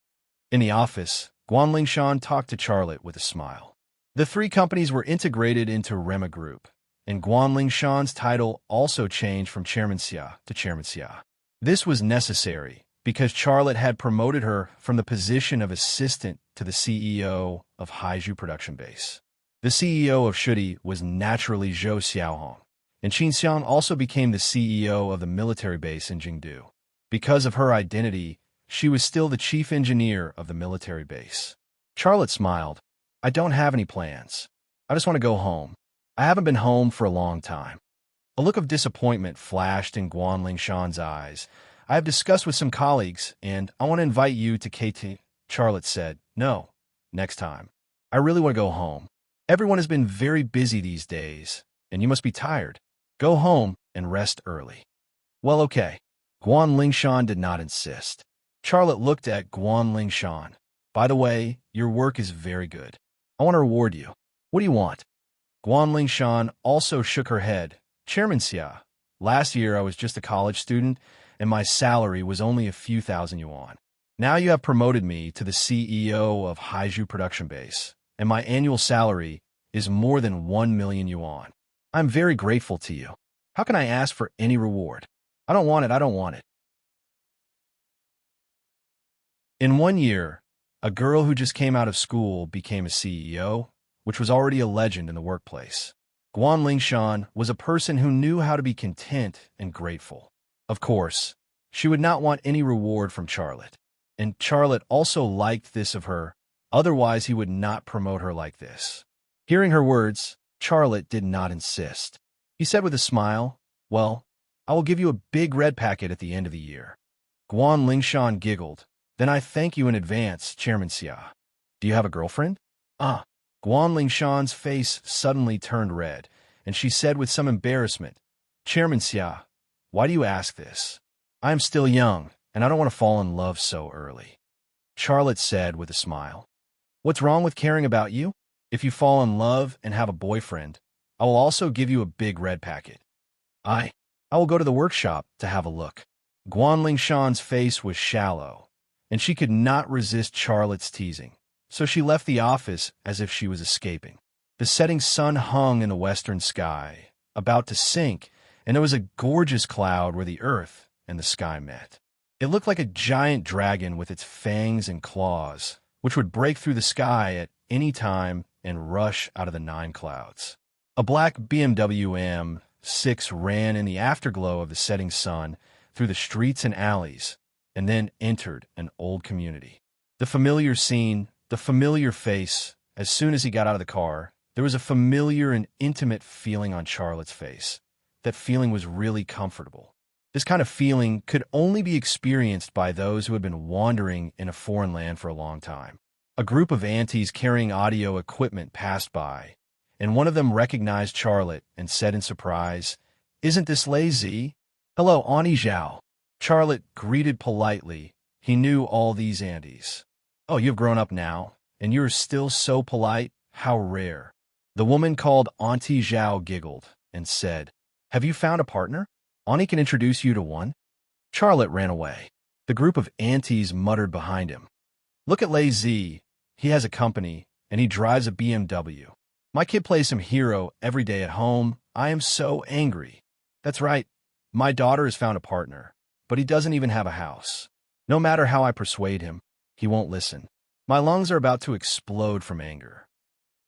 In the office, Guan Lingshan talked to Charlotte with a smile. The 3 companies were integrated into Rema Group, and Guan Lingshan's title also changed from Chairman Xia to Chairman Xia. This was necessary because Charlotte had promoted her from the position of assistant to the CEO of Haizhu Production Base. The CEO of Shudi was naturally Zhou Xiaohong, and Qin Xiang also became the CEO of the military base in Jingdu. Because of her identity, she was still the chief engineer of the military base. Charlotte smiled. I don't have any plans. I just want to go home. I haven't been home for a long time. A look of disappointment flashed in Guan Lingshan's eyes. I have discussed with some colleagues, and I want to invite you to KT. Charlotte said, No, next time. I really want to go home. Everyone has been very busy these days, and you must be tired. Go home and rest early. Well, okay. Guan Lingshan did not insist. Charlotte looked at Guan Lingshan. By the way, your work is very good. I want to reward you. What do you want? Guan Lingshan also shook her head. Chairman Xia, last year I was just a college student, and my salary was only a few thousand yuan. Now you have promoted me to the CEO of Haizhu Production Base, and my annual salary is more than 1 million yuan. I'm very grateful to you. How can I ask for any reward? I don't want it, I don't want it. In 1 year, a girl who just came out of school became a CEO, which was already a legend in the workplace. Guan Lingshan was a person who knew how to be content and grateful. Of course, she would not want any reward from Charlotte. And Charlotte also liked this of her, otherwise he would not promote her like this. Hearing her words, Charlotte did not insist. He said with a smile, Well, I will give you a big red packet at the end of the year. Guan Lingshan giggled. Then I thank you in advance, Chairman Xia. Do you have a girlfriend? Guan Lingshan's face suddenly turned red, and she said with some embarrassment, Chairman Xia, why do you ask this? I am still young, and I don't want to fall in love so early. Charlotte said with a smile, What's wrong with caring about you? If you fall in love and have a boyfriend, I will also give you a big red packet. I will go to the workshop to have a look. Guan Lingshan's face was shallow, and she could not resist Charlotte's teasing, so she left the office as if she was escaping. The setting sun hung in the western sky, about to sink, and there was a gorgeous cloud where the earth and the sky met. It looked like a giant dragon with its fangs and claws, which would break through the sky at any time and rush out of the 9 clouds. A black BMW M6 ran in the afterglow of the setting sun through the streets and alleys, and then entered an old community. The familiar scene, the familiar face. As soon as he got out of the car, there was a familiar and intimate feeling on Charlotte's face. That feeling was really comfortable. This kind of feeling could only be experienced by those who had been wandering in a foreign land for a long time. A group of aunties carrying audio equipment passed by, and one of them recognized Charlotte and said in surprise, Isn't this Lei Zi? Hello, Auntie Zhao. Charlotte greeted politely. He knew all these aunties. Oh, you've grown up now, and you're still so polite? How rare. The woman called Auntie Zhao giggled and said, Have you found a partner? Auntie can introduce you to one. Charlotte ran away. The group of aunties muttered behind him. Look at Lei Zi. He has a company, and he drives a BMW. My kid plays some hero every day at home. I am so angry. That's right. My daughter has found a partner, but he doesn't even have a house. No matter how I persuade him, he won't listen. My lungs are about to explode from anger.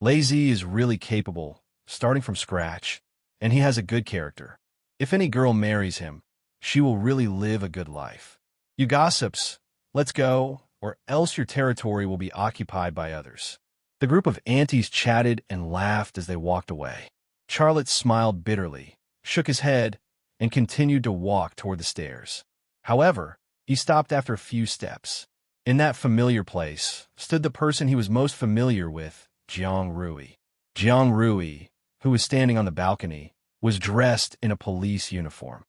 Lazy is really capable, starting from scratch, and he has a good character. If any girl marries him, she will really live a good life. You gossips, let's go, or else your territory will be occupied by others. The group of aunties chatted and laughed as they walked away. Charlotte smiled bitterly, shook his head, and continued to walk toward the stairs. However, he stopped after a few steps. In that familiar place stood the person he was most familiar with, Jiang Rui. Jiang Rui, who was standing on the balcony, was dressed in a police uniform.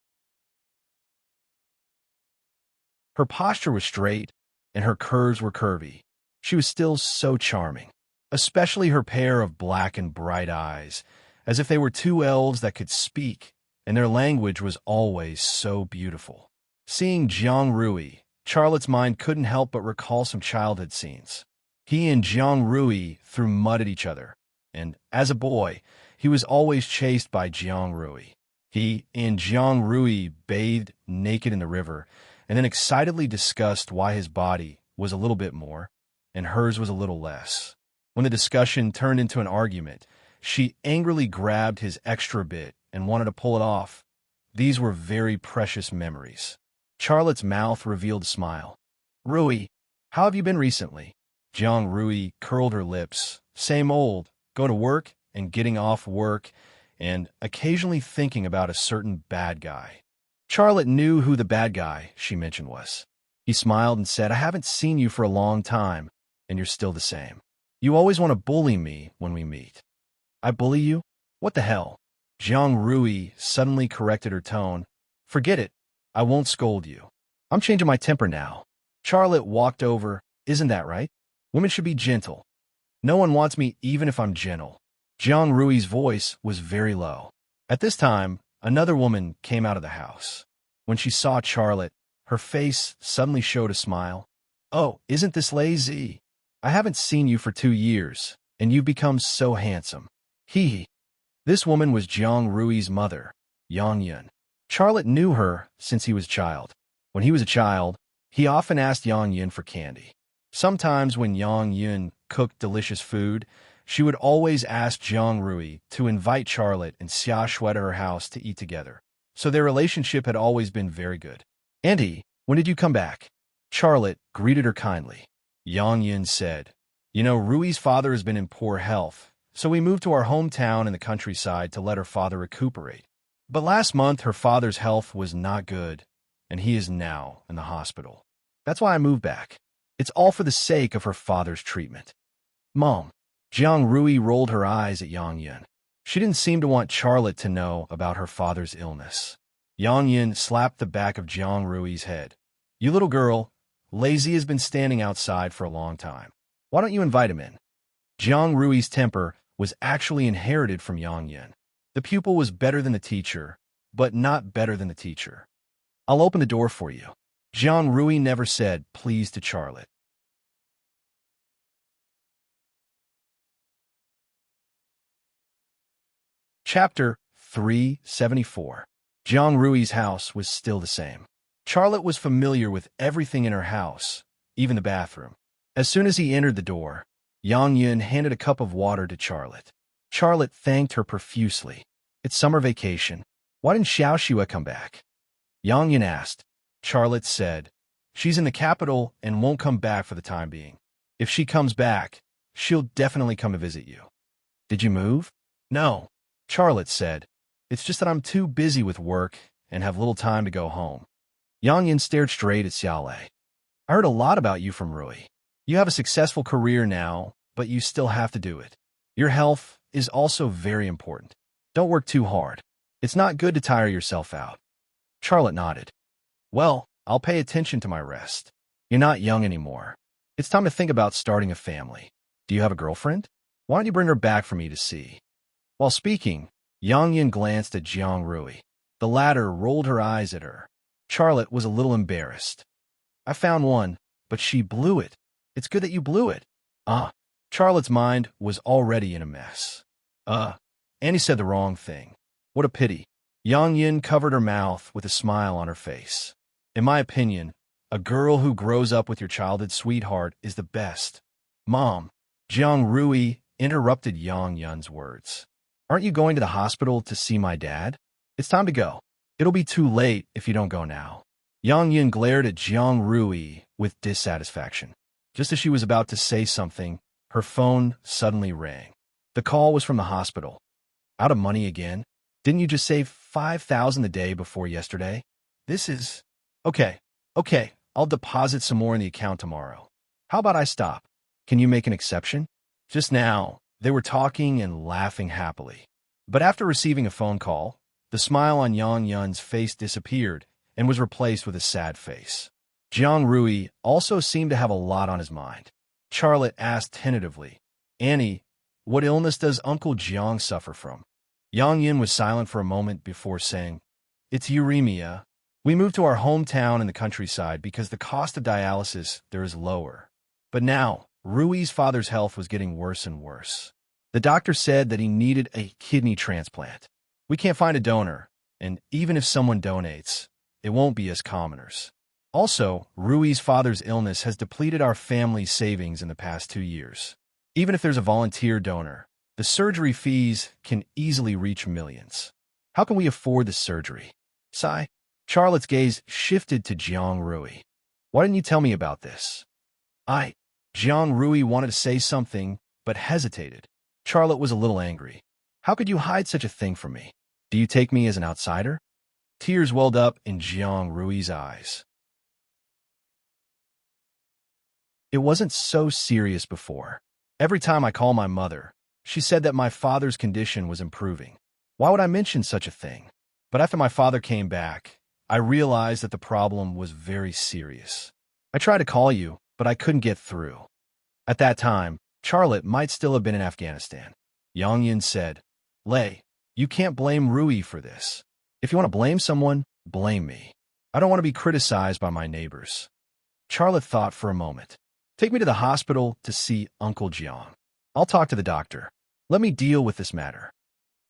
Her posture was straight, and her curves were curvy. She was still so charming, especially her pair of black and bright eyes, as if they were two elves that could speak, and their language was always so beautiful. Seeing Jiang Rui, Charlotte's mind couldn't help but recall some childhood scenes. He and Jiang Rui threw mud at each other, and, as a boy, he was always chased by Jiang Rui. He and Jiang Rui bathed naked in the river, and then excitedly discussed why his body was a little bit more, and hers was a little less. When the discussion turned into an argument, she angrily grabbed his extra bit and wanted to pull it off. These were very precious memories. Charlotte's mouth revealed a smile. Rui, how have you been recently? Jiang Rui curled her lips. Same old, go to work and getting off work, and occasionally thinking about a certain bad guy. Charlotte knew who the bad guy she mentioned was. He smiled and said, I haven't seen you for a long time, and you're still the same. You always want to bully me when we meet. I bully you? What the hell? Jiang Rui suddenly corrected her tone. Forget it. I won't scold you. I'm changing my temper now. Charlotte walked over. Isn't that right? Women should be gentle. No one wants me even if I'm gentle. Jiang Rui's voice was very low. At this time, another woman came out of the house. When she saw Charlotte, her face suddenly showed a smile. Oh, isn't this Lazy? I haven't seen you for 2 years, and you've become so handsome. Hee. This woman was Jiang Rui's mother, Yang Yun. Charlotte knew her since he was a child. When he was a child, he often asked Yang Yun for candy. Sometimes when Yang Yun cooked delicious food, she would always ask Jiang Rui to invite Charlotte and Xia Shui to her house to eat together. So their relationship had always been very good. Auntie, when did you come back? Charlotte greeted her kindly. Yang Yun said, You know, Rui's father has been in poor health, so we moved to our hometown in the countryside to let her father recuperate. But last month, her father's health was not good, and he is now in the hospital. That's why I moved back. It's all for the sake of her father's treatment. Mom. Jiang Rui rolled her eyes at Yang Yun. She didn't seem to want Charlotte to know about her father's illness. Yang Yun slapped the back of Jiang Rui's head. You little girl, Lazy has been standing outside for a long time. Why don't you invite him in? Jiang Rui's temper was actually inherited from Yang Yun. The pupil was better than the teacher, but not better than the teacher. I'll open the door for you. Jiang Rui never said please to Charlotte. Chapter 374. Jiang Rui's house was still the same. Charlotte was familiar with everything in her house, even the bathroom. As soon as he entered the door, Yang Yun handed a cup of water to Charlotte. Charlotte thanked her profusely. It's summer vacation. Why didn't Xiao Shui come back? Yang Yun asked. Charlotte said, She's in the capital and won't come back for the time being. If she comes back, she'll definitely come to visit you. Did you move? No. Charlotte said, It's just that I'm too busy with work and have little time to go home. Yang Yun stared straight at Xiaolei. I heard a lot about you from Rui. You have a successful career now, but you still have to do it. Your health is also very important. Don't work too hard. It's not good to tire yourself out. Charlotte nodded. Well, I'll pay attention to my rest. You're not young anymore. It's time to think about starting a family. Do you have a girlfriend? Why don't you bring her back for me to see? While speaking, Yang Yun glanced at Jiang Rui. The latter rolled her eyes at her. Charlotte was a little embarrassed. I found one, but she blew it. It's good that you blew it. Ah, Charlotte's mind was already in a mess. Annie said the wrong thing. What a pity. Yang Yin covered her mouth with a smile on her face. In my opinion, a girl who grows up with your childhood sweetheart is the best. Mom, Jiang Rui interrupted Yang Yun's words. Aren't you going to the hospital to see my dad? It's time to go. It'll be too late if you don't go now. Yang Yun glared at Jiang Rui with dissatisfaction. Just as she was about to say something, her phone suddenly rang. The call was from the hospital. Out of money again? Didn't you just save 5,000 a day before yesterday? This is... Okay, I'll deposit some more in the account tomorrow. How about I stop? Can you make an exception? Just now, they were talking and laughing happily. But after receiving a phone call, the smile on Yang Yun's face disappeared and was replaced with a sad face. Jiang Rui also seemed to have a lot on his mind. Charlotte asked tentatively, Annie, what illness does Uncle Jiang suffer from? Yang Yun was silent for a moment before saying, It's uremia. We moved to our hometown in the countryside because the cost of dialysis there is lower. But now, Rui's father's health was getting worse and worse. The doctor said that he needed a kidney transplant. We can't find a donor, and even if someone donates, it won't be as commoners. Also, Rui's father's illness has depleted our family's savings in the past 2 years. Even if there's a volunteer donor, the surgery fees can easily reach millions. How can we afford the surgery? Sigh. Charlotte's gaze shifted to Jiang Rui. Why didn't you tell me about this? Jiang Rui wanted to say something, but hesitated. Charlotte was a little angry. How could you hide such a thing from me? Do you take me as an outsider? Tears welled up in Jiang Rui's eyes. It wasn't so serious before. Every time I call my mother, she said that my father's condition was improving. Why would I mention such a thing? But after my father came back, I realized that the problem was very serious. I tried to call you, but I couldn't get through. At that time, Charlotte might still have been in Afghanistan. Yang Yin said, Lei, you can't blame Rui for this. If you want to blame someone, blame me. I don't want to be criticized by my neighbors. Charlotte thought for a moment. Take me to the hospital to see Uncle Jiang. I'll talk to the doctor. Let me deal with this matter.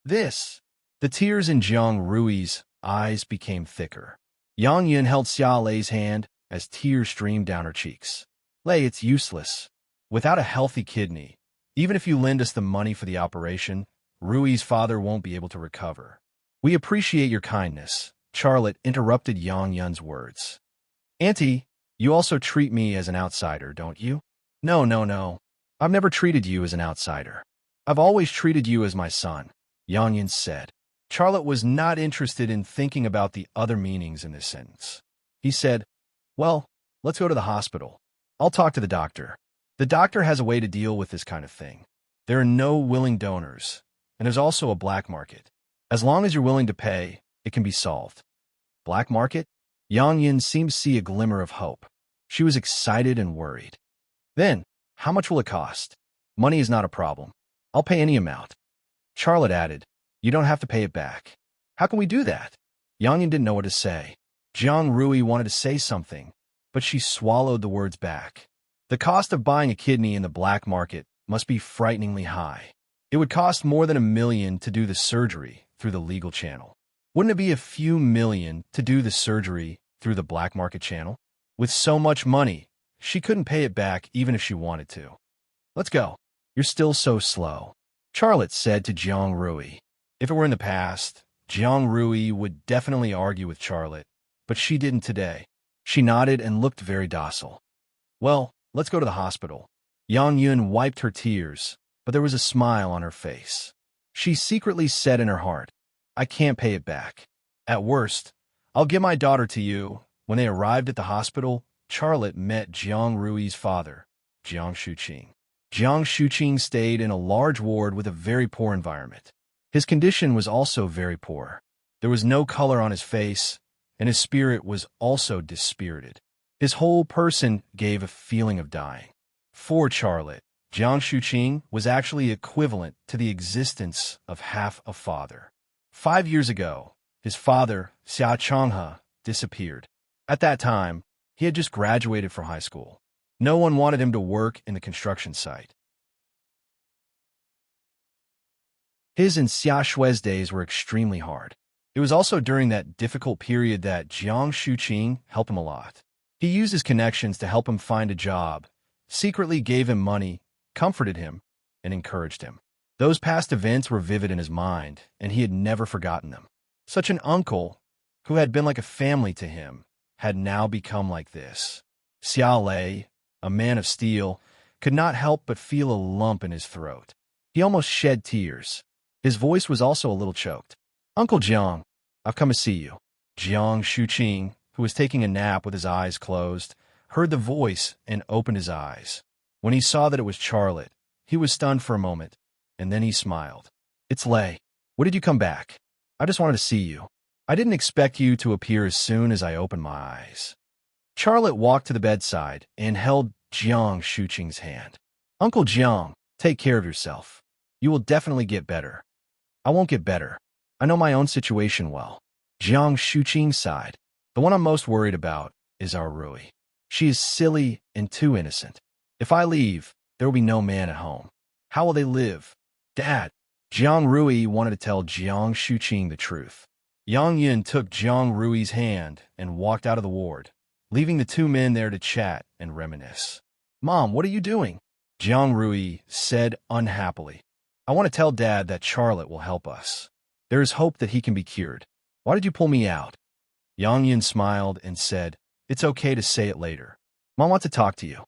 The tears in Jiang Rui's eyes became thicker. Yang Yin held Xia Lei's hand as tears streamed down her cheeks. Lei, it's useless. Without a healthy kidney, even if you lend us the money for the operation, Rui's father won't be able to recover. We appreciate your kindness, Charlotte interrupted Yang Yun's words. Auntie, you also treat me as an outsider, don't you? No. I've never treated you as an outsider. I've always treated you as my son, Yang Yun said. Charlotte was not interested in thinking about the other meanings in this sentence. He said, Well, let's go to the hospital. I'll talk to the doctor. The doctor has a way to deal with this kind of thing. There are no willing donors, and there's also a black market. As long as you're willing to pay, it can be solved. Black market? Yang Yin seemed to see a glimmer of hope. She was excited and worried. Then, how much will it cost? Money is not a problem. I'll pay any amount. Charlotte added, You don't have to pay it back. How can we do that? Yang Yin didn't know what to say. Jiang Rui wanted to say something, but she swallowed the words back. The cost of buying a kidney in the black market must be frighteningly high. It would cost more than $1 million to do the surgery through the legal channel. Wouldn't it be a few million to do the surgery through the black market channel? With so much money, she couldn't pay it back even if she wanted to. Let's go. You're still so slow, Charlotte said to Jiang Rui. If it were in the past, Jiang Rui would definitely argue with Charlotte, but she didn't today. She nodded and looked very docile. Well, let's go to the hospital. Yang Yun wiped her tears, but there was a smile on her face. She secretly said in her heart, I can't pay it back. At worst, I'll give my daughter to you. When they arrived at the hospital, Charlotte met Jiang Rui's father, Jiang Shuqing. Jiang Shuqing stayed in a large ward with a very poor environment. His condition was also very poor. There was no color on his face, and his spirit was also dispirited. His whole person gave a feeling of dying. For Charlotte, Jiang Shuqing was actually equivalent to the existence of half a father. 5 years ago, his father, Xia Changhe, disappeared. At that time, he had just graduated from high school. No one wanted him to work in the construction site. His and Xia Shui's days were extremely hard. It was also during that difficult period that Jiang Shuqing helped him a lot. He used his connections to help him find a job, secretly gave him money, comforted him, and encouraged him. Those past events were vivid in his mind, and he had never forgotten them. Such an uncle, who had been like a family to him, had now become like this. Xia Lei, a man of steel, could not help but feel a lump in his throat. He almost shed tears. His voice was also a little choked. "Uncle Jiang, I've come to see you." Jiang Shuqing, who was taking a nap with his eyes closed, heard the voice and opened his eyes. When he saw that it was Charlotte, he was stunned for a moment, and then he smiled. "It's Lei. What did you come back? I just wanted to see you. I didn't expect you to appear as soon as I opened my eyes." Charlotte walked to the bedside and held Jiang Shuqing's hand. "Uncle Jiang, take care of yourself. You will definitely get better." "I won't get better. I know my own situation well." Jiang Shuqing sighed. "The one I'm most worried about is our Rui. She is silly and too innocent. If I leave, there will be no man at home. How will they live? Dad." Jiang Rui wanted to tell Jiang Shuqing the truth. Yang Yin took Jiang Rui's hand and walked out of the ward, leaving the two men there to chat and reminisce. "Mom, what are you doing?" Jiang Rui said unhappily. "I want to tell Dad that Charlotte will help us. There is hope that he can be cured. Why did you pull me out?" Yang Yin smiled and said, "It's okay to say it later. Mom wants to talk to you."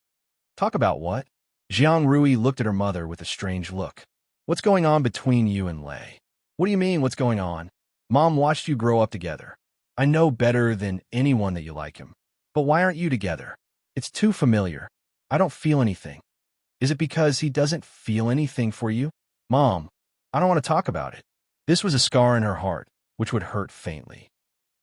"Talk about what?" Jiang Rui looked at her mother with a strange look. "What's going on between you and Lei?" "What do you mean, what's going on? Mom watched you grow up together. I know better than anyone that you like him. But why aren't you together? It's too familiar. I don't feel anything. Is it because he doesn't feel anything for you?" "Mom, I don't want to talk about it." This was a scar in her heart, which would hurt faintly.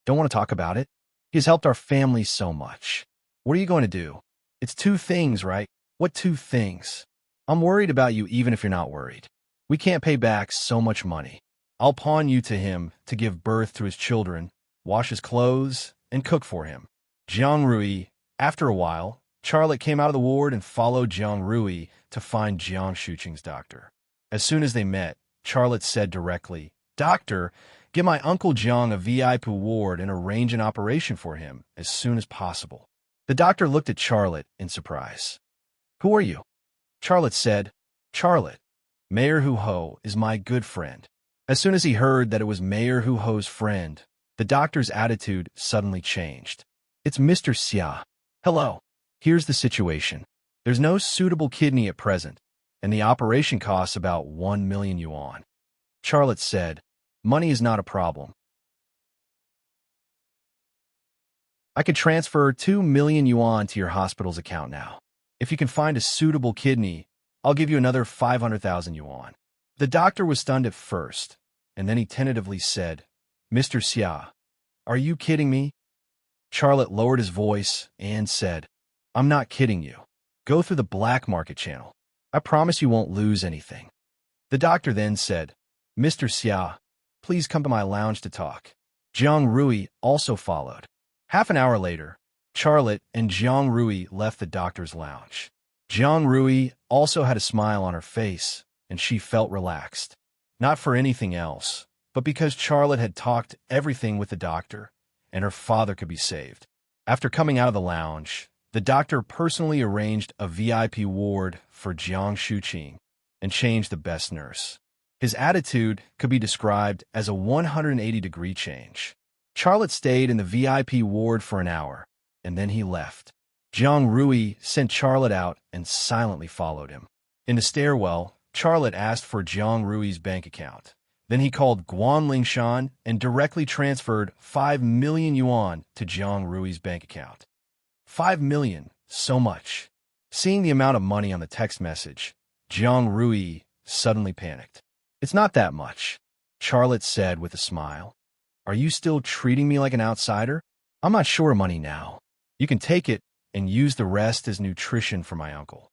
"Don't want to talk about it? He has helped our family so much. What are you going to do? It's two things, right?" "What two things?" "I'm worried about you even if you're not worried. We can't pay back so much money. I'll pawn you to him to give birth to his children, wash his clothes, and cook for him." Jiang Rui. After a while, Charlotte came out of the ward and followed Jiang Rui to find Jiang Shuqing's doctor. As soon as they met, Charlotte said directly, "Doctor, get my Uncle Jiang a VIP ward and arrange an operation for him as soon as possible." The doctor looked at Charlotte in surprise. "Who are you?" Charlotte said, "Charlotte, Mayor Hu Ho is my good friend." As soon as he heard that it was Mayor Hu Ho's friend, the doctor's attitude suddenly changed. "It's Mr. Xia. Hello. Here's the situation. There's no suitable kidney at present, and the operation costs about 1 million yuan. Charlotte said, "Money is not a problem. I could transfer 2 million yuan to your hospital's account now. If you can find a suitable kidney, I'll give you another 500,000 yuan." The doctor was stunned at first, and then he tentatively said, "Mr. Xia, are you kidding me?" Charlotte lowered his voice and said, "I'm not kidding you. Go through the black market channel. I promise you won't lose anything." The doctor then said, "Mr. Xia, please come to my lounge to talk." Jiang Rui also followed. Half an hour later, Charlotte and Jiang Rui left the doctor's lounge. Jiang Rui also had a smile on her face, and she felt relaxed. Not for anything else, but because Charlotte had talked everything with the doctor, and her father could be saved. After coming out of the lounge, the doctor personally arranged a VIP ward for Jiang Shuqing and changed the best nurse. His attitude could be described as a 180-degree change. Charlotte stayed in the VIP ward for an hour, and then he left. Jiang Rui sent Charlotte out and silently followed him. In the stairwell, Charlotte asked for Jiang Rui's bank account. Then he called Guan Lingshan and directly transferred 5 million yuan to Jiang Rui's bank account. 5 million, so much. Seeing the amount of money on the text message, Jiang Rui suddenly panicked. "It's not that much," Charlotte said with a smile. "Are you still treating me like an outsider? I'm not sure of money now. You can take it and use the rest as nutrition for my uncle."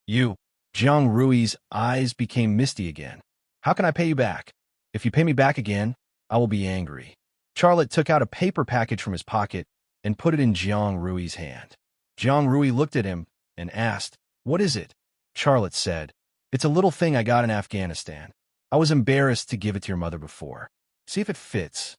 "You..." Jiang Rui's eyes became misty again. "How can I pay you back? If you pay me back again, I will be angry." Charlotte took out a paper package from his pocket and put it in Jiang Rui's hand. Jiang Rui looked at him and asked, "What is it?" Charlotte said, "It's a little thing I got in Afghanistan. I was embarrassed to give it to your mother before. See if it fits."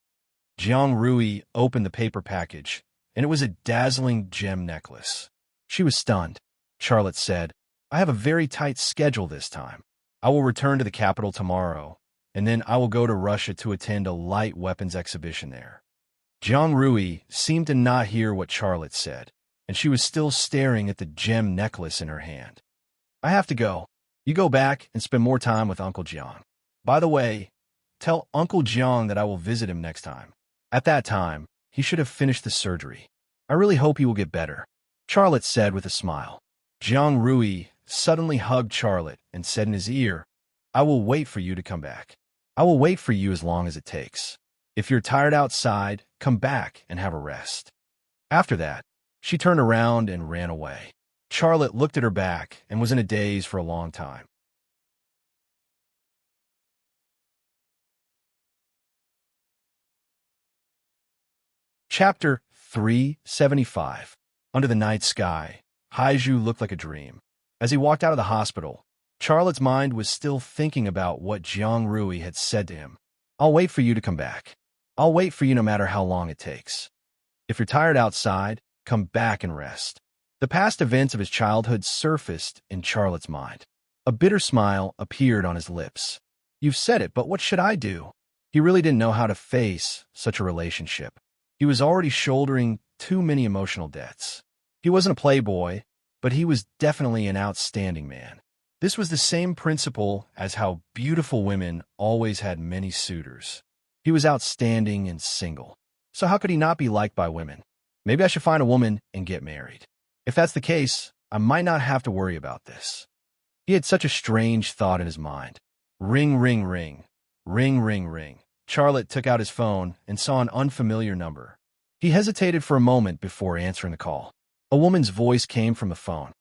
Jiang Rui opened the paper package, and it was a dazzling gem necklace. She was stunned. Charlotte said, "I have a very tight schedule this time. I will return to the capital tomorrow, and then I will go to Russia to attend a light weapons exhibition there." Jiang Rui seemed to not hear what Charlotte said, and she was still staring at the gem necklace in her hand. "I have to go. You go back and spend more time with Uncle Jiang. By the way, tell Uncle Jiang that I will visit him next time. At that time, he should have finished the surgery. I really hope he will get better," Charlotte said with a smile. Jiang Rui suddenly hugged Charlotte and said in his ear, "I will wait for you to come back. I will wait for you as long as it takes. If you're tired outside, come back and have a rest." After that, she turned around and ran away. Charlotte looked at her back and was in a daze for a long time. Chapter 375. Under the night sky, Haiju looked like a dream. As he walked out of the hospital, Charlotte's mind was still thinking about what Jiang Rui had said to him. "I'll wait for you to come back. I'll wait for you no matter how long it takes. If you're tired outside, come back and rest." The past events of his childhood surfaced in Charlotte's mind. A bitter smile appeared on his lips. "You've said it, but what should I do?" He really didn't know how to face such a relationship. He was already shouldering too many emotional debts. He wasn't a playboy, but he was definitely an outstanding man. This was the same principle as how beautiful women always had many suitors. He was outstanding and single. So how could he not be liked by women? Maybe I should find a woman and get married. If that's the case, I might not have to worry about this. He had such a strange thought in his mind. Ring, ring, ring. Ring, ring, ring. Charlotte took out his phone and saw an unfamiliar number. He hesitated for a moment before answering the call. A woman's voice came from the phone.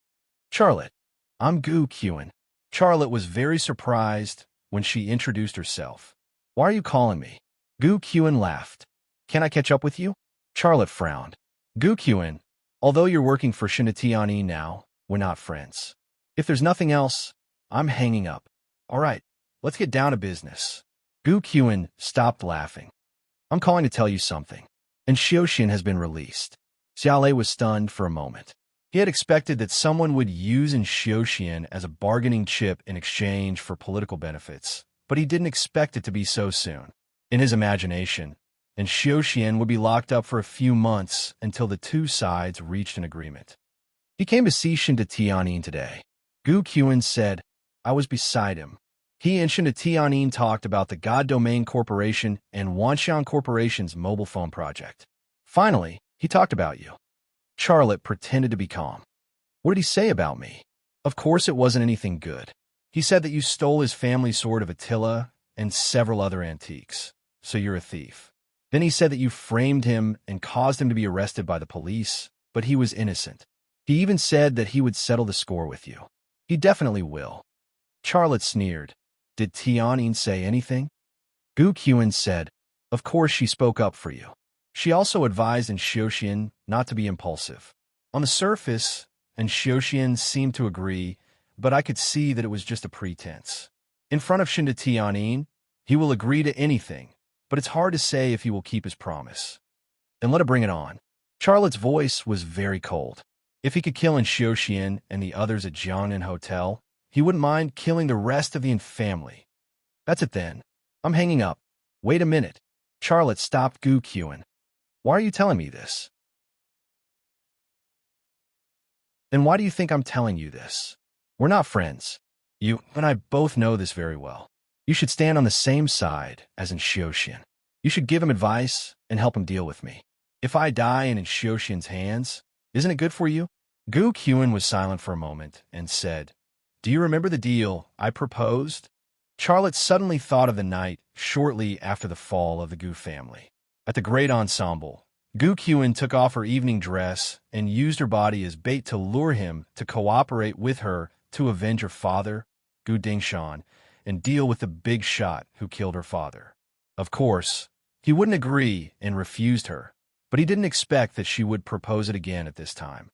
"Charlotte, I'm Gu Qin." Charlotte was very surprised when she introduced herself. "Why are you calling me?" Gu Qin laughed. "Can I catch up with you?" Charlotte frowned. "Gu Qin, although you're working for Shinatiani now, we're not friends. If there's nothing else, I'm hanging up. All right, let's get down to business." Gu Qin stopped laughing. "I'm calling to tell you something. And Xiaoxian has been released." Xiaolei was stunned for a moment. He had expected that someone would use Xiaoxian as a bargaining chip in exchange for political benefits, but he didn't expect it to be so soon. In his imagination, Xiaoxian would be locked up for a few months until the two sides reached an agreement. "He came to see Shinda Tianyin today." Gu Qin said. "I was beside him. He and Shinda Tianyin talked about the God Domain Corporation and Wanxiang Corporation's mobile phone project. Finally, he talked about you." Charlotte pretended to be calm. "What did he say about me?" "Of course it wasn't anything good. He said that you stole his family sword of Attila and several other antiques, so you're a thief. Then he said that you framed him and caused him to be arrested by the police, but he was innocent. He even said that he would settle the score with you. He definitely will." Charlotte sneered. "Did Tianyin say anything?" Gu Qin said, "Of course she spoke up for you. She also advised Xiaoxian not to be impulsive. On the surface, Xiaoxian seemed to agree, but I could see that it was just a pretense. In front of Shinda Tianyin, he will agree to anything, but it's hard to say if he will keep his promise. Then let her bring it on." Charlotte's voice was very cold. If he could kill Xiaoxian and the others at Jiangnan Hotel, he wouldn't mind killing the rest of the family. "That's it then. I'm hanging up." "Wait a minute." Charlotte stopped Gu Qin. "Why are you telling me this?" "Then why do you think I'm telling you this? We're not friends. You and I both know this very well. You should stand on the same side as Xiaoxian. You should give him advice and help him deal with me. If I die in Xiaoxian's hands, isn't it good for you?" Gu Qin was silent for a moment and said, "Do you remember the deal I proposed?" Charlotte suddenly thought of the night shortly after the fall of the Gu family. At the Great Ensemble, Gu Qin took off her evening dress and used her body as bait to lure him to cooperate with her to avenge her father, Gu Dingshan, and deal with the big shot who killed her father. Of course, he wouldn't agree and refused her, but he didn't expect that she would propose it again at this time.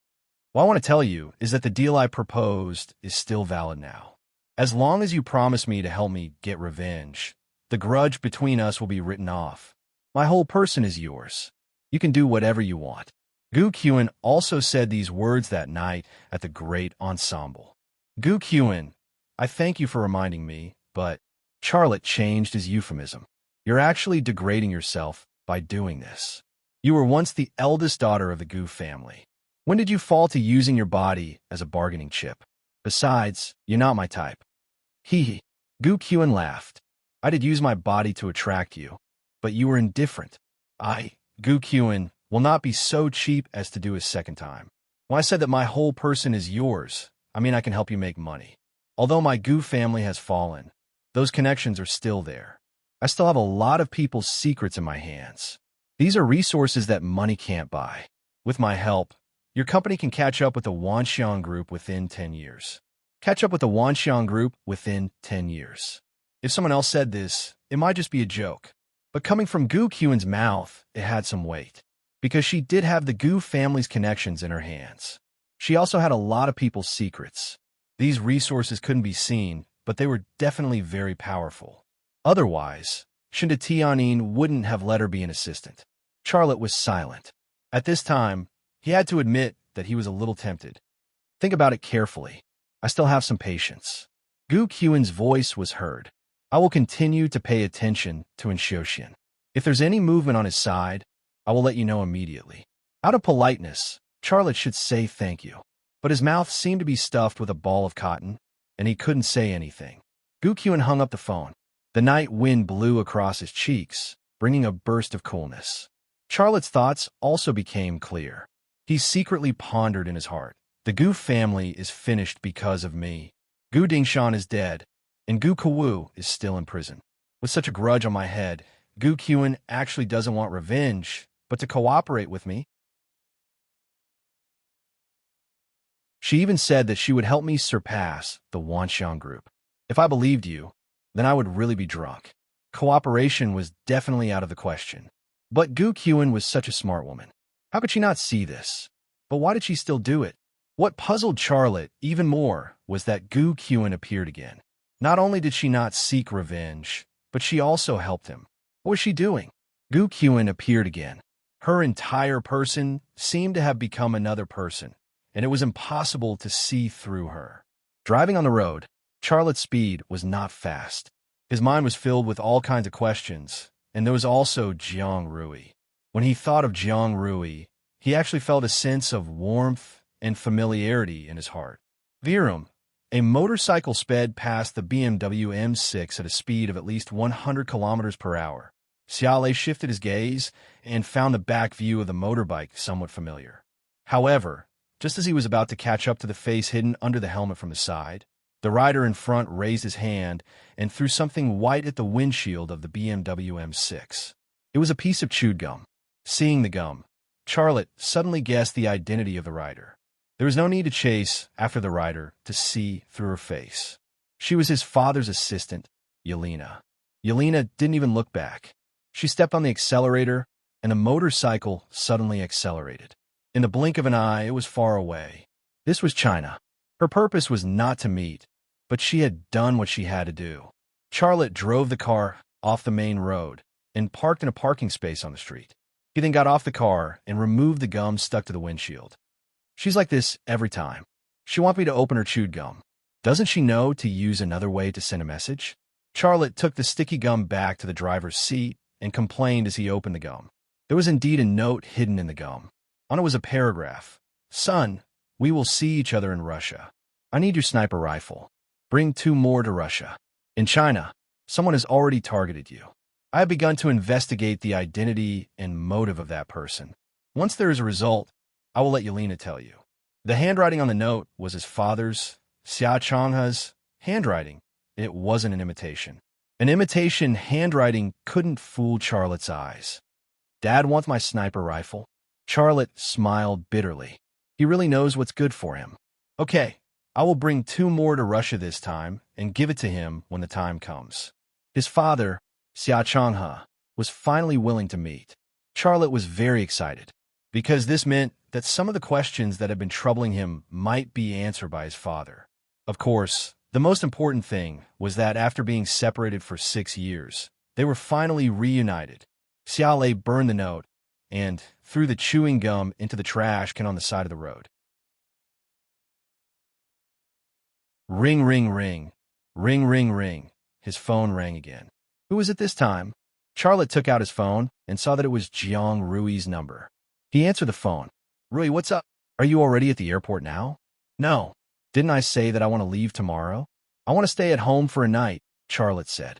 What I want to tell you is that the deal I proposed is still valid now. As long as you promise me to help me get revenge, the grudge between us will be written off. My whole person is yours. You can do whatever you want. Gu Qian also said these words that night at the Great Ensemble. Gu Qian, I thank you for reminding me, but Charlotte changed his euphemism. You're actually degrading yourself by doing this. You were once the eldest daughter of the Gu family. When did you fall to using your body as a bargaining chip? Besides, you're not my type. Hee hee. Gu Qian laughed. I did use my body to attract you, but you were indifferent. Gu Qian, will not be so cheap as to do a second time. When I said that my whole person is yours, I mean I can help you make money. Although my Gu family has fallen, those connections are still there. I still have a lot of people's secrets in my hands. These are resources that money can't buy. With my help, your company can catch up with the Wanxiang Group within 10 years. Catch up with the Wanxiang Group within 10 years. If someone else said this, it might just be a joke. But coming from Gu Qian's mouth, it had some weight. Because she did have the Gu family's connections in her hands. She also had a lot of people's secrets. These resources couldn't be seen, but they were definitely very powerful. Otherwise, Shinda Tianyin wouldn't have let her be an assistant. Charlotte was silent. At this time, he had to admit that he was a little tempted. Think about it carefully. I still have some patience. Gu Qian's voice was heard. I will continue to pay attention to Enchantment. If there's any movement on his side, I will let you know immediately. Out of politeness, Charlotte should say thank you. But his mouth seemed to be stuffed with a ball of cotton, and he couldn't say anything. Gu Qian hung up the phone. The night wind blew across his cheeks, bringing a burst of coolness. Charlotte's thoughts also became clear. He secretly pondered in his heart. The Gu family is finished because of me. Gu Dingshan is dead, and Gu Kawu is still in prison. With such a grudge on my head, Gu Qian actually doesn't want revenge, but to cooperate with me. She even said that she would help me surpass the Wanxiang Group. If I believed you, then I would really be drunk. Cooperation was definitely out of the question. But Gu Qian was such a smart woman. How could she not see this? But why did she still do it? What puzzled Charlotte even more was that Gu Qian appeared again. Not only did she not seek revenge, but she also helped him. What was she doing? Gu Qian appeared again. Her entire person seemed to have become another person, and it was impossible to see through her. Driving on the road, Charlotte's speed was not fast. His mind was filled with all kinds of questions, and there was also Jiang Rui. When he thought of Jiang Rui, he actually felt a sense of warmth and familiarity in his heart. Virum, a motorcycle sped past the BMW M6 at a speed of at least 100 kilometers per hour. Xiaolei shifted his gaze and found the back view of the motorbike somewhat familiar. However, just as he was about to catch up to the face hidden under the helmet from the side, the rider in front raised his hand and threw something white at the windshield of the BMW M6. It was a piece of chewed gum. Seeing the gum, Charlotte suddenly guessed the identity of the rider. There was no need to chase after the rider to see through her face. She was his father's assistant, Yelena. Yelena didn't even look back. She stepped on the accelerator, and the motorcycle suddenly accelerated. In the blink of an eye, it was far away. This was China. Her purpose was not to meet, but she had done what she had to do. Charlotte drove the car off the main road and parked in a parking space on the street. He then got off the car and removed the gum stuck to the windshield. She's like this every time. She wants me to open her chewed gum. Doesn't she know to use another way to send a message? Charlotte took the sticky gum back to the driver's seat and complained as he opened the gum. There was indeed a note hidden in the gum. On it was a paragraph. Son, we will see each other in Russia. I need your sniper rifle. Bring 2 more to Russia. In China, someone has already targeted you. I have begun to investigate the identity and motive of that person. Once there is a result, I will let Yelena tell you. The handwriting on the note was his father's, Xia Changhe's, handwriting. It wasn't an imitation. An imitation handwriting couldn't fool Charlotte's eyes. Dad wants my sniper rifle. Charlotte smiled bitterly. He really knows what's good for him. Okay, I will bring 2 more to Russia this time and give it to him when the time comes. His father, Xia Changhe, was finally willing to meet. Charlotte was very excited. because this meant that some of the questions that had been troubling him might be answered by his father. Of course, the most important thing was that after being separated for 6 years, they were finally reunited. Xiaolei burned the note and threw the chewing gum into the trash can on the side of the road. Ring, ring, ring. Ring, ring, ring. His phone rang again. Who was it this time? Charlotte took out his phone and saw that it was Jiang Rui's number. He answered the phone. Rui, what's up? Are you already at the airport now? No. Didn't I say that I want to leave tomorrow? I want to stay at home for a night, Charlotte said.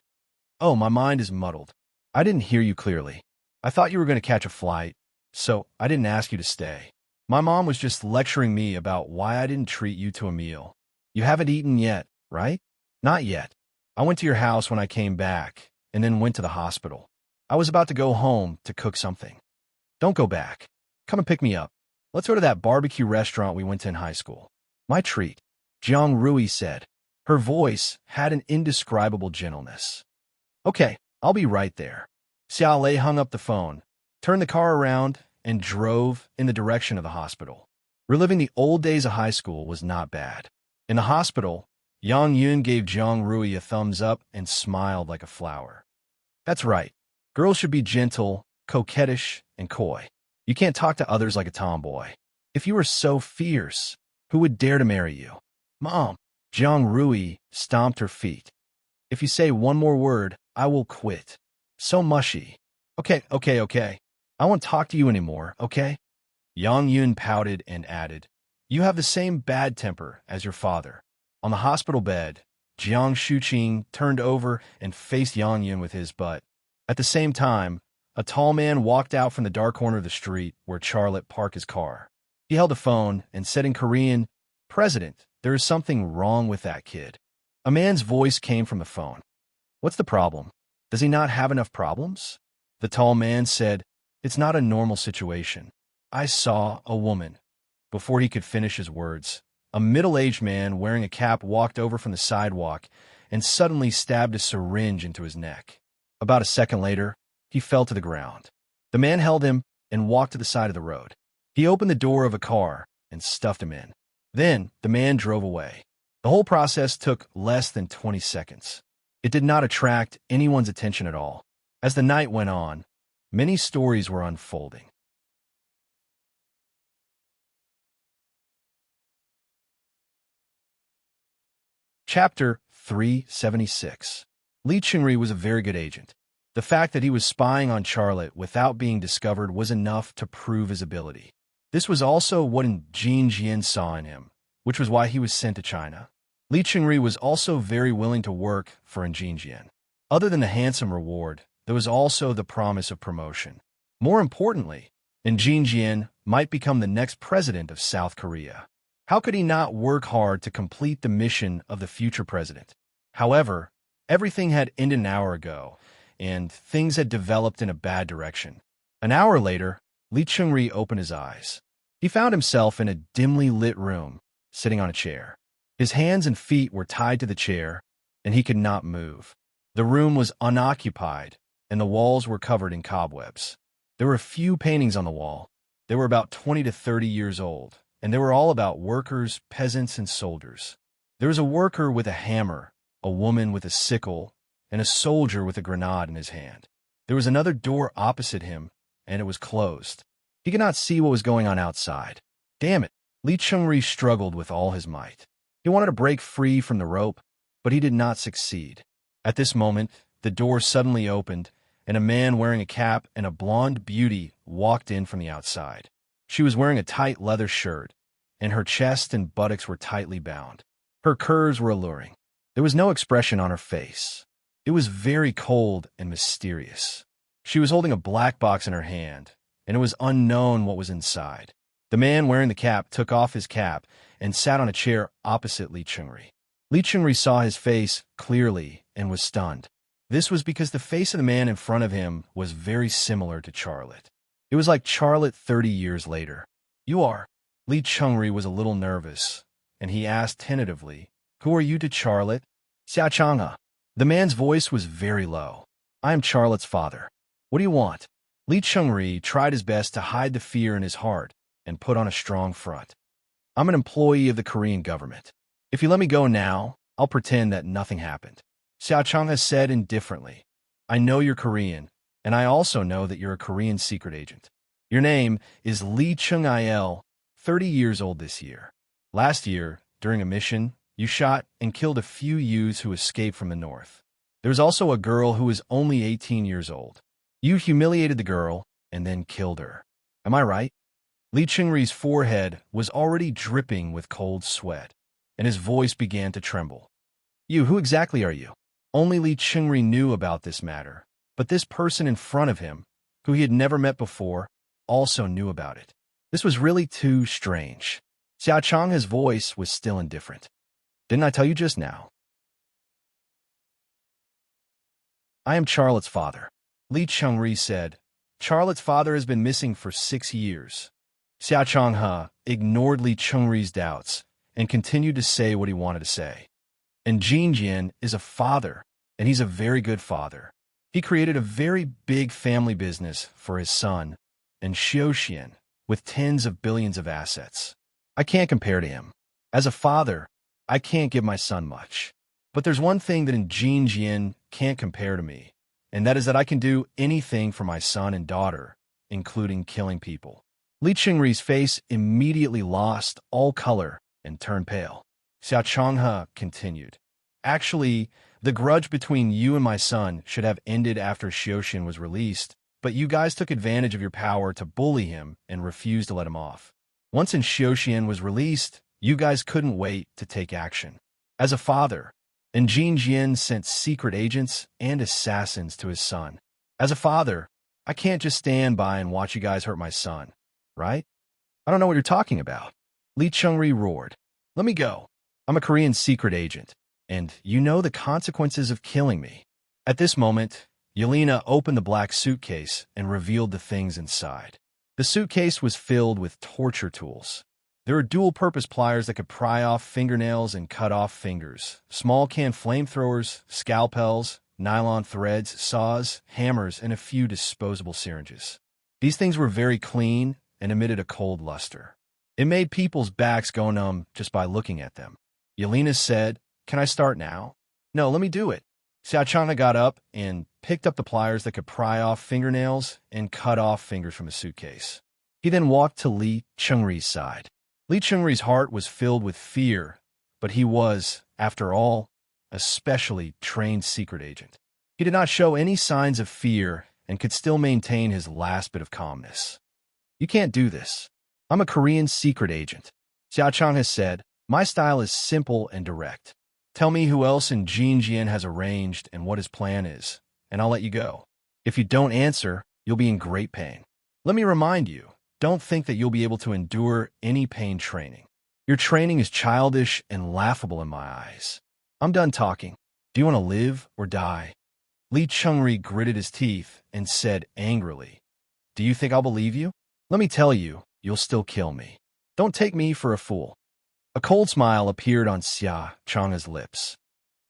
Oh, my mind is muddled. I didn't hear you clearly. I thought you were going to catch a flight, so I didn't ask you to stay. My mom was just lecturing me about why I didn't treat you to a meal. You haven't eaten yet, right? Not yet. I went to your house when I came back, and then went to the hospital. I was about to go home to cook something. Don't go back. Come and pick me up. Let's go to that barbecue restaurant we went to in high school. My treat, Jiang Rui said. Her voice had an indescribable gentleness. Okay, I'll be right there. Xiaolei hung up the phone, turned the car around, and drove in the direction of the hospital. Reliving the old days of high school was not bad. In the hospital, Yang Yun gave Jiang Rui a thumbs up and smiled like a flower. That's right. Girls should be gentle, coquettish, and coy. You can't talk to others like a tomboy. If you were so fierce, who would dare to marry you? Mom, Jiang Rui stomped her feet. If you say one more word, I will quit. So mushy. Okay. I won't talk to you anymore, okay? Yang Yun pouted and added, You have the same bad temper as your father. On the hospital bed, Jiang Shuqing turned over and faced Yang Yun with his butt. At the same time, a tall man walked out from the dark corner of the street where Charlotte parked his car. He held the phone and said in Korean, President, there is something wrong with that kid. A man's voice came from the phone. What's the problem? Does he not have enough problems? The tall man said, It's not a normal situation. I saw a woman. Before he could finish his words, a middle-aged man wearing a cap walked over from the sidewalk and suddenly stabbed a syringe into his neck. About a second later, he fell to the ground. The man held him and walked to the side of the road. He opened the door of a car and stuffed him in. Then the man drove away. The whole process took less than 20 seconds. It did not attract anyone's attention at all. As the night went on, many stories were unfolding. Chapter 376. Li Chunri was a very good agent. The fact that he was spying on Charlotte without being discovered was enough to prove his ability. This was also what Jin Jian saw in him, which was why he was sent to China. Li Chunri was also very willing to work for Jin Jian. Other than the handsome reward, there was also the promise of promotion. More importantly, Jin Jian might become the next president of South Korea. How could he not work hard to complete the mission of the future president? However, everything had ended an hour ago, and things had developed in a bad direction. An hour later, Li Chunri opened his eyes. He found himself in a dimly lit room, sitting on a chair. His hands and feet were tied to the chair, and he could not move. The room was unoccupied, and the walls were covered in cobwebs. There were a few paintings on the wall. They were about 20 to 30 years old, and they were all about workers, peasants, and soldiers. There was a worker with a hammer, a woman with a sickle, and a soldier with a grenade in his hand. There was another door opposite him, and it was closed. He could not see what was going on outside. Damn it! Li Chunri struggled with all his might. He wanted to break free from the rope, but he did not succeed. At this moment, the door suddenly opened, and a man wearing a cap and a blonde beauty walked in from the outside. She was wearing a tight leather shirt, and her chest and buttocks were tightly bound. Her curves were alluring. There was no expression on her face. It was very cold and mysterious. She was holding a black box in her hand, and it was unknown what was inside. The man wearing the cap took off his cap and sat on a chair opposite Li Chunri. Li Chunri saw his face clearly and was stunned. This was because the face of the man in front of him was very similar to Charlotte. It was like Charlotte 30 years later. You are? Li Chunri was a little nervous, and he asked tentatively, Who are you to Charlotte? Xia Chang'e. The man's voice was very low. I am Charlotte's father. What do you want? Li Chengri tried his best to hide the fear in his heart and put on a strong front. I'm an employee of the Korean government. If you let me go now, I'll pretend that nothing happened. Xiao Chang has said indifferently, I know you're Korean, and I also know that you're a Korean secret agent. Your name is Li Cheng-il, 30 years old this year. Last year, during a mission, you shot and killed a few youths who escaped from the north. There was also a girl who was only 18 years old. You humiliated the girl and then killed her. Am I right? Li Chengri's forehead was already dripping with cold sweat, and his voice began to tremble. Who exactly are you? Only Li Chengri knew about this matter, but this person in front of him, who he had never met before, also knew about it. This was really too strange. Xiao Chang's voice was still indifferent. Didn't I tell you just now? I am Charlotte's father. Li Chengri said. Charlotte's father has been missing for 6 years. Xiao Changhe ignored Li Chengri's doubts and continued to say what he wanted to say. And Jin Jian is a father, and he's a very good father. He created a very big family business for his son, and Xiaoxian, with tens of billions of assets. I can't compare to him. As a father, I can't give my son much. But there's one thing that in Jin Jian can't compare to me, and that is that I can do anything for my son and daughter, including killing people. Li Chengri's face immediately lost all color and turned pale. Xiao Changhe continued. Actually, the grudge between you and my son should have ended after Xiaoxian was released, but you guys took advantage of your power to bully him and refused to let him off. Once Xiaoxian was released, you guys couldn't wait to take action. As a father, Jin Jian sent secret agents and assassins to his son. As a father, I can't just stand by and watch you guys hurt my son, right? I don't know what you're talking about. Li Chengri roared. Let me go. I'm a Korean secret agent, and you know the consequences of killing me. At this moment, Yelena opened the black suitcase and revealed the things inside. The suitcase was filled with torture tools. There were dual-purpose pliers that could pry off fingernails and cut off fingers, small can flamethrowers, scalpels, nylon threads, saws, hammers, and a few disposable syringes. These things were very clean and emitted a cold luster. It made people's backs go numb just by looking at them. Yelena said, Can I start now? No, let me do it. Xiao Changhe got up and picked up the pliers that could pry off fingernails and cut off fingers from the suitcase. He then walked to Li Chengri's side. Li Chengri's heart was filled with fear, but he was, after all, a specially trained secret agent. He did not show any signs of fear and could still maintain his last bit of calmness. You can't do this. I'm a Korean secret agent. Xiao Chang has said, my style is simple and direct. Tell me who else in Jin Jian has arranged and what his plan is, and I'll let you go. If you don't answer, you'll be in great pain. Let me remind you, don't think that you'll be able to endure any pain training. Your training is childish and laughable in my eyes. I'm done talking. Do you want to live or die? Li Chengri gritted his teeth and said angrily, Do you think I'll believe you? Let me tell you, you'll still kill me. Don't take me for a fool. A cold smile appeared on Xiao Chang's lips.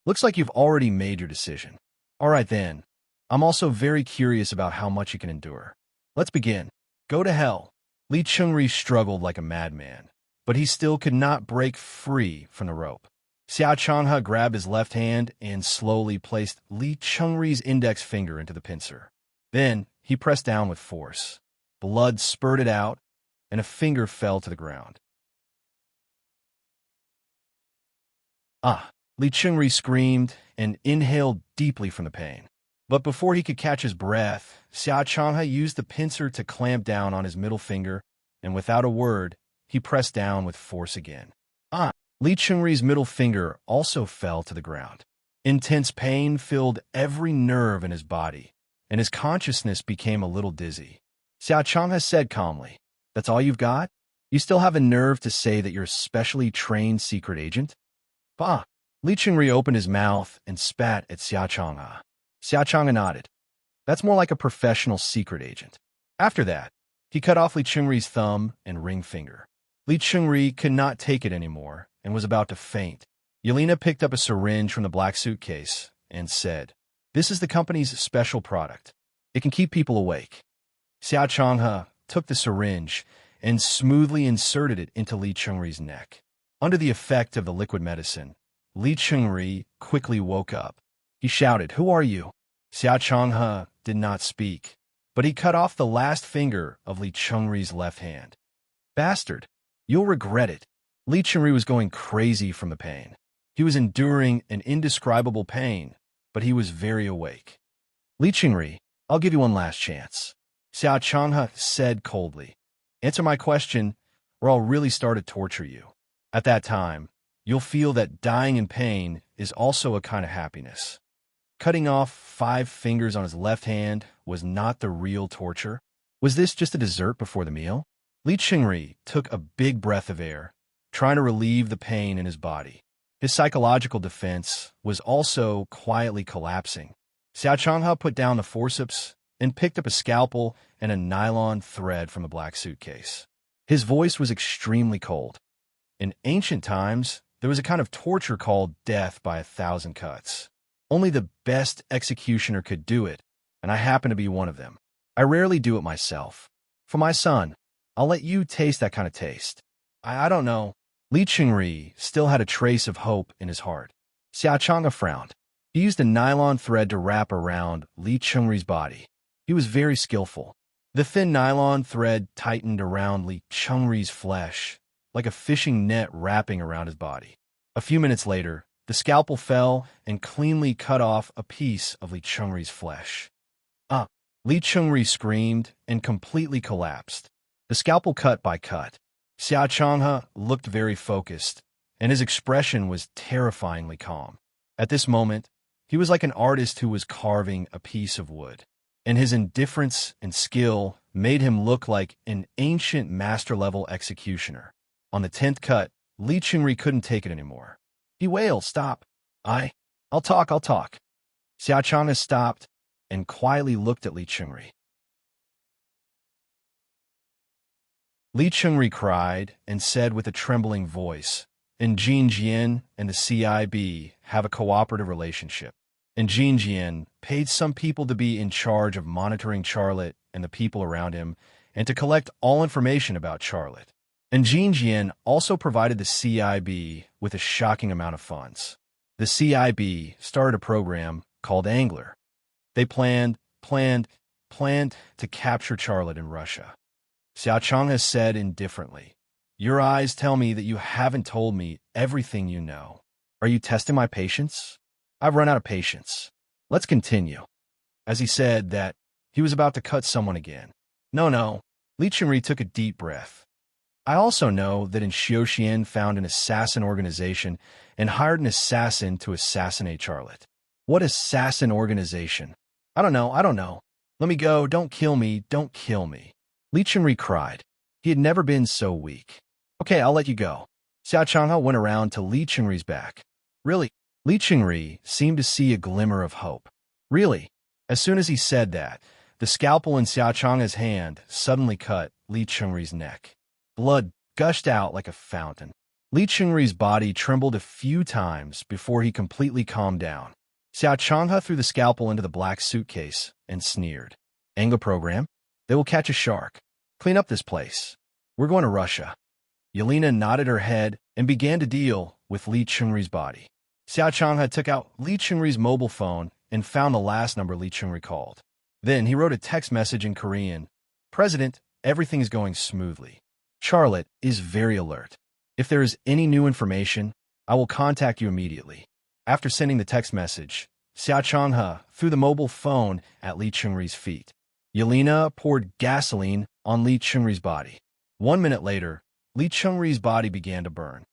Looks like you've already made your decision. All right then. I'm also very curious about how much you can endure. Let's begin. Go to hell. Li Chengri struggled like a madman, but he still could not break free from the rope. Xiao Changhe grabbed his left hand and slowly placed Li Chengri's index finger into the pincer. Then he pressed down with force. Blood spurted out, and a finger fell to the ground. Li Chengri screamed and inhaled deeply from the pain. But before he could catch his breath, Xiao Changhe used the pincer to clamp down on his middle finger, and without a word, he pressed down with force again. Li Chengri's middle finger also fell to the ground. Intense pain filled every nerve in his body, and his consciousness became a little dizzy. Xiao Changhe said calmly, That's all you've got? You still have a nerve to say that you're a specially trained secret agent? Li Chengri opened his mouth and spat at Xiao Changhe. Xiao Changhe nodded. That's more like a professional secret agent. After that, he cut off Li Chengri's thumb and ring finger. Li Chengri could not take it anymore and was about to faint. Yelena picked up a syringe from the black suitcase and said, This is the company's special product. It can keep people awake. Xiao Changhe took the syringe and smoothly inserted it into Li Chengri's neck. Under the effect of the liquid medicine, Li Chengri quickly woke up. He shouted, "Who are you?" Xiao Changhe did not speak, but he cut off the last finger of Li Chengri's left hand. "Bastard, you'll regret it." Li Chengri was going crazy from the pain. He was enduring an indescribable pain, but he was very awake. "Li Chengri, I'll give you one last chance," Xiao Changhe said coldly. "Answer my question, or I'll really start to torture you. At that time, you'll feel that dying in pain is also a kind of happiness." Cutting off 5 fingers on his left hand was not the real torture. Was this just a dessert before the meal? Li Chengri took a big breath of air, trying to relieve the pain in his body. His psychological defense was also quietly collapsing. Xiao Changhe put down the forceps and picked up a scalpel and a nylon thread from the black suitcase. His voice was extremely cold. In ancient times, there was a kind of torture called death by 1,000 cuts. Only the best executioner could do it, and I happen to be one of them. I rarely do it myself. For my son, I'll let you taste that kind of taste. I don't know. Li Chengri still had a trace of hope in his heart. Xiao Changhe frowned. He used a nylon thread to wrap around Li Chengri's body. He was very skillful. The thin nylon thread tightened around Li Chengri's flesh, like a fishing net wrapping around his body. A few minutes later, the scalpel fell and cleanly cut off a piece of Li Chengri's flesh. "Ah!" Li Chengri screamed and completely collapsed. The scalpel cut by cut. Xiao Changhe looked very focused, and his expression was terrifyingly calm. At this moment, he was like an artist who was carving a piece of wood, and his indifference and skill made him look like an ancient master-level executioner. On the 10th cut, Li Chengri couldn't take it anymore. He wailed, "Stop! I'll talk." Xiao Changhe stopped and quietly looked at Li Chengri. Li Chengri cried and said with a trembling voice, "Enjin and the CIB have a cooperative relationship. Enjin paid some people to be in charge of monitoring Charlotte and the people around him and to collect all information about Charlotte. Enjin also provided the CIB with a shocking amount of funds. The CIB started a program called Angler. They planned to capture Charlotte in Russia." Xiao Changhe said indifferently, "Your eyes tell me that you haven't told me everything you know. Are you testing my patience? I've run out of patience. Let's continue." As he said that, he was about to cut someone again. No. Li Chengri took a deep breath. "I also know that in Xiaoxian found an assassin organization and hired an assassin to assassinate Charlotte." "What assassin organization?" I don't know. Let me go. Don't kill me. Li Chengri cried. He had never been so weak. "Okay, I'll let you go." Xiao Changhe went around to Li Chengri's back. "Really?" Li Chengri seemed to see a glimmer of hope. "Really?" As soon as he said that, the scalpel in Xiao Changhe's hand suddenly cut Li Chengri's neck. Blood gushed out like a fountain. Li Chengri's body trembled a few times before he completely calmed down. Xiao Changhe threw the scalpel into the black suitcase and sneered. "Angler program? They will catch a shark. Clean up this place. We're going to Russia." Yelena nodded her head and began to deal with Li Chengri's body. Xiao Changhe took out Li Chengri's mobile phone and found the last number Li Chengri called. Then he wrote a text message in Korean. "President, everything is going smoothly. Charlotte is very alert. If there is any new information, I will contact you immediately." After sending the text message, Xiao Changhe threw the mobile phone at Li Chengri's feet. Yelena poured gasoline on Li Chengri's body. 1 minute later, Li Chengri's body began to burn.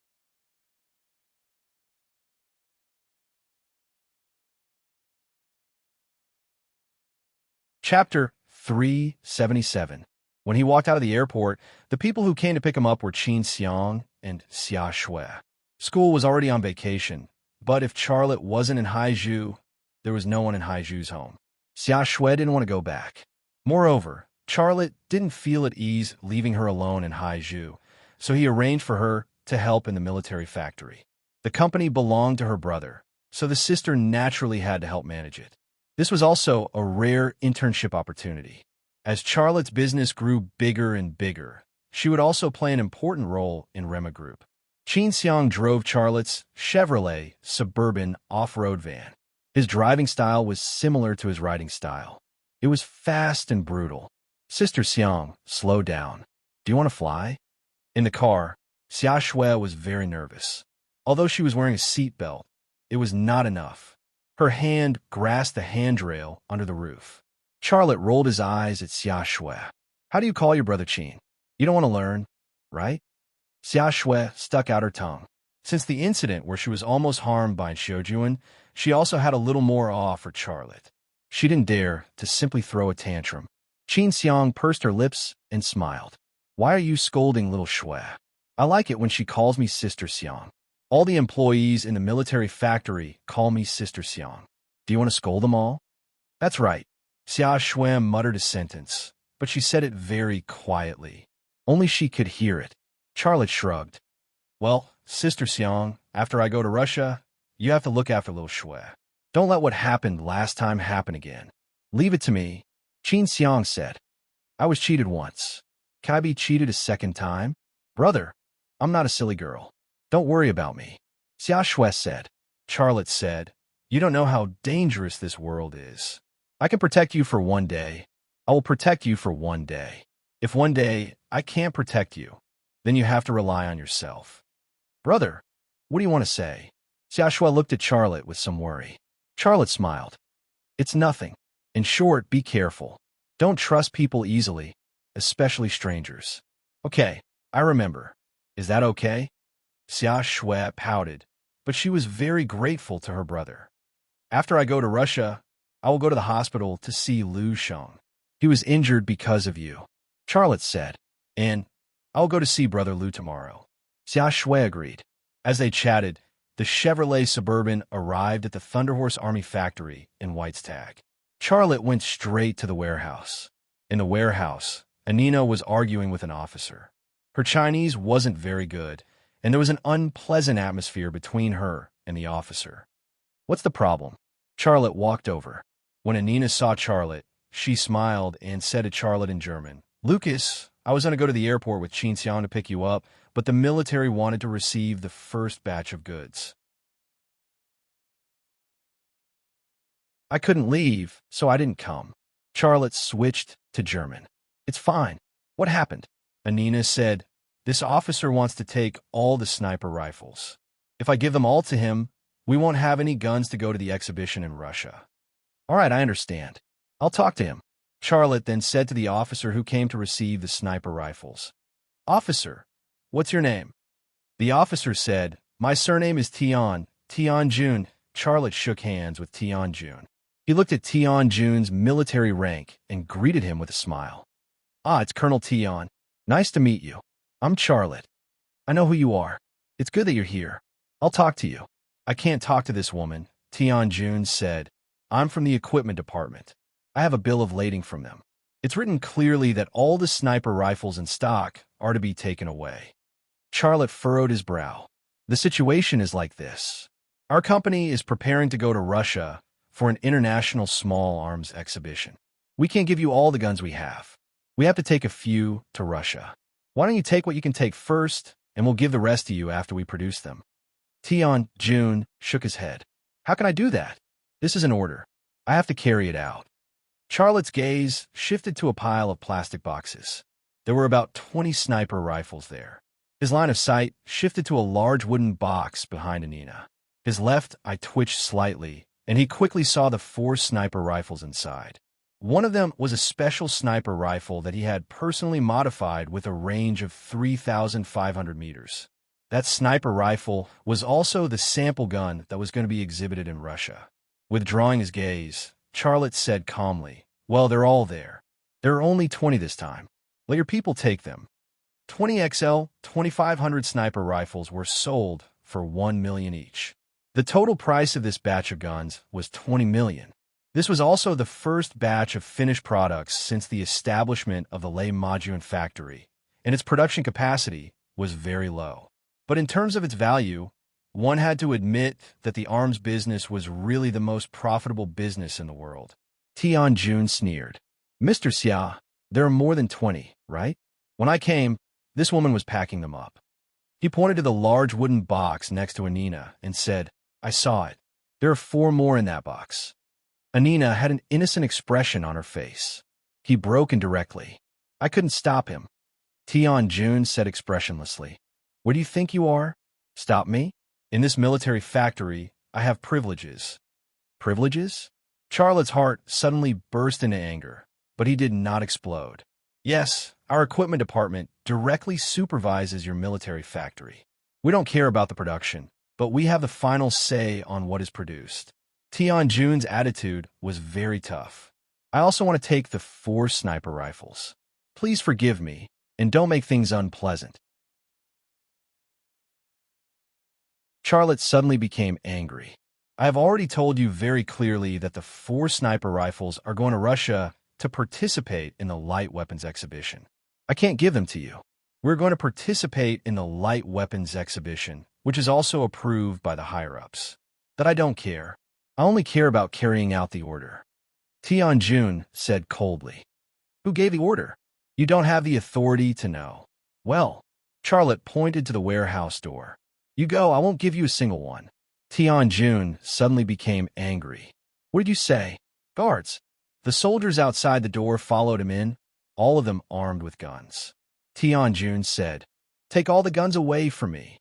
Chapter 377. When he walked out of the airport, the people who came to pick him up were Qin Xiang and Xia Shui. School was already on vacation, but if Charlotte wasn't in Haizhu, there was no one in Haiju's home. Xia Shui didn't want to go back. Moreover, Charlotte didn't feel at ease leaving her alone in Haizhu, so he arranged for her to help in the military factory. The company belonged to her brother, so the sister naturally had to help manage it. This was also a rare internship opportunity. As Charlotte's business grew bigger and bigger, she would also play an important role in Rema Group. Qin Xiang drove Charlotte's Chevrolet Suburban off-road van. His driving style was similar to his riding style. It was fast and brutal. Sister Xiang, slow down. Do you want to fly? In the car, Xia Shui was very nervous. Although she was wearing a seatbelt, it was not enough. Her hand grasped the handrail under the roof. Charlotte rolled his eyes at Xia Shui. How do you call your brother Qin? You don't want to learn, right? Xia Shui stuck out her tongue. Since the incident where she was almost harmed by Xiaojuan, she also had a little more awe for Charlotte. She didn't dare to simply throw a tantrum. Qin Xiang pursed her lips and smiled. Why are you scolding little Shui? I like it when she calls me Sister Xiang. All the employees in the military factory call me Sister Xiang. Do you want to scold them all? That's right. Xia Shui muttered a sentence, but she said it very quietly. Only she could hear it. Charlotte shrugged. Well, Sister Xiang, after I go to Russia, you have to look after little Shui. Don't let what happened last time happen again. Leave it to me, Qin Xiang said. I was cheated once. Can I be cheated a second time? Brother, I'm not a silly girl. Don't worry about me, Xia Shui said. Charlotte said, you don't know how dangerous this world is. I can protect you for one day. I will protect you for one day. If one day I can't protect you, then you have to rely on yourself. Brother, what do you want to say? Xia Shui looked at Charlotte with some worry. Charlotte smiled. It's nothing. In short, be careful. Don't trust people easily, especially strangers. Okay, I remember. Is that okay? Xia Shui pouted, but she was very grateful to her brother. After I go to Russia, I will go to the hospital to see Lu Sheng. He was injured because of you, Charlotte said. And I'll go to see Brother Lu tomorrow. Xia Shui agreed. As they chatted, the Chevrolet Suburban arrived at the Thunderhorse Army factory in Whitestag. Charlotte went straight to the warehouse. In the warehouse, Anina was arguing with an officer. Her Chinese wasn't very good, and there was an unpleasant atmosphere between her and the officer. What's the problem? Charlotte walked over. When Anina saw Charlotte, she smiled and said to Charlotte in German, Lucas, I was going to go to the airport with Qin Xiang to pick you up, but the military wanted to receive the first batch of goods. I couldn't leave, so I didn't come. Charlotte switched to German. It's fine. What happened? Anina said, this officer wants to take all the sniper rifles. If I give them all to him, we won't have any guns to go to the exhibition in Russia. All right, I understand. I'll talk to him. Charlotte then said to the officer who came to receive the sniper rifles, Officer, what's your name? The officer said, my surname is Tian Jun. Charlotte shook hands with Tian Jun. He looked at Tian Jun's military rank and greeted him with a smile. Ah, it's Colonel Tian. Nice to meet you. I'm Charlotte. I know who you are. It's good that you're here. I'll talk to you. I can't talk to this woman, Tian Jun said. I'm from the equipment department. I have a bill of lading from them. It's written clearly that all the sniper rifles in stock are to be taken away. Charlotte furrowed his brow. The situation is like this. Our company is preparing to go to Russia for an international small arms exhibition. We can't give you all the guns we have. We have to take a few to Russia. Why don't you take what you can take first, and we'll give the rest to you after we produce them? Tian Jun shook his head. How can I do that? This is an order. I have to carry it out. Charlotte's gaze shifted to a pile of plastic boxes. There were about 20 sniper rifles there. His line of sight shifted to a large wooden box behind Anina. His left eye twitched slightly, and he quickly saw the 4 sniper rifles inside. One of them was a special sniper rifle that he had personally modified with a range of 3,500 meters. That sniper rifle was also the sample gun that was going to be exhibited in Russia. Withdrawing his gaze, Charlotte said calmly, well, they're all there. There are only 20 this time. Let your people take them. 20 XL 2,500 sniper rifles were sold for $1 million each. The total price of this batch of guns was $20 million. This was also the first batch of finished products since the establishment of the Lei Majuan factory, and its production capacity was very low. But in terms of its value, one had to admit that the arms business was really the most profitable business in the world. Tian Jun sneered. Mr. Xia, There are more than 20, right? When I came, this woman was packing them up. He pointed to the large wooden box next to Anina and said, I saw it. There are 4 more in that box. Anina had an innocent expression on her face. He broke in directly. I couldn't stop him. Tian Jun said expressionlessly, Where do you think you are? Stop me? In this military factory, I have privileges. Privileges? Charlotte's heart suddenly burst into anger, but he did not explode. Yes, our equipment department directly supervises your military factory. We don't care about the production, but we have the final say on what is produced. Tian Jun's attitude was very tough. I also want to take the 4 sniper rifles. Please forgive me, and don't make things unpleasant. Charlotte suddenly became angry. I have already told you very clearly that the 4 sniper rifles are going to Russia to participate in the light weapons exhibition. I can't give them to you. We're going to participate in the light weapons exhibition, which is also approved by the higher-ups. That I don't care. I only care about carrying out the order. Tian Jun said coldly. Who gave the order? You don't have the authority to know. Well, Charlotte pointed to the warehouse door. You go, I won't give you a single one. Tian Jun suddenly became angry. What did you say? Guards. The soldiers outside the door followed him in, all of them armed with guns. Tian Jun said, Take all the guns away from me.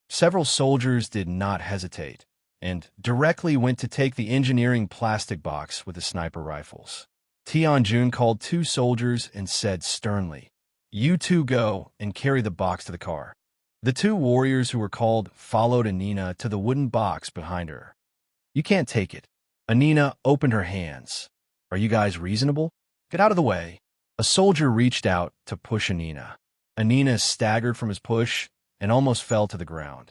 Several soldiers did not hesitate, and directly went to take the engineering plastic box with the sniper rifles. Tian Jun called 2 soldiers and said sternly, You 2 go and carry the box to the car. The 2 warriors who were called followed Anina to the wooden box behind her. You can't take it. Anina opened her hands. Are you guys reasonable? Get out of the way. A soldier reached out to push Anina. Anina staggered from his push and almost fell to the ground.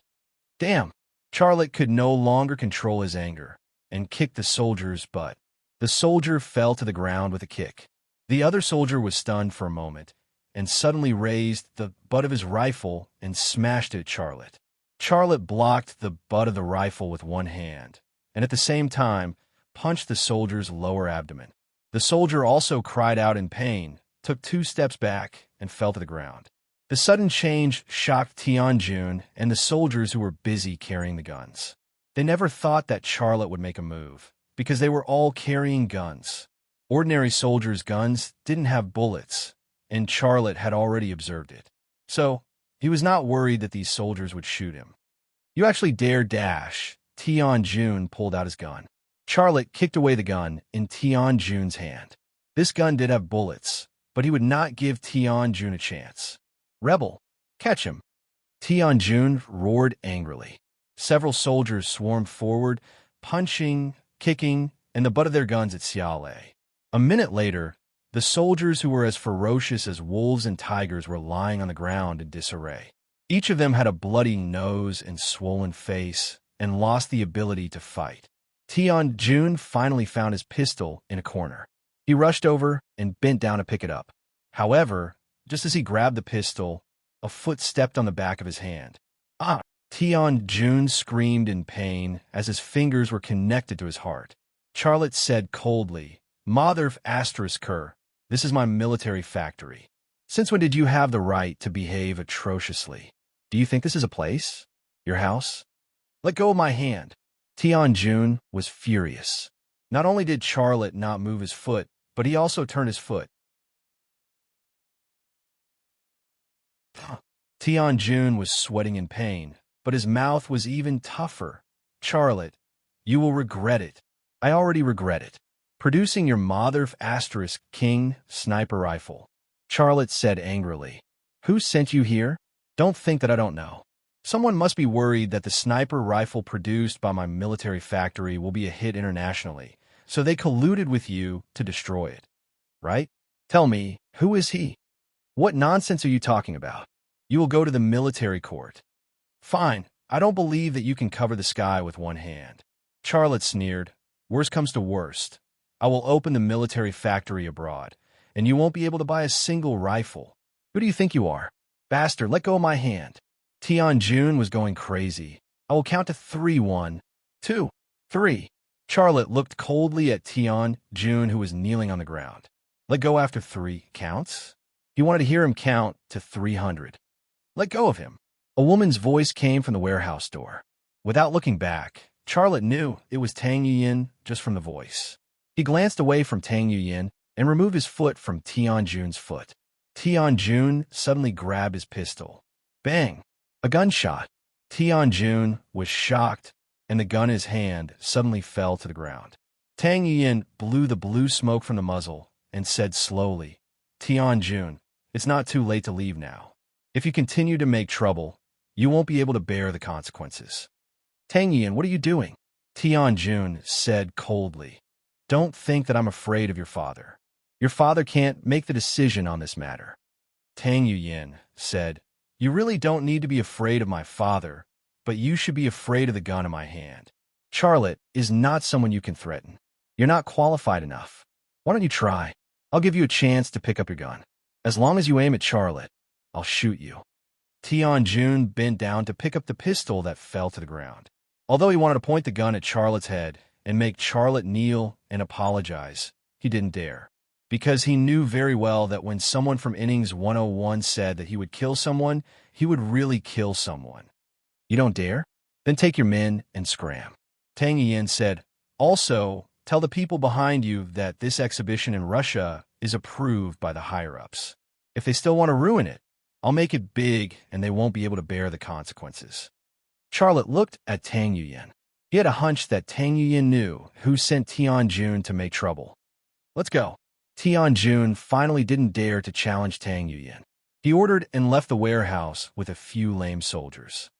Damn! Charlotte could no longer control his anger and kicked the soldier's butt. The soldier fell to the ground with a kick. The other soldier was stunned for a moment and suddenly raised the butt of his rifle and smashed it at Charlotte. Charlotte blocked the butt of the rifle with one hand and at the same time punched the soldier's lower abdomen. The soldier also cried out in pain, took 2 steps back, and fell to the ground. The sudden change shocked Tian Jun and the soldiers who were busy carrying the guns. They never thought that Charlotte would make a move, because they were all carrying guns. Ordinary soldiers' guns didn't have bullets, and Charlotte had already observed it. So, he was not worried that these soldiers would shoot him. You actually dare dash. Tian Jun pulled out his gun. Charlotte kicked away the gun in Tian Jun's hand. This gun did have bullets, but he would not give Tian Jun a chance. Rebel, catch him. Tian Jun roared angrily. Several soldiers swarmed forward, punching, kicking, and the butt of their guns at Xiaolei. A minute later, the soldiers who were as ferocious as wolves and tigers were lying on the ground in disarray. Each of them had a bloody nose and swollen face and lost the ability to fight. Tian Jun finally found his pistol in a corner. He rushed over and bent down to pick it up. However, just as he grabbed the pistol, a foot stepped on the back of his hand. Ah! Tian Jun screamed in pain as his fingers were connected to his heart. Charlotte said coldly, Mother of Asterisker, this is my military factory. Since when did you have the right to behave atrociously? Do you think this is a place? Your house? Let go of my hand. Tian Jun was furious. Not only did Charlotte not move his foot, but he also turned his foot. Tian Jun was sweating in pain, but his mouth was even tougher. Charlotte, you will regret it. I already regret it. Producing your mother of asterisk king sniper rifle. Charlotte said angrily. Who sent you here? Don't think that I don't know. Someone must be worried that the sniper rifle produced by my military factory will be a hit internationally, so they colluded with you to destroy it. Right? Tell me, who is he? What nonsense are you talking about? You will go to the military court. Fine, I don't believe that you can cover the sky with one hand. Charlotte sneered. Worst comes to worst. I will open the military factory abroad, and you won't be able to buy a single rifle. Who do you think you are? Bastard, let go of my hand. Tian Jun was going crazy. I will count to 3, 1, 2, 3. Charlotte looked coldly at Tian Jun, who was kneeling on the ground. Let go after 3 counts? He wanted to hear him count to 300. Let go of him. A woman's voice came from the warehouse door. Without looking back, Charlotte knew it was Tang Yuyin just from the voice. He glanced away from Tang Yuyin and removed his foot from Tianjun's foot. Tianjun suddenly grabbed his pistol. Bang! A gunshot. Tianjun was shocked, and the gun in his hand suddenly fell to the ground. Tang Yuyin blew the blue smoke from the muzzle and said slowly, Tianjun, it's not too late to leave now. If you continue to make trouble, you won't be able to bear the consequences. Tang Yuyin, what are you doing? Tianjun said coldly. Don't think that I'm afraid of your father. Your father can't make the decision on this matter. Tang Yuyin said, you really don't need to be afraid of my father, but you should be afraid of the gun in my hand. Charlotte is not someone you can threaten. You're not qualified enough. Why don't you try? I'll give you a chance to pick up your gun. As long as you aim at Charlotte, I'll shoot you. Tianjun bent down to pick up the pistol that fell to the ground. Although he wanted to point the gun at Charlotte's head and make Charlotte kneel and apologize, he didn't dare. Because he knew very well that when someone from Innings 101 said that he would kill someone, he would really kill someone. You don't dare? Then take your men and scram. Tang Yuyin said, also, tell the people behind you that this exhibition in Russia is approved by the higher-ups. If they still want to ruin it, I'll make it big and they won't be able to bear the consequences. Charlotte looked at Tang Yuyin. He had a hunch that Tang Yuyin knew who sent Tianjun to make trouble. Let's go. Tianjun finally didn't dare to challenge Tang Yuyin. He ordered and left the warehouse with a few lame soldiers.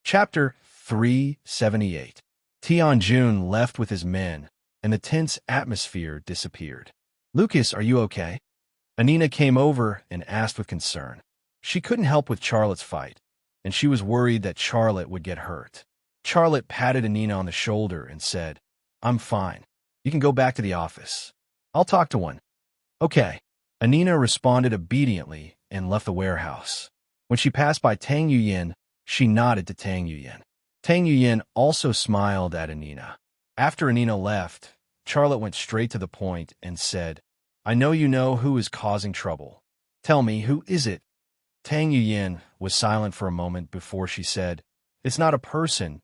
Chapter 378. Tianjun left with his men, and the tense atmosphere disappeared. Lucas, are you okay? Anina came over and asked with concern. She couldn't help with Charlotte's fight, and she was worried that Charlotte would get hurt. Charlotte patted Anina on the shoulder and said, I'm fine. You can go back to the office. I'll talk to one. Okay. Anina responded obediently and left the warehouse. When she passed by Tang Yuyin, she nodded to Tang Yuyin. Tang Yuyin also smiled at Anina. After Anina left, Charlotte went straight to the point and said, I know you know who is causing trouble. Tell me, who is it? Tang Yuyin was silent for a moment before she said, it's not a person,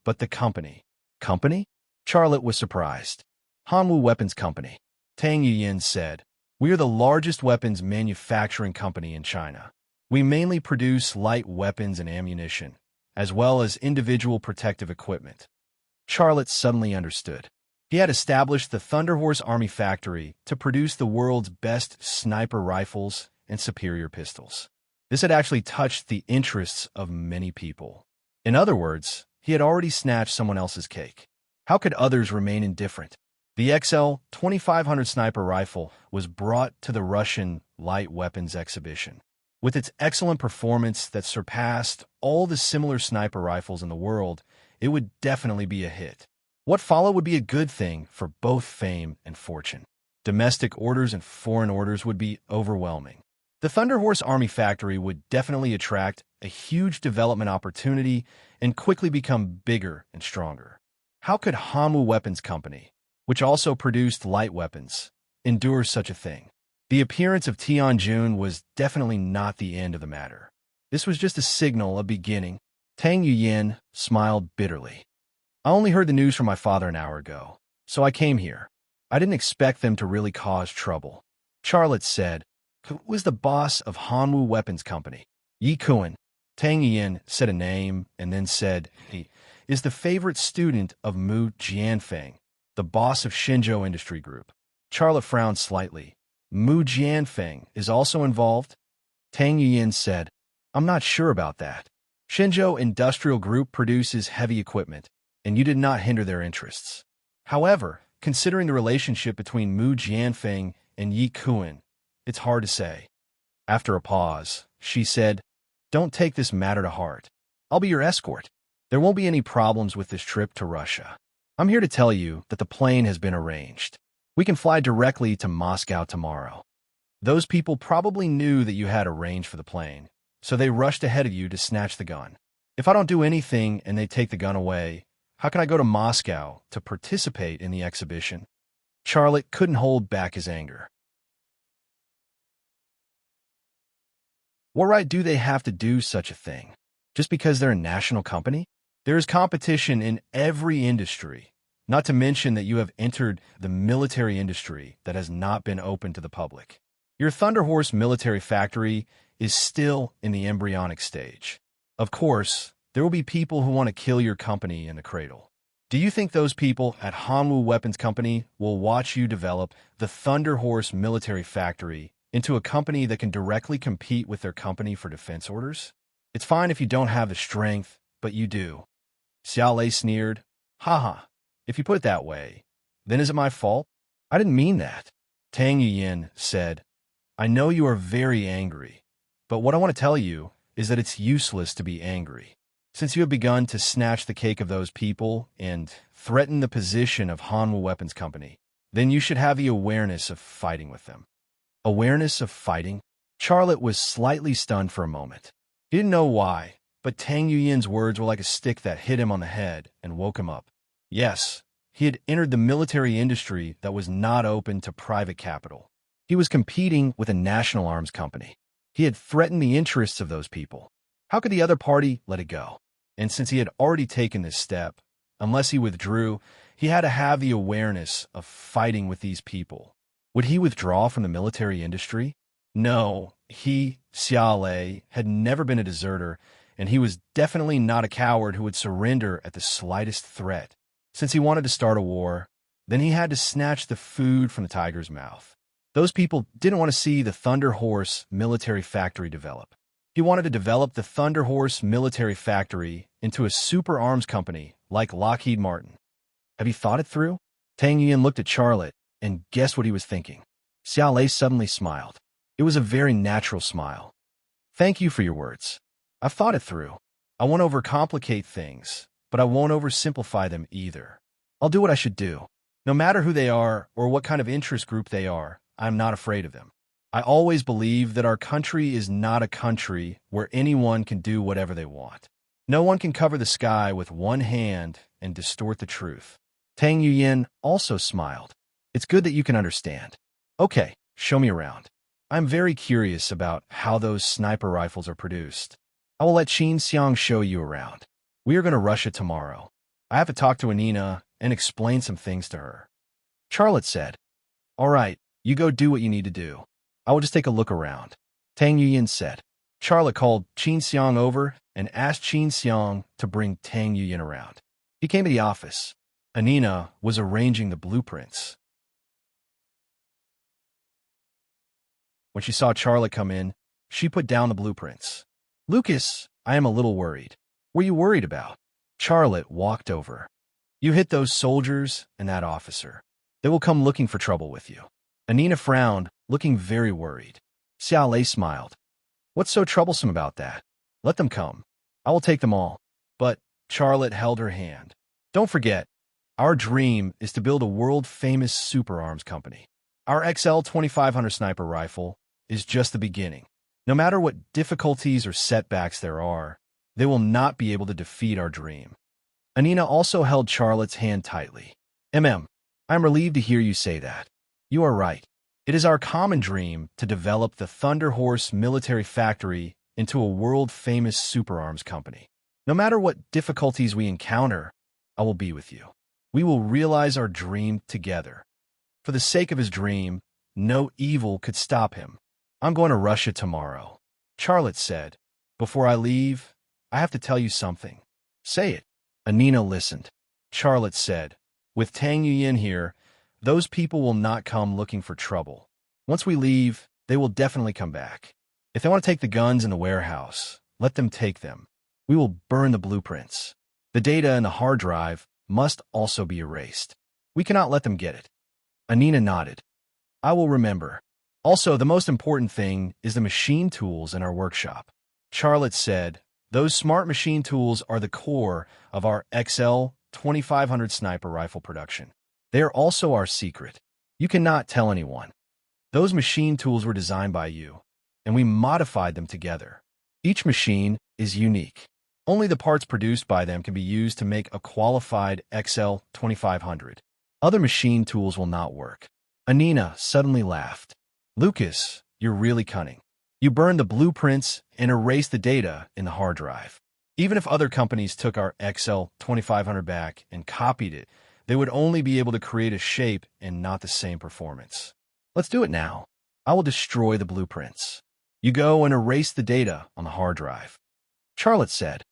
but the company. Company? Charlotte was surprised. Hanwu Weapons Company. Tang Yuyin said, we are the largest weapons manufacturing company in China. We mainly produce light weapons and ammunition, as well as individual protective equipment. Charlotte suddenly understood. He had established the Thunderhorse Army Factory to produce the world's best sniper rifles and superior pistols. This had actually touched the interests of many people. In other words, he had already snatched someone else's cake. How could others remain indifferent? The XL 2500 sniper rifle was brought to the Russian Light Weapons Exhibition. With its excellent performance that surpassed all the similar sniper rifles in the world, it would definitely be a hit. What followed would be a good thing for both fame and fortune. Domestic orders and foreign orders would be overwhelming. The Thunderhorse Army Factory would definitely attract a huge development opportunity and quickly become bigger and stronger. How could Hanwu Weapons Company, which also produced light weapons, endure such a thing? The appearance of Tianjun was definitely not the end of the matter. This was just a signal, a beginning. Tang Yuyin smiled bitterly. I only heard the news from my father an hour ago, so I came here. I didn't expect them to really cause trouble. Charlotte said, who was the boss of Hanwu Weapons Company? Yi Kuan. Tang Yuyin said a name and then said, he is the favorite student of Mu Jianfeng, the boss of Shenzhou Industry Group. Charlotte frowned slightly. Mu Jianfeng is also involved? Tang Yuyin said, I'm not sure about that. Shenzhou Industrial Group produces heavy equipment, and you did not hinder their interests. However, considering the relationship between Mu Jianfeng and Yi Kuan, it's hard to say. After a pause, she said, don't take this matter to heart. I'll be your escort. There won't be any problems with this trip to Russia. I'm here to tell you that the plane has been arranged. We can fly directly to Moscow tomorrow. Those people probably knew that you had arranged for the plane, so they rushed ahead of you to snatch the gun. If I don't do anything and they take the gun away, how can I go to Moscow to participate in the exhibition? Charlotte couldn't hold back his anger. What right do they have to do such a thing? Just because they're a national company? There is competition in every industry, not to mention that you have entered the military industry that has not been open to the public. Your Thunder Horse military factory is still in the embryonic stage. Of course, there will be people who want to kill your company in the cradle. Do you think those people at Hanwoo Weapons Company will watch you develop the Thunder Horse military factory into a company that can directly compete with their company for defense orders? It's fine if you don't have the strength, but you do. Xiao Lei sneered. Haha, if you put it that way, then is it my fault? I didn't mean that. Tang Yuyin said, I know you are very angry, but what I want to tell you is that it's useless to be angry. Since you have begun to snatch the cake of those people and threaten the position of Hanwoo Weapons Company, then you should have the awareness of fighting with them. Awareness of fighting? Charlotte was slightly stunned for a moment. He didn't know why, but Tang Yuyin's words were like a stick that hit him on the head and woke him up. Yes, he had entered the military industry that was not open to private capital. He was competing with a national arms company. He had threatened the interests of those people. How could the other party let it go? And since he had already taken this step, unless he withdrew, he had to have the awareness of fighting with these people. Would he withdraw from the military industry? No, he, Xiao Lei, had never been a deserter, and he was definitely not a coward who would surrender at the slightest threat. Since he wanted to start a war, then he had to snatch the food from the tiger's mouth. Those people didn't want to see the Thunder Horse military factory develop. He wanted to develop the Thunder Horse military factory into a super arms company like Lockheed Martin. Have you thought it through? Tang Yuyin looked at Charlotte and guessed what he was thinking. Xiao Lei suddenly smiled. It was a very natural smile. Thank you for your words. I've thought it through. I won't overcomplicate things, but I won't oversimplify them either. I'll do what I should do. No matter who they are or what kind of interest group they are, I'm not afraid of them. I always believe that our country is not a country where anyone can do whatever they want. No one can cover the sky with one hand and distort the truth. Tang Yuyin also smiled. It's good that you can understand. Okay, show me around. I'm very curious about how those sniper rifles are produced. I will let Qin Xiang show you around. We are going to Russia tomorrow. I have to talk to Anina and explain some things to her. Charlotte said, All right, you go do what you need to do. I will just take a look around. Tang Yuyin said. Charlotte called Qin Xiang over and asked Qin Xiang to bring Tang Yuyin around. He came to the office. Anina was arranging the blueprints. When she saw Charlotte come in, she put down the blueprints. Lucas, I am a little worried. What are you worried about? Charlotte walked over. You hit those soldiers and that officer. They will come looking for trouble with you. Anina frowned, looking very worried. Xiao Lei smiled. What's so troublesome about that? Let them come. I will take them all. But Charlotte held her hand. Don't forget, our dream is to build a world-famous super arms company. Our XL 2500 sniper rifle is just the beginning. No matter what difficulties or setbacks there are, they will not be able to defeat our dream. Anina also held Charlotte's hand tightly. I'm relieved to hear you say that. You are right. It is our common dream to develop the Thunder Horse military factory into a world-famous super arms company. No matter what difficulties we encounter, I will be with you. We will realize our dream together. For the sake of his dream, no evil could stop him. I'm going to Russia tomorrow. Charlotte said, Before I leave, I have to tell you something. Say it. Anina listened. Charlotte said, With Tang Yuyin here, those people will not come looking for trouble. Once we leave, they will definitely come back. If they want to take the guns in the warehouse, let them take them. We will burn the blueprints. The data in the hard drive must also be erased. We cannot let them get it. Anina nodded. I will remember. Also, the most important thing is the machine tools in our workshop. Charlotte said, Those smart machine tools are the core of our XL 2500 sniper rifle production. They are also our secret. You cannot tell anyone. Those machine tools were designed by you, and we modified them together. Each machine is unique. Only the parts produced by them can be used to make a qualified XL 2500. Other machine tools will not work. Anina suddenly laughed. Lucas, you're really cunning. You burned the blueprints and erased the data in the hard drive. Even if other companies took our XL 2500 back and copied it, they would only be able to create a shape and not the same performance. Let's do it now. I will destroy the blueprints. You go and erase the data on the hard drive. Charlotte said.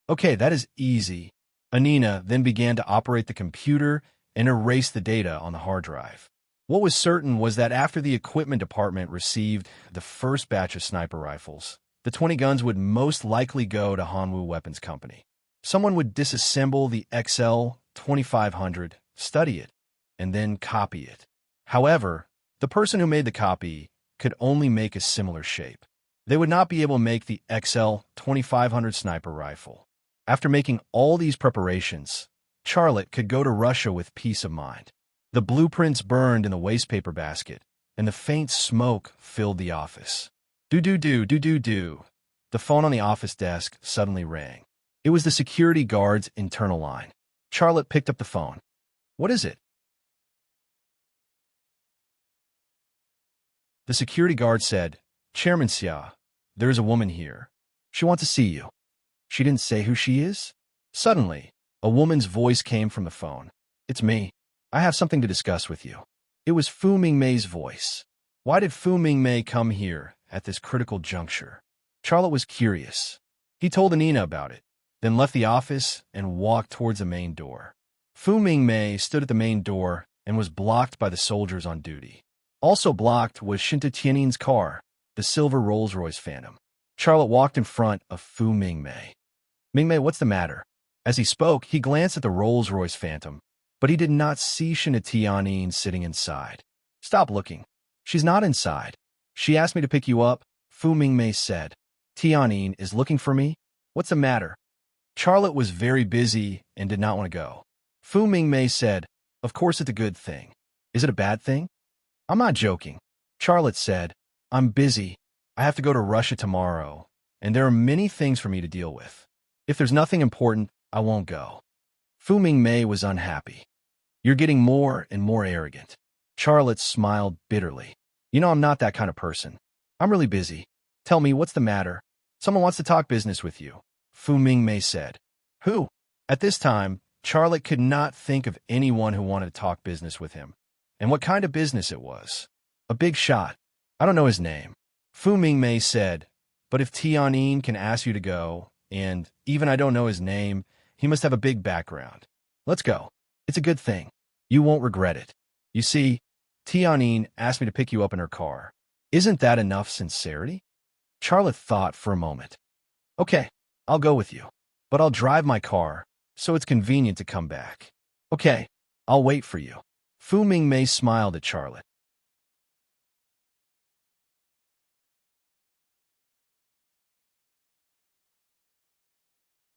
Okay, that is easy. Anina then began to operate the computer and erase the data on the hard drive. What was certain was that after the equipment department received the first batch of sniper rifles, the 20 guns would most likely go to Hanwoo Weapons Company. Someone would disassemble the XL 2500, study it, and then copy it. However, the person who made the copy could only make a similar shape. They would not be able to make the XL 2500 sniper rifle. After making all these preparations, Charlotte could go to Russia with peace of mind. The blueprints burned in the wastepaper basket, and the faint smoke filled the office. Do-do-do. The phone on the office desk suddenly rang. It was the security guard's internal line. Charlotte picked up the phone. What is it? The security guard said, Chairman Xia, there is a woman here. She wants to see you. She didn't say who she is? Suddenly, a woman's voice came from the phone. It's me. I have something to discuss with you. It was Fu Mingmei's voice. Why did Fu Mingmei come here at this critical juncture? Charlotte was curious. He told Anina about it, then left the office and walked towards the main door. Fu Mingmei stood at the main door and was blocked by the soldiers on duty. Also blocked was Shinta Tianin's car, the silver Rolls-Royce Phantom. Charlotte walked in front of Fu Mingmei. Mingmei, what's the matter? As he spoke, he glanced at the Rolls-Royce Phantom, but he did not see Shinta Tianin sitting inside. Stop looking. She's not inside. She asked me to pick you up, Fu Mingmei said. Tianin is looking for me? What's the matter? Charlotte was very busy and did not want to go. Fu Mingmei said, Of course it's a good thing. Is it a bad thing? I'm not joking. Charlotte said, I'm busy. I have to go to Russia tomorrow, and there are many things for me to deal with. If there's nothing important, I won't go. Fu Mingmei was unhappy. You're getting more and more arrogant. Charlotte smiled bitterly. You know I'm not that kind of person. I'm really busy. Tell me, what's the matter? Someone wants to talk business with you, Fu Mingmei said. Who? At this time, Charlotte could not think of anyone who wanted to talk business with him. And what kind of business it was. A big shot. I don't know his name. Fu Mingmei said, but if Tianin can ask you to go, and even I don't know his name, he must have a big background. Let's go. It's a good thing. You won't regret it. You see, Tianin asked me to pick you up in her car. Isn't that enough sincerity? Charlotte thought for a moment. Okay, I'll go with you. But I'll drive my car, so it's convenient to come back. Okay, I'll wait for you. Fu Mingmei smiled at Charlotte.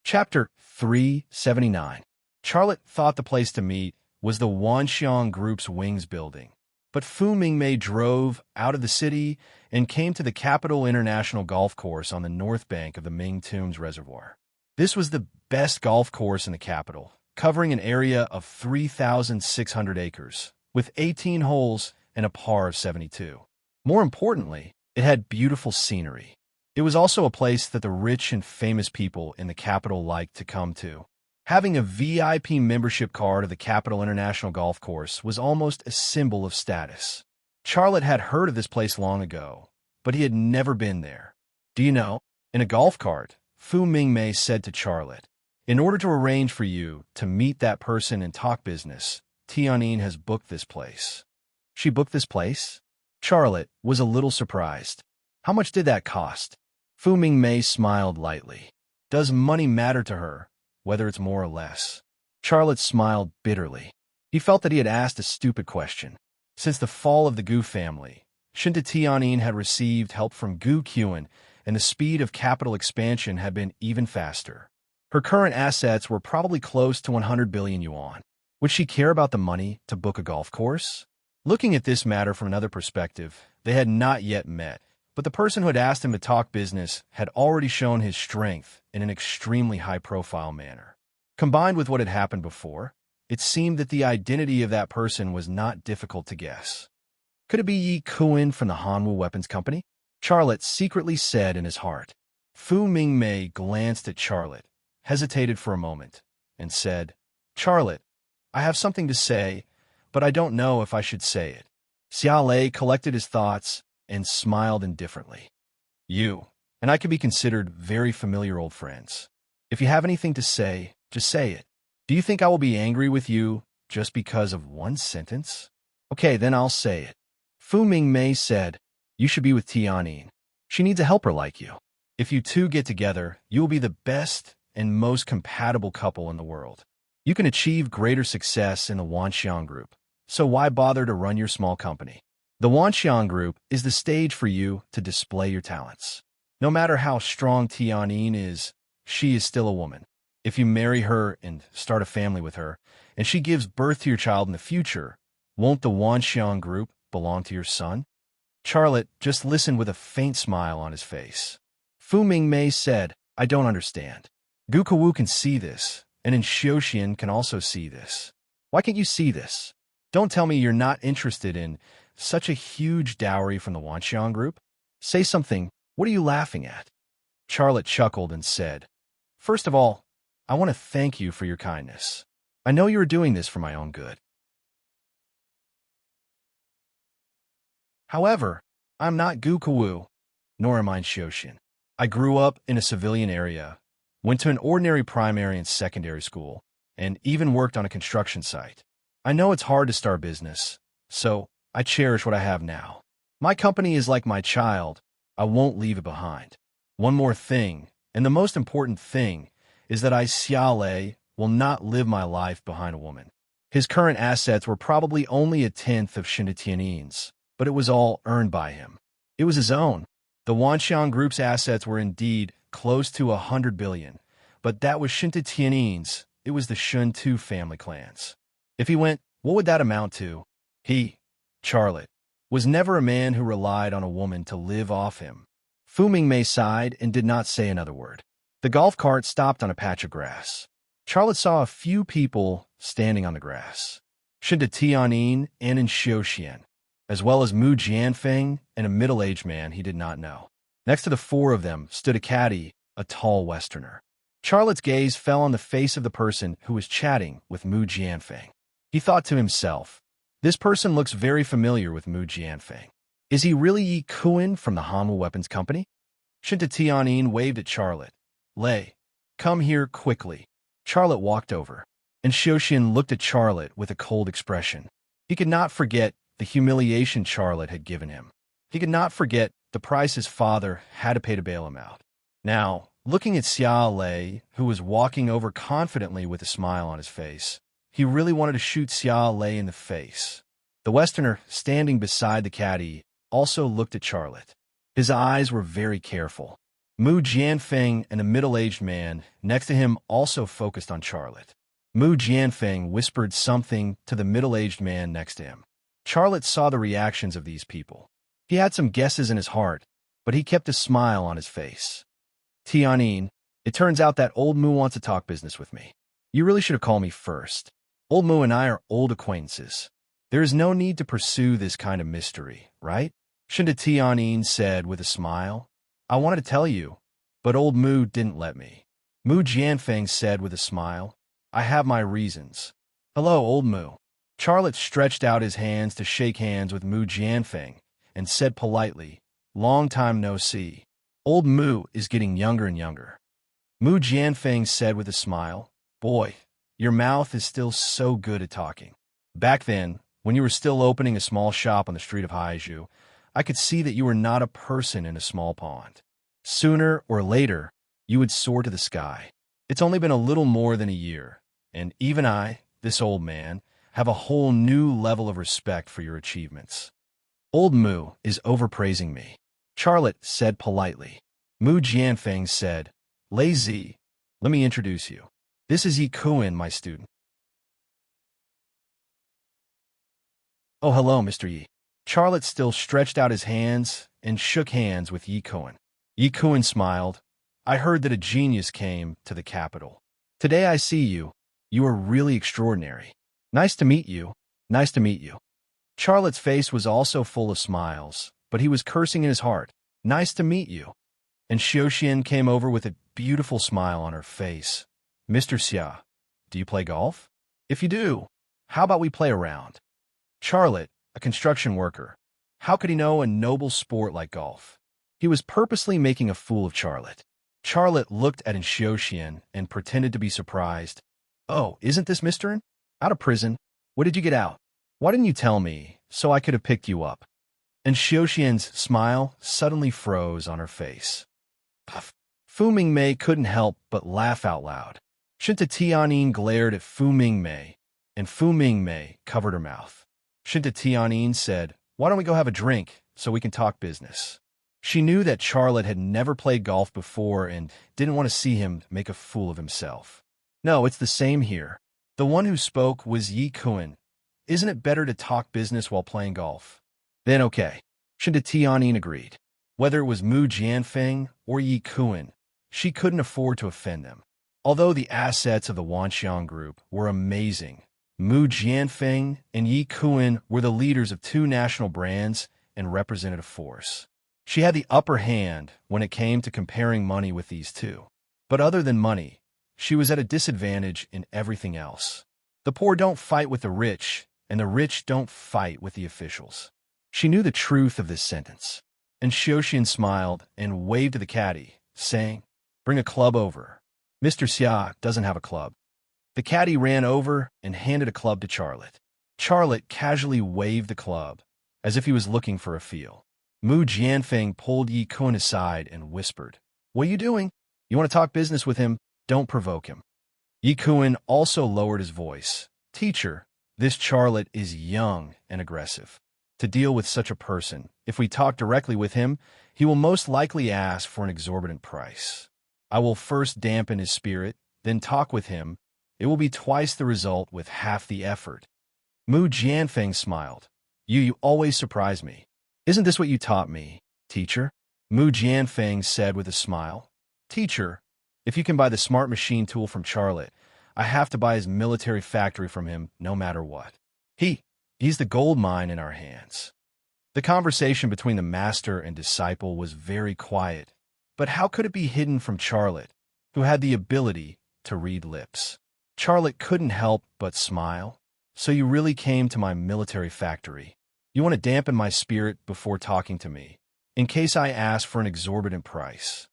Chapter 379. Charlotte thought the place to meet was the Wanxiang Group's Wings building, but Fu Mingmei drove out of the city and came to the Capital International Golf Course on the north bank of the Ming Tombs Reservoir. This was the best golf course in the capital, covering an area of 3,600 acres, with 18 holes and a par of 72. More importantly, it had beautiful scenery. It was also a place that the rich and famous people in the capital liked to come to. Having a VIP membership card of the Capital International Golf Course was almost a symbol of status. Charlotte had heard of this place long ago, but he had never been there. Do you know, in a golf cart, Fu Mingmei said to Charlotte, in order to arrange for you to meet that person and talk business, Tianin has booked this place. She booked this place? Charlotte was a little surprised. How much did that cost? Fu Mingmei smiled lightly. Does money matter to her, whether it's more or less? Charlotte smiled bitterly. He felt that he had asked a stupid question. Since the fall of the Gu family, Shinta Tianin had received help from Gu Qian, and the speed of capital expansion had been even faster. Her current assets were probably close to 100 billion yuan. Would she care about the money to book a golf course? Looking at this matter from another perspective, they had not yet met, But the person who had asked him to talk business had already shown his strength in an extremely high-profile manner. Combined with what had happened before, it seemed that the identity of that person was not difficult to guess. Could it be Yi Kuin from the Hanwu Weapons Company? Charlotte secretly said in his heart. Fu Mingmei glanced at Charlotte, hesitated for a moment, and said, Charlotte, I have something to say, but I don't know if I should say it. Xia Lei collected his thoughts and smiled indifferently. You and I could be considered very familiar old friends. If you have anything to say, just say it. Do you think I will be angry with you just because of one sentence? Okay, then I'll say it. Fu Mingmei said, you should be with Tianyin. She needs a helper like you. If you two get together, you will be the best and most compatible couple in the world. You can achieve greater success in the Wanxiang Group, so why bother to run your small company? The Wanxiang Group is the stage for you to display your talents. No matter how strong Tianyin is, she is still a woman. If you marry her and start a family with her, and she gives birth to your child in the future, won't the Wanxiang Group belong to your son? Charlotte just listened with a faint smile on his face. Fu Mingmei said, I don't understand. Gu Kewu can see this, and Xiaoxian can also see this. Why can't you see this? Don't tell me you're not interested in such a huge dowry from the Wanxiang Group. Say something. What are you laughing at? Charlotte chuckled and said, First of all, I want to thank you for your kindness. I know you are doing this for my own good. However, I'm not Gu Kewu, nor am I Xiaoxian. I grew up in a civilian area, went to an ordinary primary and secondary school, and even worked on a construction site. I know it's hard to start business, so I cherish what I have now. My company is like my child. I won't leave it behind. One more thing, and the most important thing, is that I, Xia Lei, will not live my life behind a woman. His current assets were probably only a tenth of Shinda Tianin's, but it was all earned by him. It was his own. The Wanxiang Group's assets were indeed close to 100 billion, but that was Shinta Tianin's. It was the Shun Tu family clans. If he went, what would that amount to? He, Charlotte, was never a man who relied on a woman to live off him. Fu Mingmei sighed and did not say another word. The golf cart stopped on a patch of grass. Charlotte saw a few people standing on the grass. Shinta Tianin and Xiaoxian, as well as Mu Jianfeng and a middle-aged man he did not know. Next to the four of them stood a caddy, a tall Westerner. Charlotte's gaze fell on the face of the person who was chatting with Mu Jianfeng. He thought to himself, this person looks very familiar with Mu Jianfeng. Is he really Yi Kuin from the Hanwu Weapons Company? Shinta Tianin waved at Charlotte. Lei, come here quickly. Charlotte walked over, and Xiaoxian looked at Charlotte with a cold expression. He could not forget the humiliation Charlotte had given him. He could not forget the price his father had to pay to bail him out. Now, looking at Xia Lei, who was walking over confidently with a smile on his face, he really wanted to shoot Xia Lei in the face. The Westerner, standing beside the caddy, also looked at Charlotte. His eyes were very careful. Mu Jianfeng and a middle-aged man next to him also focused on Charlotte. Mu Jianfeng whispered something to the middle-aged man next to him. Charlotte saw the reactions of these people. He had some guesses in his heart, but he kept a smile on his face. Tianyin, it turns out that old Mu wants to talk business with me. You really should have called me first. Old Mu and I are old acquaintances. There is no need to pursue this kind of mystery, right? Shinda Tianyin said with a smile. I wanted to tell you, but old Mu didn't let me. Mu Jianfeng said with a smile. I have my reasons. Hello, old Mu. Charlotte stretched out his hands to shake hands with Mu Jianfeng and said politely, long time no see. Old Mu is getting younger and younger. Mu Jianfeng said with a smile, boy, your mouth is still so good at talking. Back then, when you were still opening a small shop on the street of Haizhu, I could see that you were not a person in a small pond. Sooner or later, you would soar to the sky. It's only been a little more than a year, and even I, this old man, have a whole new level of respect for your achievements. Old Mu is overpraising me. Charlotte said politely. Mu Jianfeng said, Lazy, let me introduce you. This is Yi Kuin, my student. Oh, hello, Mr. Yi. Charlotte still stretched out his hands and shook hands with Yi Kuan. Yi Kuan smiled. I heard that a genius came to the capital. Today I see you. You are really extraordinary. Nice to meet you. Nice to meet you. Charlotte's face was also full of smiles, but he was cursing in his heart. Nice to meet you. And Xiaoxian came over with a beautiful smile on her face. Mr. Xia, do you play golf? If you do, how about we play a round? Charlotte, a construction worker. How could he know a noble sport like golf? He was purposely making a fool of Charlotte. Charlotte looked at Xiaoxian and pretended to be surprised. Oh, isn't this Mr. N? Out of prison? What did you get out? Why didn't you tell me, so I could have picked you up? And Xiaoxian's smile suddenly froze on her face. Puff. Fu Mingmei couldn't help but laugh out loud. Shinta Tianyin glared at Fu Mingmei, and Fu Mingmei covered her mouth. Shinta Tianyin said, why don't we go have a drink so we can talk business? She knew that Charlotte had never played golf before and didn't want to see him make a fool of himself. No, it's the same here. The one who spoke was Yi Kuan. Isn't it better to talk business while playing golf? Then okay. Shinta Tianyin agreed. Whether it was Mu Jianfeng or Yi Kuan, she couldn't afford to offend them. Although the assets of the Wanxiang Group were amazing, Mu Jianfeng and Yi Kuan were the leaders of two national brands and represented a force. She had the upper hand when it came to comparing money with these two. But other than money, she was at a disadvantage in everything else. The poor don't fight with the rich, and the rich don't fight with the officials. She knew the truth of this sentence. And Xiaoxian smiled and waved to the caddy, saying, bring a club over. Mr. Xia doesn't have a club. The caddy ran over and handed a club to Charlotte. Charlotte casually waved the club, as if he was looking for a feel. Mu Jianfeng pulled Yi Kuan aside and whispered, what are you doing? You want to talk business with him? Don't provoke him. Yi Kuan also lowered his voice. Teacher, this Charlotte is young and aggressive. To deal with such a person, if we talk directly with him, he will most likely ask for an exorbitant price. I will first dampen his spirit, then talk with him. It will be twice the result with half the effort. Mu Jianfeng smiled. You always surprise me. Isn't this what you taught me, teacher? Mu Jianfeng said with a smile. Teacher, if you can buy the smart machine tool from Charlotte, I have to buy his military factory from him no matter what. He's the gold mine in our hands. The conversation between the master and disciple was very quiet, but how could it be hidden from Charlotte, who had the ability to read lips? Charlotte couldn't help but smile. So you really came to my military factory. You want to dampen my spirit before talking to me, in case I ask for an exorbitant price.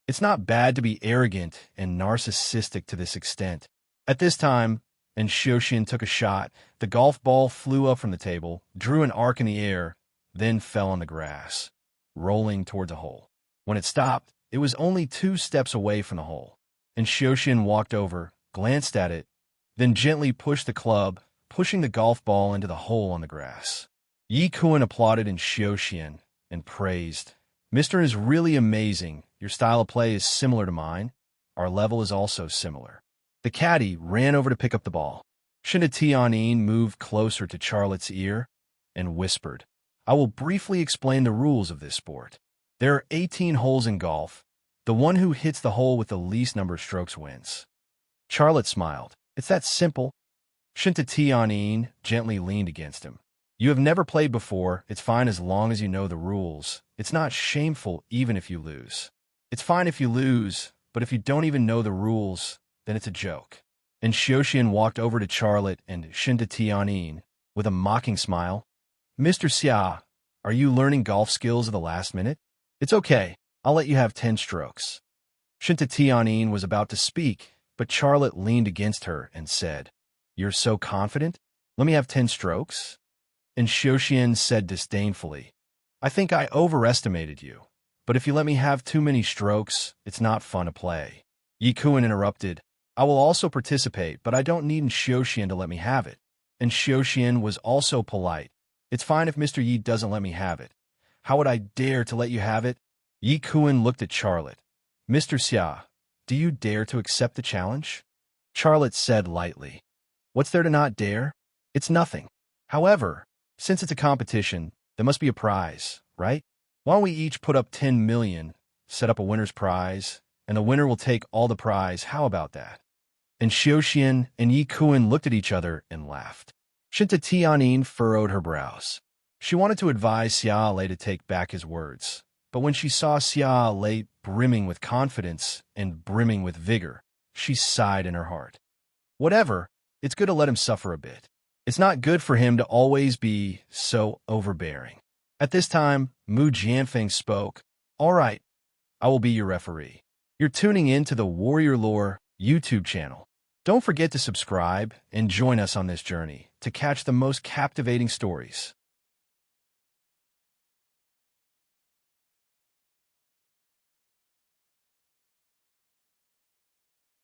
It's not bad to be arrogant and narcissistic to this extent. At this time, and Xiaoxian took a shot, the golf ball flew up from the table, drew an arc in the air, then fell on the grass, rolling towards a hole. When it stopped, it was only 2 steps away from the hole, and Xiaoxian walked over, glanced at it, then gently pushed the club, pushing the golf ball into the hole on the grass. Yi Kuan applauded in Xiaoxian and praised, Mr. is really amazing. Your style of play is similar to mine. Our level is also similar. The caddy ran over to pick up the ball. Shinta Tianyin moved closer to Charlotte's ear and whispered, I will briefly explain the rules of this sport. There are 18 holes in golf. The one who hits the hole with the least number of strokes wins. Charlotte smiled. It's that simple. Shinta Tianyin gently leaned against him. You have never played before. It's fine as long as you know the rules. It's not shameful even if you lose. It's fine if you lose, but if you don't even know the rules, then it's a joke. And Xiaoxian walked over to Charlotte and Shinta Tianyin with a mocking smile. Mr. Xia, are you learning golf skills at the last minute? It's okay. I'll let you have 10 strokes. Shinta Tianyin was about to speak, but Charlotte leaned against her and said, You're so confident? Let me have 10 strokes? And Xiaoxian said disdainfully, I think I overestimated you, but if you let me have too many strokes, it's not fun to play. Yi Kuan interrupted, I will also participate, but I don't need Xiaoxian to let me have it. And Xiaoxian was also polite. It's fine if Mr. Yi doesn't let me have it. How would I dare to let you have it? Yi Kuan looked at Charlotte. Mr. Xia, do you dare to accept the challenge? Charlotte said lightly, What's there to not dare? It's nothing. However, since it's a competition, there must be a prize, right? Why don't we each put up 10 million, set up a winner's prize, and the winner will take all the prize. How about that? And Xiaoxian and Yi Kuan looked at each other and laughed. Shinta Tianyin furrowed her brows. She wanted to advise Xia Lei to take back his words, but when she saw Xia Lei brimming with confidence and brimming with vigor, she sighed in her heart. Whatever, it's good to let him suffer a bit. It's not good for him to always be so overbearing. At this time, Mu Jianfeng spoke. All right, I will be your referee. You're tuning in to the Warrior Lore YouTube channel. Don't forget to subscribe and join us on this journey to catch the most captivating stories.